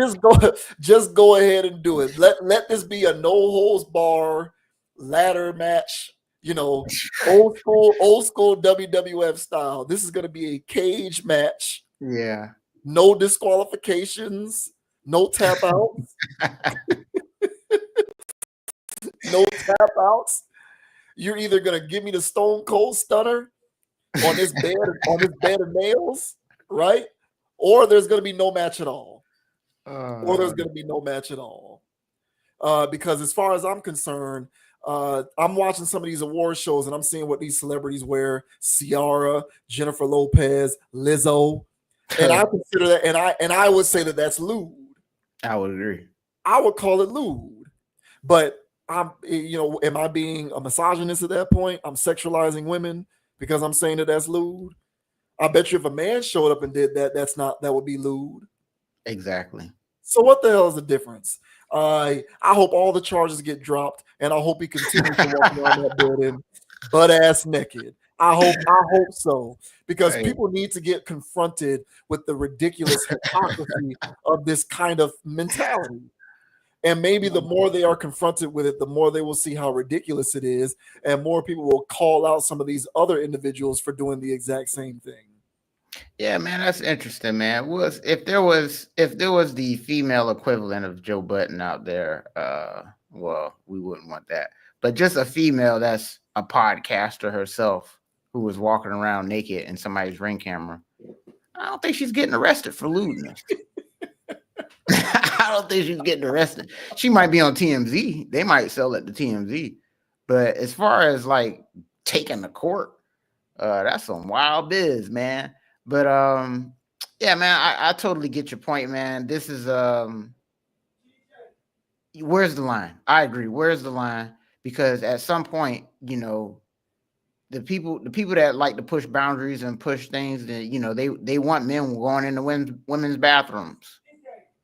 just go ahead and do it. Let this be a no holds bar ladder match you know, old school WWF style. This is going to be a cage match. Yeah. No disqualifications, no tap outs, no tap outs. You're either going to give me the Stone Cold Stunner on this bed of nails, right? Or there's going to be no match at all. Because as far as I'm concerned, I'm watching some of these award shows and I'm seeing what these celebrities wear: Ciara, Jennifer Lopez, Lizzo, and I consider that, and I would say that that's lewd. I would agree. I would call it lewd, but am I being a misogynist at that point? I'm sexualizing women because I'm saying that that's lewd. I bet you if a man showed up and did that, that would be lewd. Exactly. So what the hell is the difference? I hope all the charges get dropped, and I hope he continues to walk around that building butt ass naked. I hope so, because people need to get confronted with the ridiculous hypocrisy of this kind of mentality. And maybe the more they are confronted with it, the more they will see how ridiculous it is, and more people will call out some of these other individuals for doing the exact same thing. Yeah, man, that's interesting, man. If there was the female equivalent of Joe Budden out there, well, we wouldn't want that. But just a female that's a podcaster herself who was walking around naked in somebody's ring camera, I don't think she's getting arrested for lewdness. I don't think she's getting arrested. She might be on TMZ. They might sell it to TMZ. But as far as like taking the court, that's some wild biz, man. But yeah, man, I totally get your point, man. This is where's the line? I agree. Where's the line? Because at some point, you know, the people that like to push boundaries and push things, that, you know, they want men going into women's bathrooms.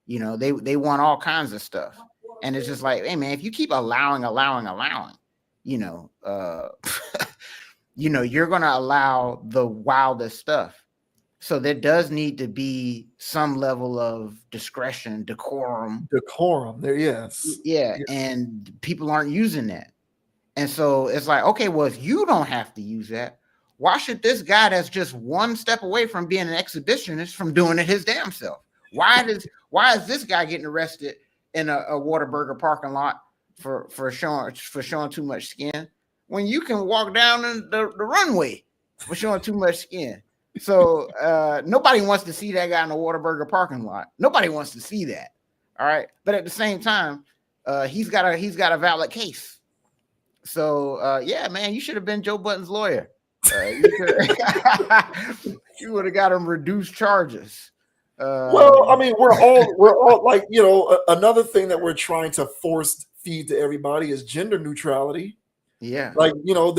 You know, they want all kinds of stuff. And it's just like, hey man, if you keep allowing, you know, you know, you're gonna allow the wildest stuff. So there does need to be some level of discretion, decorum there. Yes. Yeah. And people aren't using that. And so it's like, okay, well, if you don't have to use that, why should this guy that's just one step away from being an exhibitionist from doing it his damn self? Why is this guy getting arrested in a Whataburger parking lot for showing too much skin when you can walk down the runway for showing too much skin? So nobody wants to see that guy in the Whataburger parking lot. Nobody wants to see that. All right. But at the same time, he's got a valid case. So yeah, man, you should have been Joe Budden's lawyer. You would have got him reduced charges. Well, I mean, we're all like, you know, another thing that we're trying to force feed to everybody is gender neutrality. Yeah, like, you know,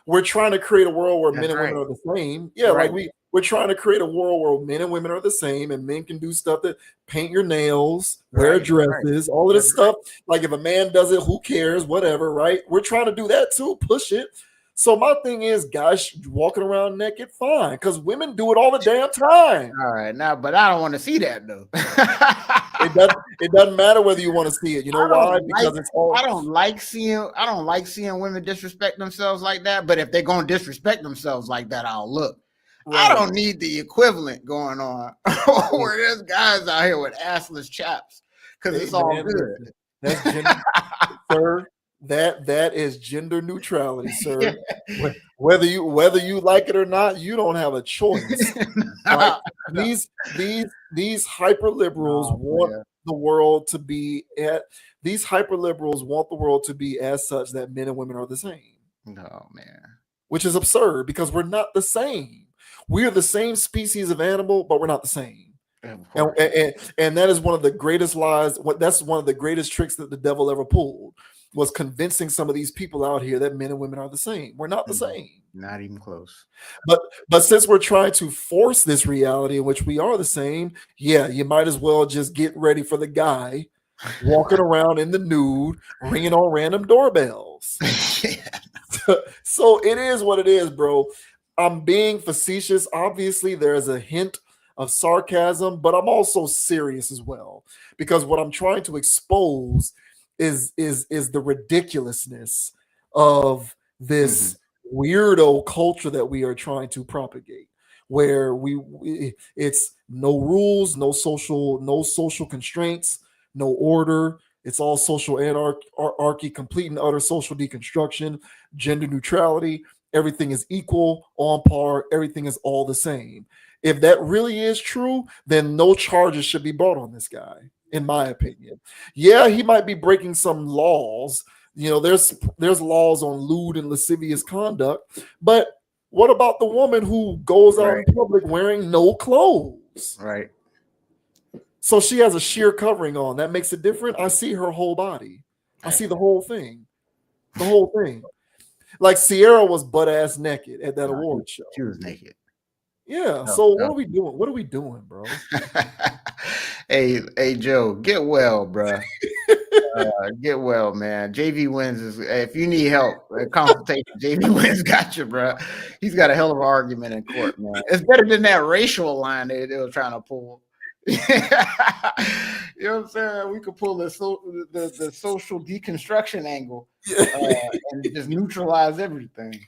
we're trying to create a world where men and women are the same. Yeah, right. Like we're trying to create a world where men and women are the same, and men can do stuff that paint your nails, wear dresses, all of this stuff. Like if a man does it, who cares? Whatever, right? We're trying to do that too, push it. So my thing is, guys walking around naked, fine, because women do it all the damn time. All right, now, but I don't want to see that though. It doesn't matter whether you want to see it. You know why? Because it's all. I don't like seeing women disrespect themselves like that. But if they're gonna disrespect themselves like that, I'll look. Right. I don't need the equivalent going on where there's guys out here with assless chaps because it's all good. That's gender, sir. That is gender neutrality, sir. Whether you like it or not, you don't have a choice. Like, these hyper liberals want the world to be these hyper liberals want the world to be as such that men and women are the same. No, man. Which is absurd because we're not the same. We are the same species of animal, but we're not the same. And that is one of the greatest lies. That's one of the greatest tricks that the devil ever pulled, was convincing some of these people out here that men and women are the same. We're not the same. Not even close. But since we're trying to force this reality in which we are the same, yeah, you might as well just get ready for the guy walking around in the nude, ringing on random doorbells. So it is what it is, bro. I'm being facetious. Obviously, there's a hint of sarcasm, but I'm also serious as well, because what I'm trying to expose is the ridiculousness of this weirdo culture that we are trying to propagate, where it's no rules, no social constraints, no order. It's all social anarchy, complete and utter social deconstruction, gender neutrality. Everything is equal, on par. Everything is all the same. If that really is true, then no charges should be brought on this guy, in my opinion. Yeah, he might be breaking some laws. There's laws on lewd and lascivious conduct, but what about the woman who goes out in public wearing no clothes? Right. So she has a sheer covering on. That makes it different. I see her whole body. I see the whole thing. The whole thing. Like Sierra was butt ass naked at that award show. She was naked. Yeah. So what are we doing? What are we doing, bro? Hey, Joe, get well, bro. Get well, man. JV Wins is. If you need help, consultation. JV Wins got you, bro. He's got a hell of an argument in court, man. It's better than that racial line they were trying to pull. You know what I'm saying? We could pull the social deconstruction angle and just neutralize everything.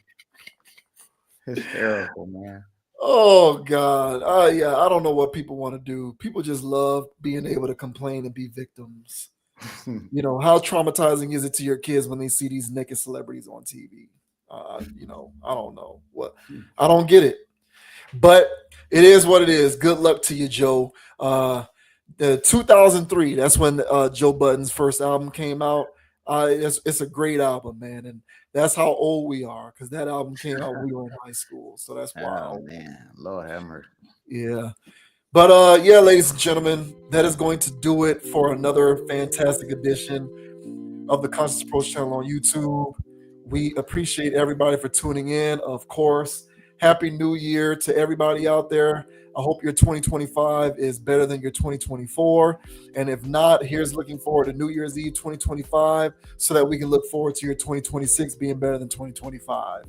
Hysterical, man. Oh God. Yeah, I don't know what people want to do. People just love being able to complain and be victims. How traumatizing is it to your kids when they see these naked celebrities on TV? I don't know what. I don't get it. But it is what it is. Good luck to you, Joe. The 2003, that's when Joe Budden's first album came out. It's a great album, man. And that's how old we are, because that album came out when we were in high school. So that's wild. Oh, man. Lord have mercy. Yeah. But yeah, ladies and gentlemen, that is going to do it for another fantastic edition of the Conscious Approach channel on YouTube. We appreciate everybody for tuning in. Of course, Happy New Year to everybody out there. I hope your 2025 is better than your 2024. And if not, here's looking forward to New Year's Eve 2025 so that we can look forward to your 2026 being better than 2025.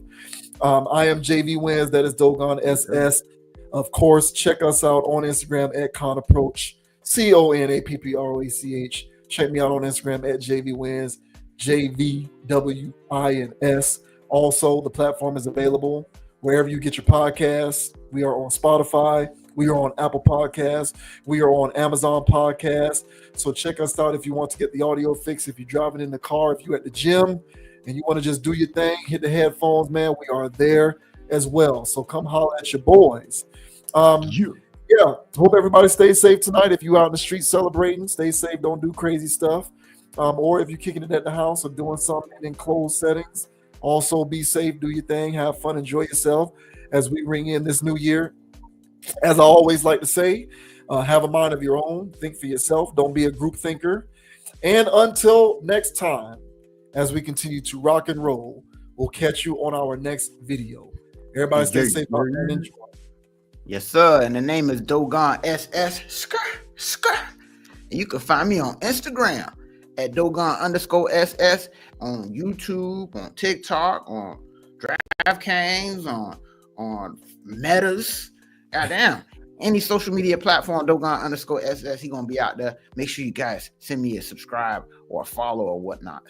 I am JV Wins. That is Dogon SS. Of course, check us out on Instagram at ConApproach, ConApproach. Check me out on Instagram at JVWins, JVWINS. Also, the platform is available wherever you get your podcasts. We are on Spotify. We are on Apple Podcasts. We are on Amazon Podcasts. So check us out if you want to get the audio fix. If you're driving in the car, if you're at the gym and you want to just do your thing, hit the headphones, man. We are there as well. So come holler at your boys. Yeah, hope everybody stays safe tonight. If you're out in the street celebrating, stay safe. Don't do crazy stuff. Or if you're kicking it at the house or doing something in closed settings, also be safe, do your thing, have fun, enjoy yourself as we ring in this new year. As I always like to say, have a mind of your own. Think for yourself. Don't be a group thinker. And until next time, as we continue to rock and roll, we'll catch you on our next video. Everybody stay safe out there and enjoy. Yes, sir. And the name is Dogon SS. And you can find me on Instagram at Dogon_SS, on YouTube, on TikTok, on DraftKings, on Metas. Goddamn. Any social media platform, Dogon_SS, he gonna be out there. Make sure you guys send me a subscribe or a follow or whatnot.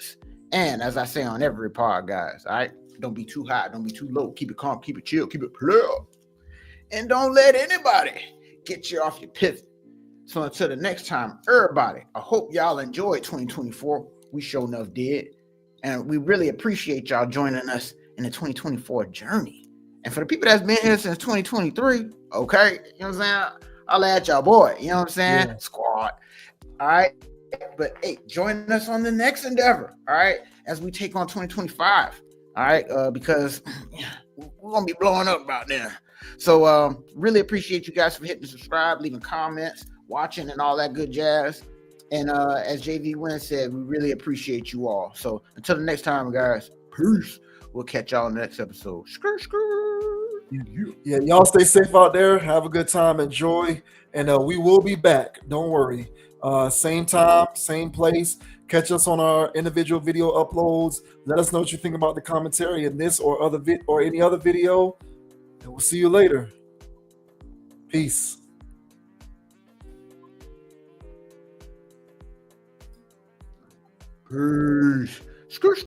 And as I say on every pod, guys, all right, don't be too high, don't be too low. Keep it calm, keep it chill, keep it clear. And don't let anybody get you off your pivot. So until the next time, everybody, I hope y'all enjoyed 2024. We sure enough did. And we really appreciate y'all joining us in the 2024 journey. And for the people that's been here since 2023, okay, you know what I'm saying? I'll at y'all, boy. You know what I'm saying? Yeah. Squad. All right. But hey, join us on the next endeavor. All right. As we take on 2025. All right. Because we're going to be blowing up about then. So really appreciate you guys for hitting subscribe, leaving comments, watching, and all that good jazz. And as JV Wynn said, we really appreciate you all. So until the next time, guys, peace. We'll catch y'all in the next episode. Yeah, y'all stay safe out there. Have a good time. Enjoy. And we will be back. Don't worry. Same time, same place. Catch us on our individual video uploads. Let us know what you think about the commentary in this or any other video. And we'll see you later. Peace. Peace.